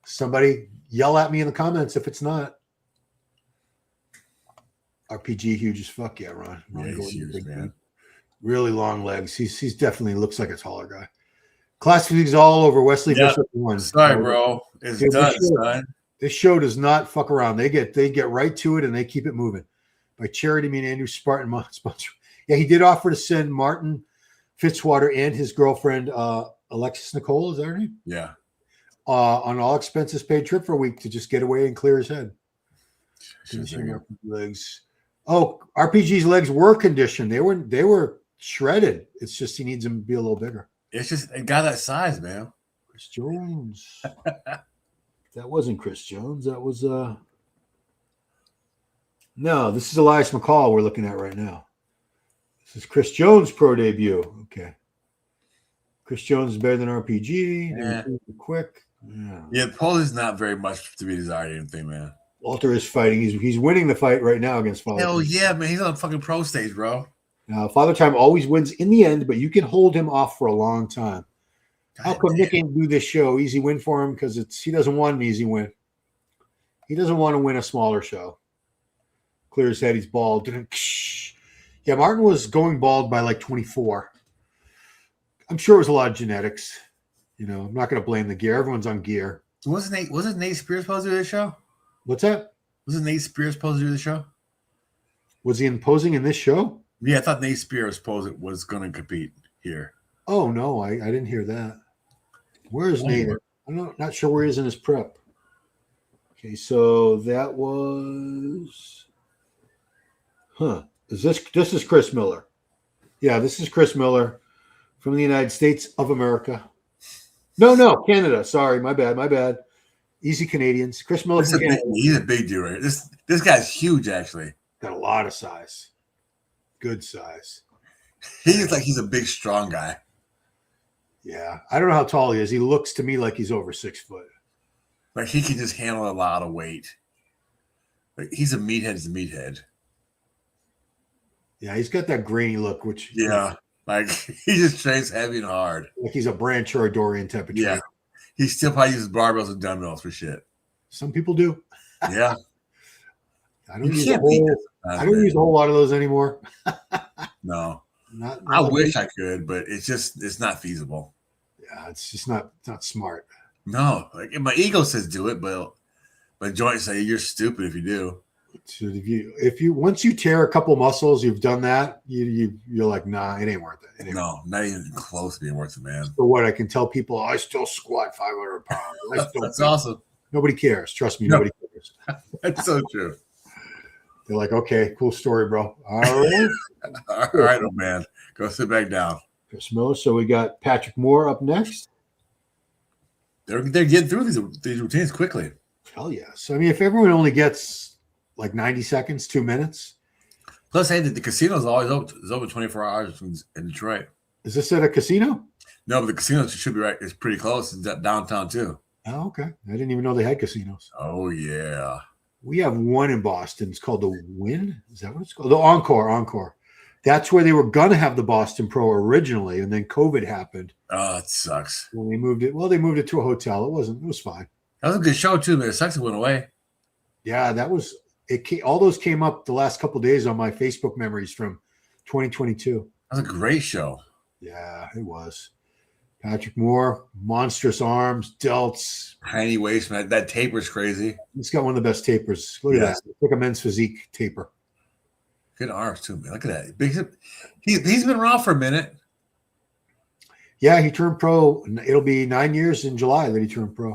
A: Somebody yell at me in the comments if it's not. RPG huge as fuck, yeah, Ron.
B: Yeah, he's huge, man.
A: Really long legs. He's definitely looks like a taller guy. Class physique's all over. Wesley Visser won.
B: Sorry, bro. It's done, son.
A: This show does not fuck around. They get right to it and they keep it moving. By charity, I mean Andrew Spartan sponsor. Yeah, he did offer to send Martin Fitzwater and his girlfriend Alexis Nicole, is that her name?
B: Yeah.
A: On all expenses paid trip for a week to just get away and clear his head. Legs. Oh, RPG's legs were conditioned. They were shredded. It's just he needs them to be a little bigger.
B: It's just it got that size, man.
A: Chris Jones. That wasn't Chris Jones. That was no, this is Elias Mccall we're looking at right now. This is Chris Jones' pro debut. Okay. Chris Jones is better than RPG.
B: Yeah.
A: Quick.
B: Yeah, Paul is not very much to be desired, anything, man.
A: Walter is fighting. He's winning the fight right now against Father.
B: Hell yeah, man. He's on the fucking pro stage, bro.
A: Now, Father Time always wins in the end, but you can hold him off for a long time. How come Nick ain't do this show? Easy win for him because he doesn't want an easy win. He doesn't want to win a smaller show. Clear his head. He's bald. Yeah, Martin was going bald by like 24. I'm sure it was a lot of genetics. You know, I'm not going to blame the gear. Everyone's on gear.
B: Wasn't Nate Spears supposed to do this show?
A: What's that?
B: Wasn't Nate Spears supposed to do the show?
A: Was he imposing in this show?
B: Yeah, I thought Nate Spears was going to compete here.
A: Oh, no, I didn't hear that. Where is Nate? I'm not sure where he is in his prep. Okay, so that was... This is Chris Miller. Yeah, this is Chris Miller from the United States of America. No, Canada. Sorry, my bad. Easy Canadians. Chris Miller.
B: He's a big dude, right? This guy's huge, actually.
A: Got a lot of size. Good size.
B: He's a big, strong guy.
A: Yeah, I don't know how tall he is. He looks to me like he's over 6 foot.
B: Like he can just handle a lot of weight. Like he's a meathead. He's a meathead.
A: Yeah, he's got that grainy look, which
B: like he just trains heavy and hard.
A: Like he's a Branch or a Dorian type of trainer.
B: Yeah, he still probably uses barbells and dumbbells for shit.
A: Some people do.
B: Yeah,
A: I don't use a whole lot of those anymore.
B: No,
A: not
B: I wish I could, but it's not feasible.
A: Yeah, it's just not smart.
B: No, like my ego says do it, but my joints say you're stupid if you do.
A: So if you once you tear a couple muscles, you've done that. You're like, nah, it ain't worth it.
B: Not even close to being worth it, man.
A: So what I can tell people, I still squat 500 pounds.
B: That's awesome.
A: Nobody cares. Trust me, nobody cares.
B: That's so true.
A: They're like, okay, cool story, bro. All right,
B: all right, old man, go sit back down.
A: Chris Miller. So we got Patrick Moore up next.
B: They're getting through these routines quickly.
A: Hell yeah. So I mean, if everyone only gets like 90 seconds, 2 minutes.
B: Plus, hey, the casino is always open. It's open 24 hours in Detroit.
A: Is this at a casino?
B: No, but the casino should be right. It's pretty close. It's downtown too.
A: Oh, okay. I didn't even know they had casinos.
B: Oh yeah.
A: We have one in Boston. It's called the Wynn. Is that what it's called? The Encore. That's where they were gonna have the Boston Pro originally, and then COVID happened.
B: Oh, it sucks.
A: When they moved it to a hotel. It was fine.
B: That was a good show too, man. It sucks it went away.
A: Yeah, that was it. All those came up the last couple of days on my Facebook memories from 2022.
B: That was a great show.
A: Yeah, it was. Patrick Moore, monstrous arms, delts,
B: tiny waist, man. That taper's crazy.
A: He's got one of the best tapers. Look at that. It's like a men's physique taper.
B: Good arms too, man. Look at that. He's been around for a minute.
A: Yeah, he turned pro. It'll be 9 years in July that he turned pro.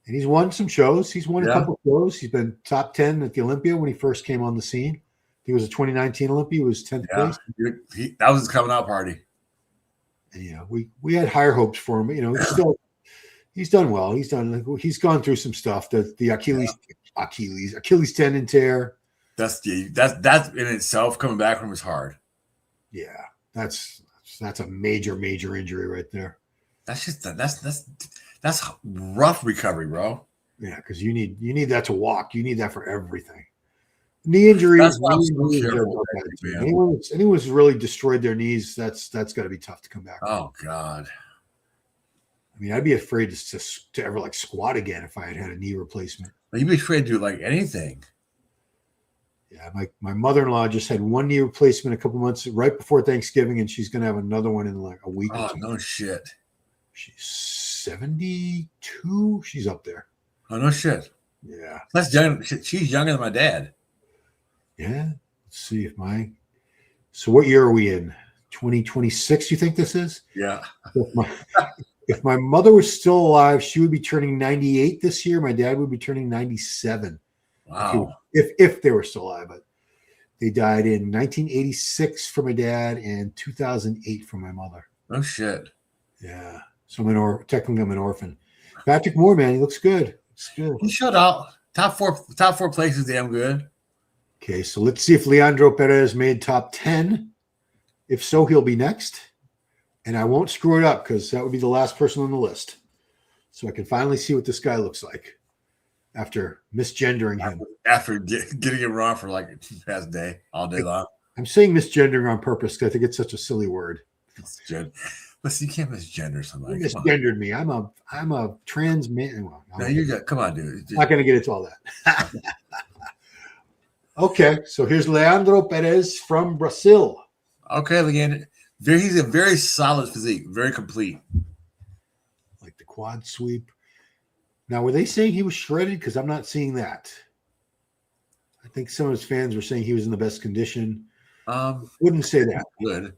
A: And he's won some shows. He's won a couple shows. He's been top 10 at the Olympia when he first came on the scene. He was a 2019 Olympia. He was 10th place.
B: That was his coming out party.
A: And, we had higher hopes for him. But, he's done well. He's gone through some stuff. The Achilles tendon tear.
B: That's in itself coming back from is hard.
A: Yeah, that's a major injury right there.
B: That's rough recovery, bro.
A: Yeah, because you need that to walk. You need that for everything. Knee injuries. Anyone who's really destroyed their knees, that's got to be tough to come back.
B: Oh God.
A: I mean, I'd be afraid to ever like squat again if I had a knee replacement.
B: You'd be afraid to do like anything.
A: Yeah, my mother-in-law just had one knee replacement a couple months right before Thanksgiving, and she's gonna have another one in like a week.
B: Oh no shit.
A: She's 72. She's up there.
B: Oh no shit.
A: Yeah.
B: That's young. She's younger than my dad.
A: Yeah. Let's see so what year are we in? 2026, you think this is?
B: Yeah.
A: If my mother was still alive, she would be turning 98 this year. My dad would be turning 97.
B: Wow.
A: If they were still alive, but they died in 1986 for my dad and 2008 for my mother.
B: Oh shit.
A: Yeah. So technically I'm an orphan. Patrick Moore, man, he looks good.
B: He showed out. Top four places, damn good.
A: Okay, so let's see if Leandro Perez made top 10. If so, he'll be next. And I won't screw it up because that would be the last person on the list. So I can finally see what this guy looks like after misgendering him.
B: After getting it wrong for like the past day, all day long.
A: I'm saying misgendering on purpose because I think it's such a silly word.
B: Listen, you can't misgender somebody.
A: You misgendered me. I'm a trans man. Well,
B: no, you got. Come on, dude.
A: I'm not going to get into all that. Okay, so here's Leandro Perez from Brazil.
B: Okay, Leandro. He's a very solid physique, very complete.
A: Like the quad sweep. Now, were they saying he was shredded? Because I'm not seeing that. I think some of his fans were saying he was in the best condition. Wouldn't say that.
B: Good.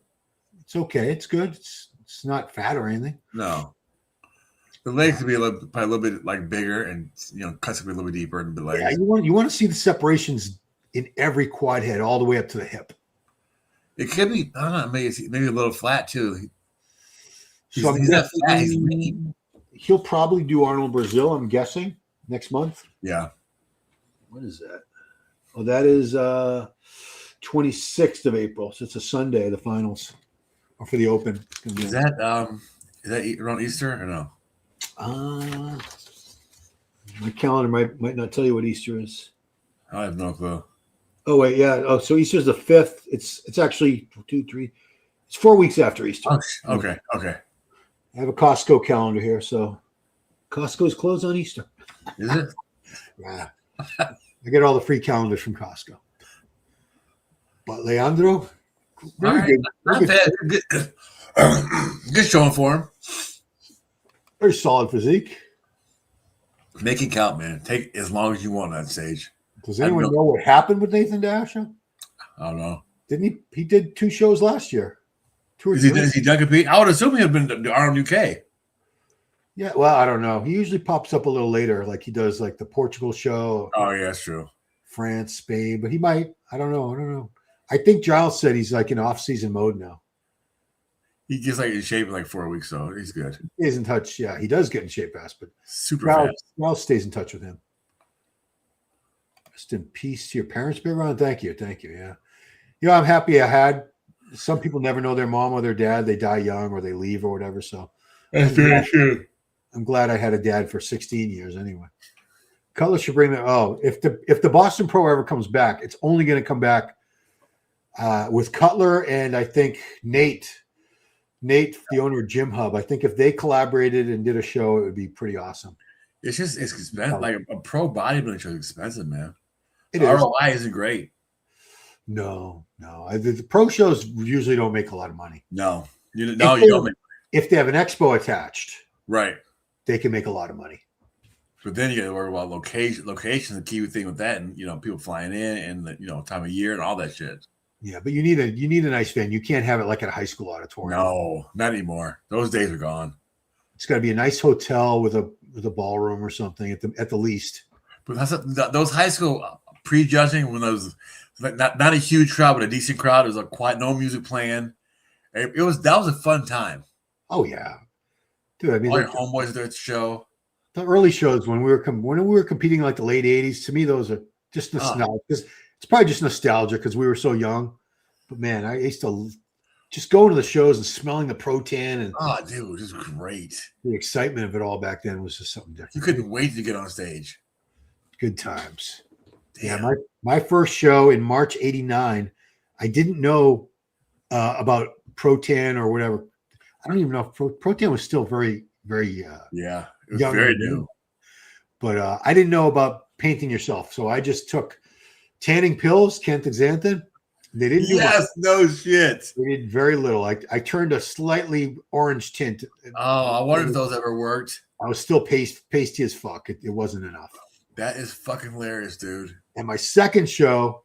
A: It's okay. It's good. It's not fat or anything.
B: No. The legs could be probably a little bit like bigger, and cuts could be a little bit deeper in the legs.
A: Yeah, you want to see the separations in every quad head all the way up to the hip.
B: It could be, I don't know, maybe a little flat too. He's
A: So
B: not fat. He's lean.
A: He'll probably do Arnold Brazil, I'm guessing, next month.
B: Yeah.
A: What is that? Oh, that is 26th of April. So it's a Sunday, the finals, or for the Open.
B: Is that around Easter or no?
A: My calendar might not tell you what Easter is.
B: I have no clue.
A: Oh wait, yeah. Oh, so Easter's the 5th. It's actually 2, 3. It's 4 weeks after Easter.
B: Oh, okay.
A: I have a Costco calendar here, so Costco's closed on Easter.
B: Is it?
A: Yeah. I get all the free calendars from Costco. But Leandro,
B: Good. Not bad. Good showing for him.
A: very solid physique.
B: Make it count, man. Take as long as you want on that stage.
A: Does anyone know what happened with Nathan Dasha?
B: I don't know.
A: Didn't he? He did 2 shows last year. 2 or 3.
B: Is he done compete? I would assume he'd been to Arnold UK.
A: Yeah, well, I don't know. He usually pops up a little later, like he does like the Portugal show.
B: Oh, yeah, that's true.
A: France, Spain, but he might. I don't know. I think Giles said he's like in off-season mode now.
B: He gets like in shape in like 4 weeks, so he's good.
A: He is in touch. Yeah, he does get in shape fast, but
B: Super fast.
A: Giles stays in touch with him. Rest in peace to your parents, Big Ron. Thank you. Yeah. I'm happy I had. Some people never know their mom or their dad. They die young or they leave or whatever. So
B: That's very true.
A: I'm glad I had a dad for 16 years anyway. Cutler should bring that. Oh, if the Boston Pro ever comes back, it's only going to come back with Cutler and I think Nate, the owner of Gym Hub. I think if they collaborated and did a show, it would be pretty awesome.
B: It's expensive. Like a pro bodybuilding show is expensive, man.
A: It
B: The
A: is.
B: ROI isn't great.
A: No. The pro shows usually don't make a lot of money.
B: No, you don't make
A: If they have an expo attached,
B: right.
A: they can make a lot of money.
B: But then you got to worry about location. Location is the key thing with that, and people flying in, and the time of year, and all that shit.
A: Yeah, but you need a nice venue. You can't have it like at a high school auditorium.
B: No, not anymore. Those days are gone.
A: It's got to be a nice hotel with a ballroom or something at the least.
B: But those high school prejudging when those not a huge crowd, but a decent crowd. It was like quiet, no music playing. That was a fun time.
A: Oh yeah, dude. I mean,
B: all your homeboys there at the show.
A: The early shows when we were competing like the late '80s. To me, those are just nostalgia. It's probably just nostalgia because we were so young. But man, I used to just go to the shows and smelling the Protan and
B: dude, it was great.
A: The excitement of it all back then was just something different.
B: You couldn't wait to get on stage.
A: Good times.
B: Damn.
A: Yeah, my first show in March '89, I didn't know about Protan or whatever. I don't even know if Protan was still very, very
B: it was
A: young,
B: very new.
A: But I didn't know about painting yourself, so I just took tanning pills, Canthaxanthin. They didn't do much.
B: No shit.
A: They did very little. I turned a slightly orange tint.
B: Oh, I wonder if those ever worked.
A: I was still pasty as fuck. It wasn't enough.
B: That is fucking hilarious, dude.
A: And my second show,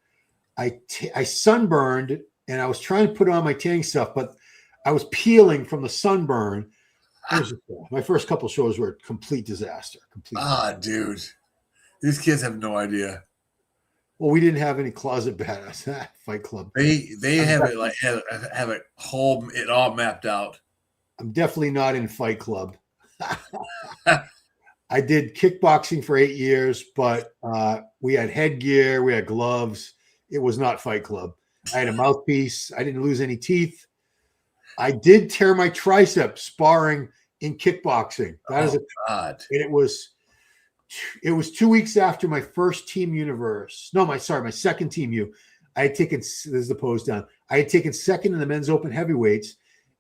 A: I sunburned and I was trying to put on my tanning stuff, but I was peeling from the sunburn. My first couple shows were a complete disaster.
B: Dude. These kids have no idea.
A: Well, we didn't have any closet badass Fight Club.
B: They have it like have it all mapped out.
A: I'm definitely not in Fight Club. I did kickboxing for 8 years, but we had headgear, we had gloves. It was not Fight Club. I had a mouthpiece. I didn't lose any teeth. I did tear my tricep sparring in kickboxing.
B: God.
A: And it was 2 weeks after my first Team Universe. No, my second Team U. I had taken, this is the pose down. I had taken second in the men's open heavyweights,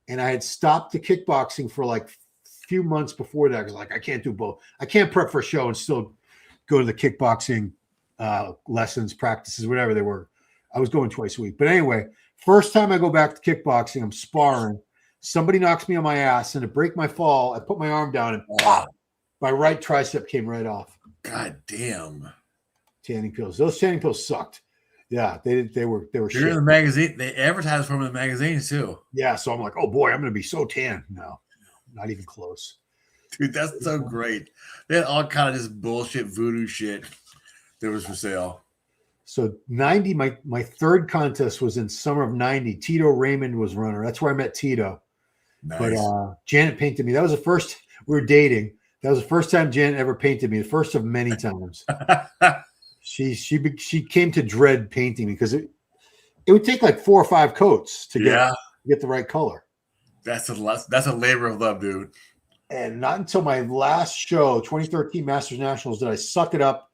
A: and I had stopped the kickboxing for like a few months before that. I was like, I can't do both. I can't prep for a show and still go to the kickboxing lessons, practices, whatever they were. I was going twice a week. But anyway, first time I go back to kickboxing, I'm sparring. Somebody knocks me on my ass, and to break my fall, I put my arm down and pop, my right tricep came right off.
B: God damn.
A: Tanning pills. Those tanning pills sucked. Yeah, they were
B: You're
A: shit.
B: in the magazine. They advertise for them in the magazines too.
A: Yeah, so I'm like, oh boy, I'm gonna be so tan. No, not even close.
B: Dude, that's so great. They had all kind of just bullshit voodoo shit that was for sale.
A: So 90, my third contest was in summer of 90. Tito Raymond was runner. That's where I met Tito.
B: Nice.
A: But Janet painted me. That was the first, we were dating. That was the first time Janet ever painted me, the first of many times. She came to dread painting me because it would take like 4 or 5 coats to get the right color.
B: That's a labor of love, dude.
A: And not until my last show, 2013 Masters Nationals, did I suck it up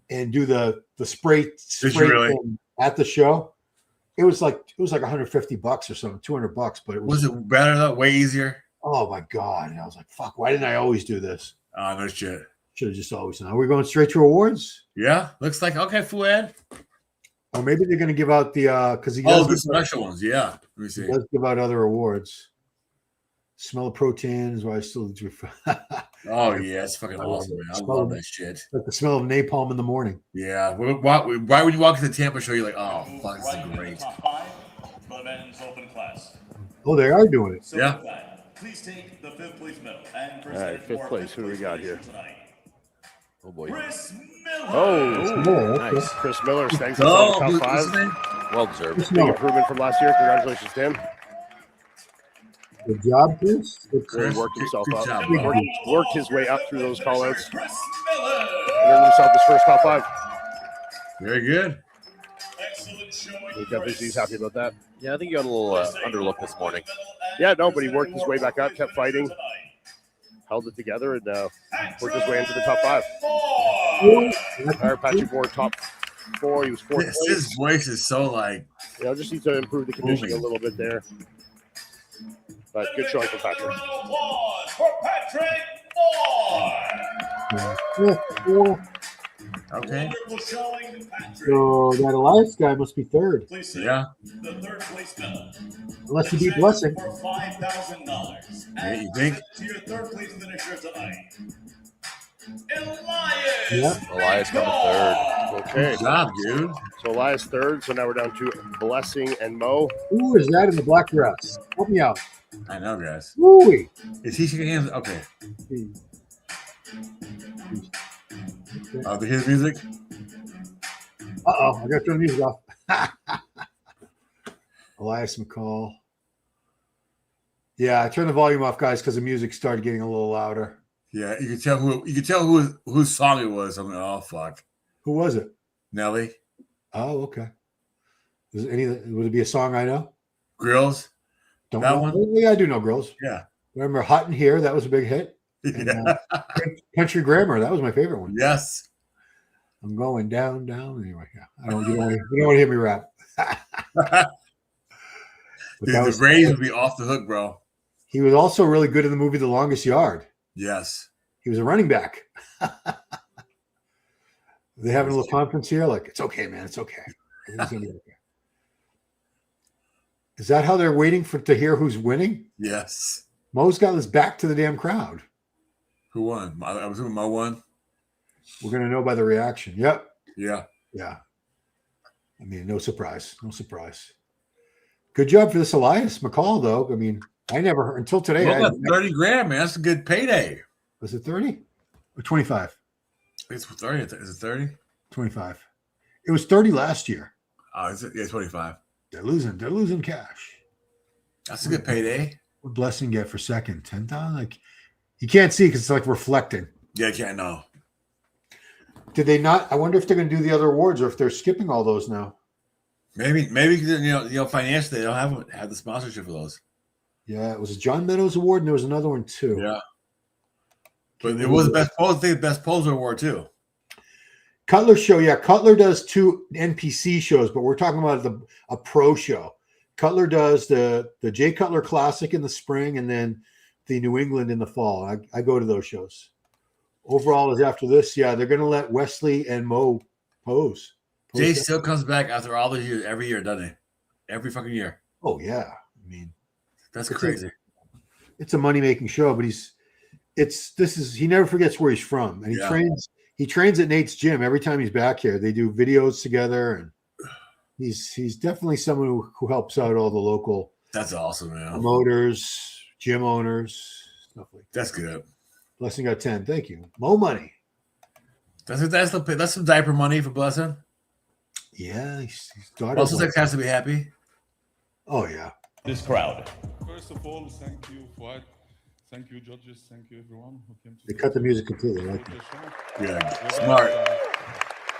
A: and do the spray thing at the show. It was like $150 or something, $200, but
B: was it better though? Way easier.
A: Oh my God. And I was like, fuck, why didn't I always do this?
B: Oh, no shit.
A: Should have just always done. Are we going straight to awards?
B: Yeah. Looks like okay, Fuad.
A: Or maybe they're gonna give out the because he
B: does the special ones, yeah. Let me see.
A: He does give out other awards. Smell of protein is why I still do.
B: Oh yeah, it's fucking awesome, man. I love that shit.
A: Like the smell of napalm in the morning.
B: Yeah. Why when you walk to the Tampa show, you're like, oh fuck, this is great.
A: Oh, they are doing it.
B: Yeah.
F: Please take the 5th place medal.
C: All right, 5th place. Who do we got here?
D: Oh boy.
F: Chris Miller.
C: Oh,
A: okay.
C: nice. Chris Miller staying in the top 5.
D: Well deserved.
C: Big improvement from last year. Congratulations to him.
A: Good job, Chris.
C: Really worked himself
B: good
C: up.
B: job,
C: Worked his way up through those callouts. And earned himself his first top 5.
B: Very good.
F: Excellent showing.
C: He's happy about that.
D: Yeah, I think you got a little underlook this morning.
C: Yeah, no, but he worked his way back up, kept fighting, held it together, and worked his way into the top 5. Patrick Moore, top 4. He was 4th.
B: His voice is so like.
C: Just need to improve the conditioning a little bit there. But good showing for Patrick.
F: Applause for Patrick Moore.
B: Okay.
F: Wonderful showing, Patrick.
A: So that Elias guy must be 3rd.
F: Please take
B: Yeah.
F: the 3rd place medal.
A: Unless he beat Blessing.
F: For $5,000.
B: Yeah, you think?
F: To your 3rd place finisher tonight, Elias.
A: Yeah.
D: Elias coming 3rd.
C: Okay.
B: Good job, dude.
C: So Elias 3rd. So now we're down to Blessing and Mo.
A: Who is that in the black dress? Help me out.
B: I know, guys.
A: Woo-wee.
B: Is he shaking hands? Okay. To hear the music?
A: Uh-oh, I got to turn the music off. Elias Mccall. Yeah, I turned the volume off, guys, because the music started getting a little louder.
B: Yeah, you could tell whose song it was. I'm like, oh fuck.
A: Who was it?
B: Nelly.
A: Oh, okay. Would it be a song I know?
B: Grills.
A: Don't
B: That
A: know.
B: one?
A: Oh, yeah, I do know Girls.
B: Yeah.
A: Remember Hot in Here? That was a big hit. And,
B: Yeah.
A: Country Grammar. That was my favorite one.
B: Yes.
A: I'm going down. Anyway, yeah. You don't want to hear me rap.
B: Dude, the Rays would be off the hook, bro.
A: He was also really good in the movie The Longest Yard.
B: Yes.
A: He was a running back. They having a little conference here? Like, it's okay, man. It's okay. Everything's gonna be okay. Is that how they're waiting to hear who's winning?
B: Yes.
A: Mo's got his back to the damn crowd.
B: Who won? I was assuming Mo won.
A: We're gonna know by the reaction. Yep.
B: Yeah.
A: Yeah. I mean, no surprise. No surprise. Good job for this Elias Mccall, though. I mean, I never heard until today.
B: Well, that's 30 grand, man. That's a good payday.
A: Was it 30 or 25?
B: It's 30. Is it 30?
A: 25. It was 30 last year.
B: Oh, is it? Yeah, 25.
A: They're losing cash.
B: That's a good payday.
A: What Blessing get for second? 10,000? Like, you can't see because it's like reflecting.
B: Yeah, I can't know.
A: Did they not? I wonder if they're going to do the other awards or if they're skipping all those now.
B: Maybe financially they don't have the sponsorship for those.
A: Yeah, it was a John Meadows Award, and there was another one too.
B: Yeah, but it was the best pose. I think the best poser award too.
A: Cutler show, yeah. Cutler does 2 NPC shows, but we're talking about a pro show. Cutler does the Jay Cutler Classic in the spring, and then the New England in the fall. I go to those shows. Overall is after this. Yeah, they're going to let Wesley and Mo pose.
B: Jay still comes back after all these years, every year, doesn't he? Every fucking year.
A: Oh yeah, I mean
B: that's crazy.
A: It's a money making show, but he never forgets where he's from, and he trains at Nate's gym every time he's back here. They do videos together, and he's definitely someone who helps out all the local.
B: That's awesome, man.
A: Promoters, gym owners, stuff like that.
B: That's good.
A: Blessing got 10. Thank you. Mo money.
B: That's some diaper money for Blessing.
A: Yeah, his daughter.
B: Also, sex has to be happy.
A: Oh yeah.
F: This crowd.
E: First of all, thank you, Fuad. Thank you, judges. Thank you, everyone who came to
A: They cut the music completely. Like
E: the show.
B: Yeah, smart.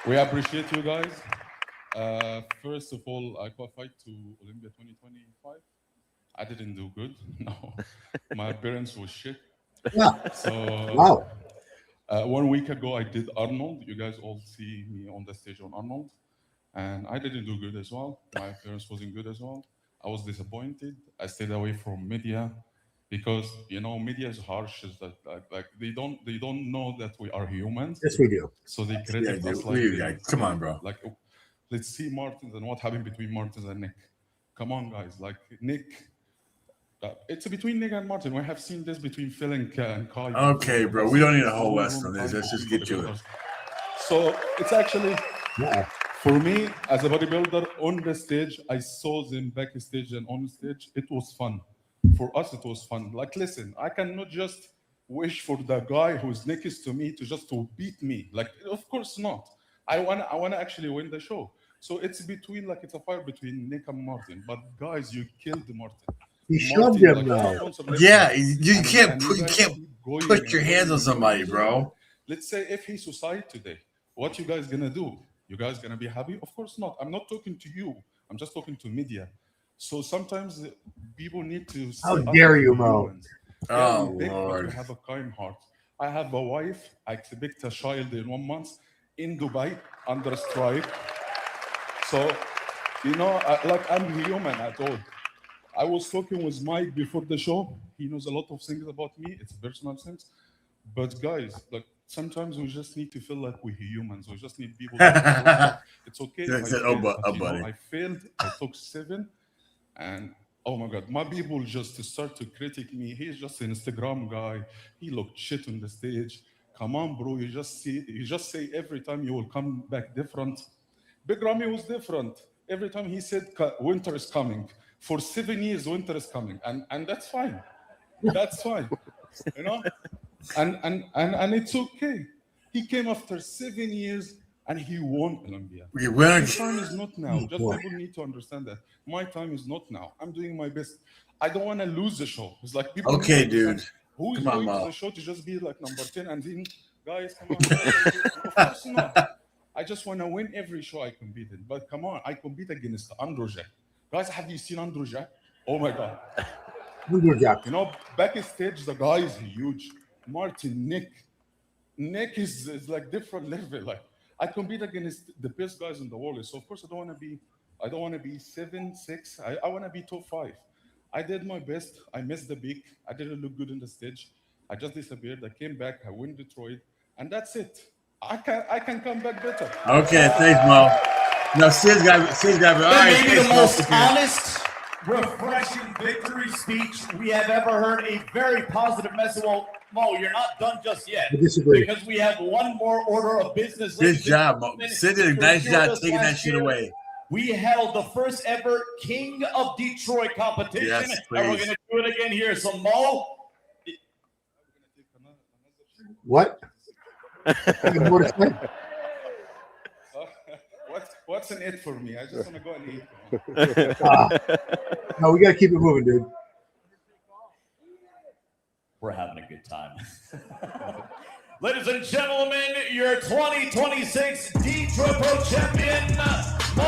E: We appreciate you guys. First of all, I qualified to Olympia 2025. I didn't do good. No, my appearance was shit.
A: Yeah.
E: So
A: Wow.
E: 1 week ago, I did Arnold. You guys all see me on the stage on Arnold, and I didn't do good as well. My appearance wasn't good as well. I was disappointed. I stayed away from media because media is harsh. Is that like they don't know that we are humans.
A: Yes, we do.
E: So they credit us
B: Come on, bro.
E: Like, let's see Martins and what happened between Martins and Nick. Come on, guys. Like Nick. It's between Nick and Martin. We have seen this between Phil and Kai.
B: Okay, bro. We don't need a whole West on this. Let's just get to it.
E: So it's actually,
A: Yeah.
E: for me, as a bodybuilder, on the stage, I saw them backstage and on stage. It was fun. For us, it was fun. Like, listen, I cannot just wish for the guy who's next to me to beat me. Like, of course not. I wanna actually win the show. So it's a fight between Nick and Martin. But guys, you killed Martin.
A: He shoved him now.
B: Yeah, you can't put your hands on somebody, bro.
E: Let's say if he suicide today, what you guys gonna do? You guys gonna be happy? Of course not. I'm not talking to you. I'm just talking to media. So sometimes people need to.
A: How dare you, Mo?
B: Oh,
E: Lord. I have a kind heart. I have a wife. I expect a child in 1 month in Dubai under strike. So, I'm human at all. I was talking with Mike before the show. He knows a lot of things about me. It's personal things. But guys, sometimes we just need to feel like we're humans. We just need people to it's okay.
B: Buddy.
E: I failed. I took 7. And oh my God, my people just start to critique me. He's just an Instagram guy. He looked shit on the stage. Come on, bro. You just say every time you will come back different. Big Ramy was different. Every time he said winter is coming. For 7 years, winter is coming, and that's fine. That's fine, and it's okay. He came after 7 years and he won Olympia. My time is not now. Just people need to understand that my time is not now. I'm doing my best. I don't want to lose the show. It's like people.
B: Okay, dude.
E: Who's going to the show to just be like number 10 and then guys, come on. Of course not. I just want to win every show I compete in. But come on, I compete against Andrew Jack. Guys, have you seen Andrew Jack? Oh my God.
A: Andrew Jack.
E: Backstage, the guy is huge. Martin, Nick is like different level. Like I compete against the best guys in the world. So of course I don't want to be 7, 6. I want to be top 5. I did my best. I missed the peak. I didn't look good on the stage. I just disappeared. I came back. I win Detroit, and that's it. I can come back better.
B: Okay, thanks, Mo. No, Sid's got all right.
F: Maybe the most honest, refreshing victory speech we have ever heard. A very positive message. Well, Mo, you're not done just yet.
A: I disagree.
F: Because we have one more order of business.
B: Good job, Mo. Sid did a nice job taking that shit away.
F: We held the first ever King of Detroit competition.
B: Yes,
F: and we're going to do it again here. So, Mo.
A: What?
E: What's an it for me? I just want to go and eat.
A: No, we got to keep it moving, dude.
F: We're having a good time. Ladies and gentlemen, your 2026 Detroit Pro Champion, Mo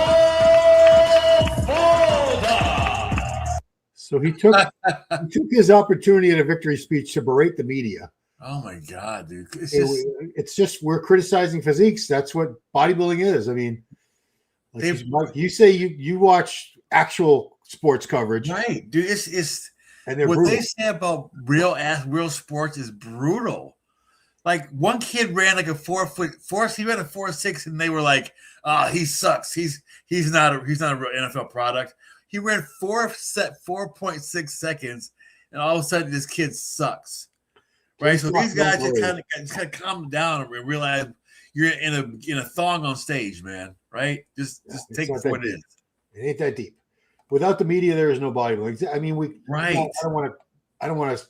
F: Foda.
A: So he took his opportunity in a victory speech to berate the media.
B: Oh my God, dude!
A: It's just we're criticizing physiques. That's what bodybuilding is. I mean, like you say you watch actual sports coverage,
B: right, dude? It's
A: and they're
B: what
A: brutal.
B: they say about real sports is brutal. Like one kid ran like a 4 foot four. He ran a 4.6, and they were like, "Oh, he sucks. He's not a real NFL product." He ran 4.6 seconds, and all of a sudden, this kid sucks. Right, so these guys just kind of calm down and realize you're in a thong on stage, man. Right, just take it for what it is.
A: It ain't that deep. Without the media, there is no bodybuilding. I mean,
B: right.
A: I don't want to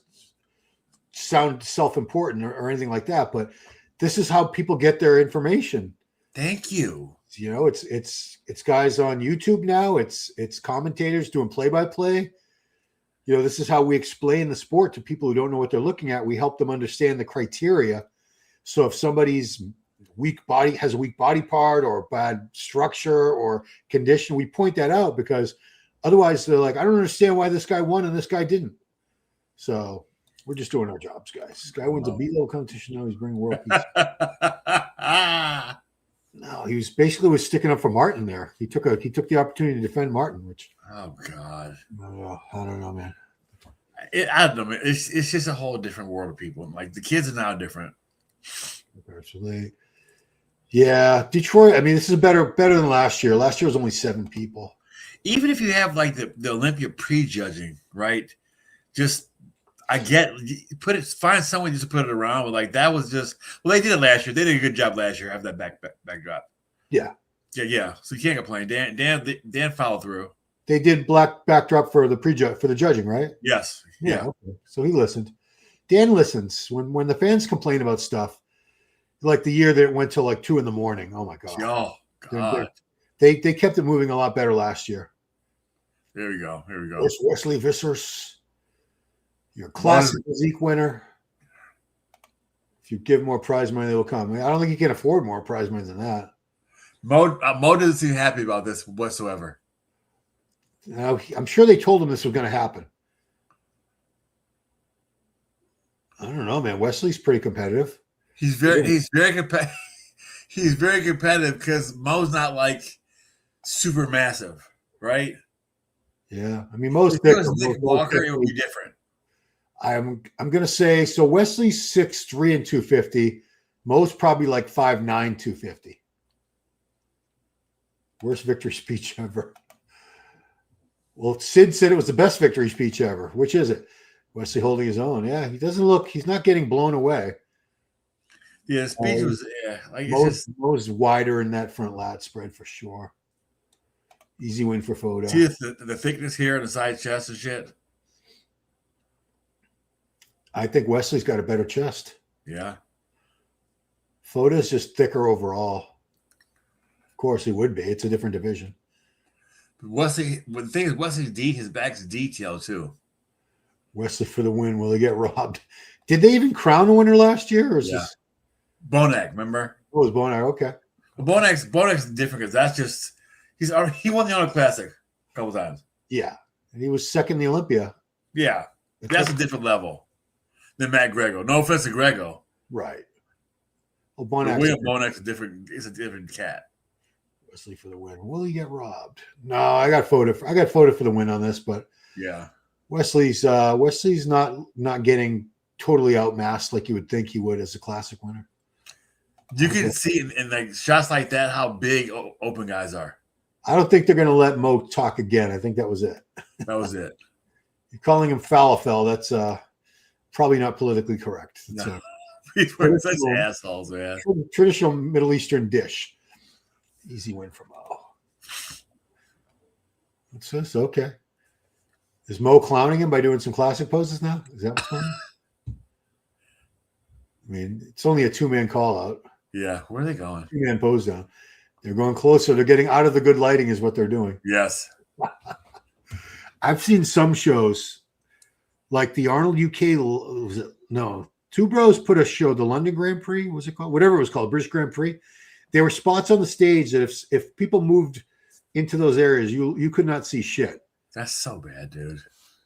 A: sound self-important or anything like that, but this is how people get their information.
B: Thank you.
A: You know, it's guys on YouTube now. It's commentators doing play-by-play. You know, this is how we explain the sport to people who don't know what they're looking at. We help them understand the criteria. So if somebody's has a weak body part or bad structure or condition, we point that out, because otherwise they're like, I don't understand why this guy won and this guy didn't. So we're just doing our jobs, guys. This guy wins a B-level competition. Now he's bringing world peace. No, he was basically sticking up for Martin there. He took the opportunity to defend Martin, which
B: God,
A: I don't know, man.
B: I don't know, man. It's just a whole different world of people. Like the kids are now different.
A: Okay, so Detroit. I mean, this is better than last year. Last year was only 7 people.
B: Even if you have like the Olympia prejudging, right? Just find someone just to put it around with. Like that was just they did it last year. They did a good job last year. Have that backdrop. Yeah. So you can't complain. Dan followed through.
A: They did black backdrop for the judging, right?
B: Yes. Yeah.
A: Okay. So he listened. Dan listens when the fans complain about stuff, like the year that it went till like 2 a.m. Oh my God.
B: Oh God.
A: They kept it moving a lot better last year.
B: Here we go.
A: There's Wesley Visser, your classic physique winner. If you give more prize money, they will come. I don't think you can afford more prize money than that.
B: Mo doesn't seem happy about this whatsoever.
A: I'm sure they told him this was going to happen. I don't know, man. Wesley's pretty competitive.
B: He's very competitive. He's very competitive because Mo's not like super massive, right?
A: Yeah, I mean, Mo's
B: thick. Nick Walker, it would be different.
A: I'm going to say so. Wesley's 6'3" and 250. Mo's probably like 5'9", 250. Worst victory speech ever. Well, Sid said it was the best victory speech ever. Which is it? Wesley holding his own. Yeah, he's not getting blown away.
B: Yeah, the speech was
A: Mo's wider in that front lat spread for sure. Easy win for Foda.
B: See the thickness here on the side chest and shit.
A: I think Wesley's got a better chest.
B: Yeah.
A: Foda's just thicker overall. Of course he would be. It's a different division.
B: But the thing is, his back's detailed too.
A: Wesley for the win. Will he get robbed? Did they even crown a winner last year? Or is this
B: Bonac, remember?
A: Oh, it was Bonac. Okay.
B: Bonac's different because that's just he won the Arnold Classic a couple times.
A: Yeah, and he was second in the Olympia.
B: Yeah, that's a different level than Matt Grego. No offense to Grego.
A: Right. Well,
B: William Bonac's a different cat.
A: Wesley for the win. Will he get robbed? No, I got Foda for the win on this, but
B: yeah,
A: Wesley's not getting totally outmassed like you would think he would as a classic winner.
B: You can see in like shots like that how big open guys are.
A: I don't think they're going to let Mo talk again. I think that was it.
B: That was it.
A: You're calling him falafel. That's probably not politically correct.
B: No. These were such assholes, man.
A: Traditional Middle Eastern dish. Easy win for Mo. What's this? Okay. Is Mo clowning him by doing some classic poses now? Is that what's going on? I mean, it's only a 2-man call out.
B: Yeah. Where are they going?
A: 2-man pose down. They're going closer. They're getting out of the good lighting is what they're doing.
B: Yes.
A: I've seen some shows like the Arnold UK. Two Bros put a show, the London Grand Prix, was it called? Whatever it was called, British Grand Prix. There were spots on the stage that if people moved into those areas, you could not see shit.
B: That's so bad, dude.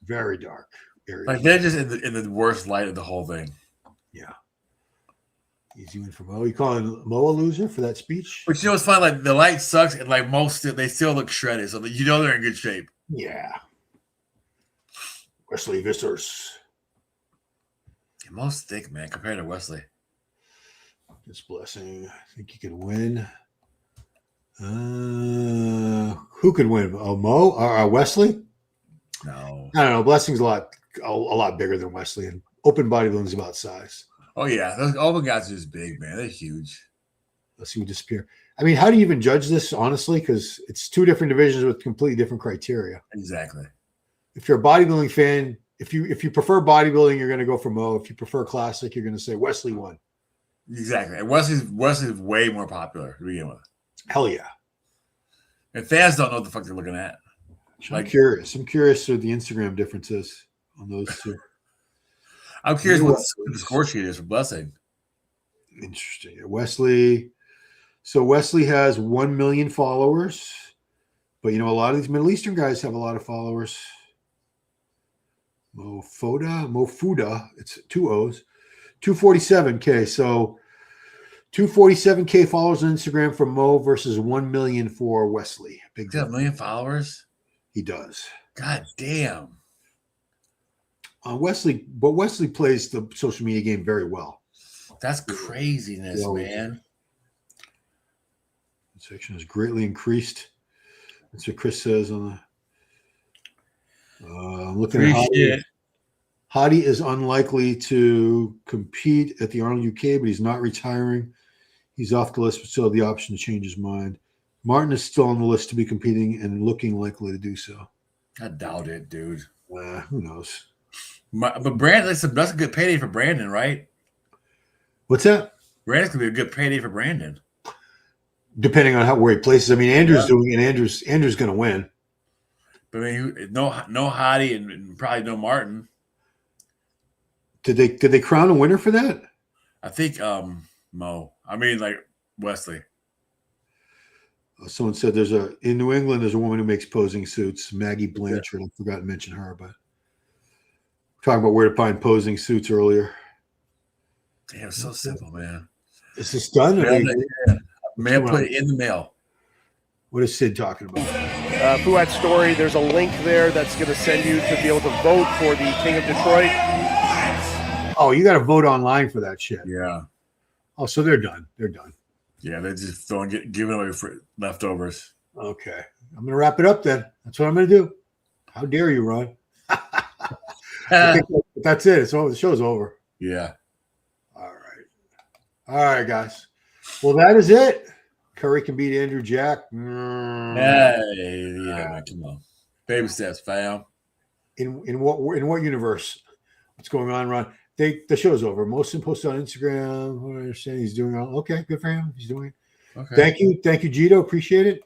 A: Very dark areas.
B: Like they're just in the worst light of the whole thing.
A: Yeah. Easy win for Mo. You calling Mo a loser for that speech?
B: But you know what's fun? Like the light sucks, and like they still look shredded, so that you know they're in good shape.
A: Yeah. Wesley Vissers.
B: Mo's thick, man, compared to Wesley.
A: This blessing. I think you can win. Who could win? Oh, Mo or Wesley?
B: No.
A: I don't know. Blessing's a lot bigger than Wesley, and open bodybuilding's about size.
B: Oh yeah, those open guys are just big, man. They're huge.
A: Let's see who disappear. I mean, how do you even judge this, honestly? Because it's two different divisions with completely different criteria.
B: Exactly.
A: If you're a bodybuilding fan, if you prefer bodybuilding, you're going to go for Mo. If you prefer classic, you're going to say Wesley won.
B: Exactly. And Wesley's way more popular to begin with.
A: Hell yeah.
B: And fans don't know what the fuck they're looking at.
A: I'm curious. I'm curious what the Instagram difference is on those two.
B: I'm curious what the score sheet is for Blessing.
A: Interesting. Wesley. So Wesley has 1 million followers, but a lot of these Middle Eastern guys have a lot of followers. Foda. It's 2 O's. 247K. So 247K followers on Instagram for Mo versus 1 million for Wesley.
B: He's got 1 million followers?
A: He does.
B: God damn.
A: Wesley plays the social media game very well.
B: That's craziness, man.
A: The section has greatly increased. That's what Chris says on the. I'm looking at Hadi. Hadi is unlikely to compete at the Arnold UK, but he's not retiring. He's off the list, but still have the option to change his mind. Martin is still on the list to be competing and looking likely to do so.
B: I doubt it, dude.
A: Who knows?
B: But Brandon, that's a good payday for Brandon, right?
A: What's that?
B: Brandon's gonna be a good payday for Brandon.
A: Depending on where he places. I mean, Andrew's doing it. Andrew's going to win.
B: But I mean, no Hadi and probably no Martin.
A: Did they crown a winner for that?
B: I think Mo. I mean, like Wesley.
A: Someone said in New England there's a woman who makes posing suits, Maggie Blanchard. I forgot to mention her, but talking about where to find posing suits earlier.
B: Damn, it's so simple, man.
A: Is this done?
B: Mail put it in the mail.
A: What is Sid talking about?
C: Fuad's story. There's a link there that's going to send you to be able to vote for the King of Detroit.
A: Oh, you got to vote online for that shit.
B: Yeah.
A: Oh, so they're done. They're done.
B: Yeah, they're just giving away for leftovers.
A: Okay. I'm going to wrap it up then. That's what I'm going to do. How dare you, Ron? That's it. It's over. The show's over.
B: Yeah.
A: All right, guys. Well, that is it. Curry can beat Andrew Jack.
B: Hey, man, come on. Baby steps, fam.
A: In what universe? What's going on, Ron? The show's over. Most posted on Instagram. I understand he's doing all okay. Good for him. He's doing it.
B: Okay.
A: Thank you, Gito. Appreciate it.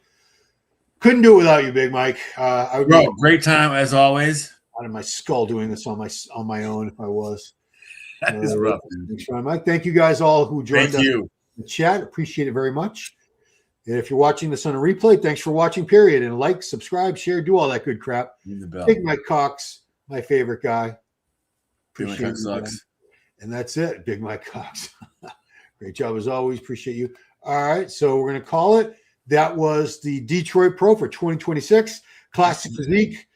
A: Couldn't do it without you, Big Mike. I would
B: Bro, great time as always.
A: Out of my skull doing this on my own if I was.
B: That is rough, dude.
A: Thanks, Ron. Mike. Thank you guys all who joined
B: Thank
A: us
B: you.
A: in the chat. Appreciate it very much. And if you're watching this on a replay, thanks for watching, period. And like, subscribe, share, do all that good crap.
B: Ring the bell.
A: Big Mike Cox, my favorite guy.
B: Big Mike Cox sucks.
A: Man. And that's it, Big Mike Cox. Great job as always. Appreciate you. All right, so we're going to call it. That was the Detroit Pro for 2026. Classic Physique.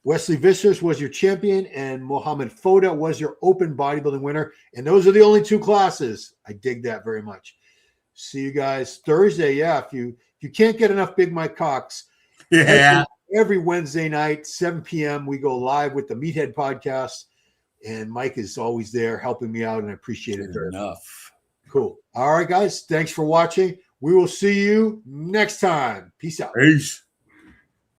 A: Wesley Visser was your champion, and Mohammed Foda was your open bodybuilding winner. And those are the only two classes. I dig that very much. See you guys Thursday. Yeah, if you can't get enough Big Mike Cox, every Wednesday night, 7 p.m., we go live with the Meathead podcast. And Mike is always there helping me out, and I appreciate it very much. Cool. All right, guys. Thanks for watching. We will see you next time. Peace out.
B: Peace.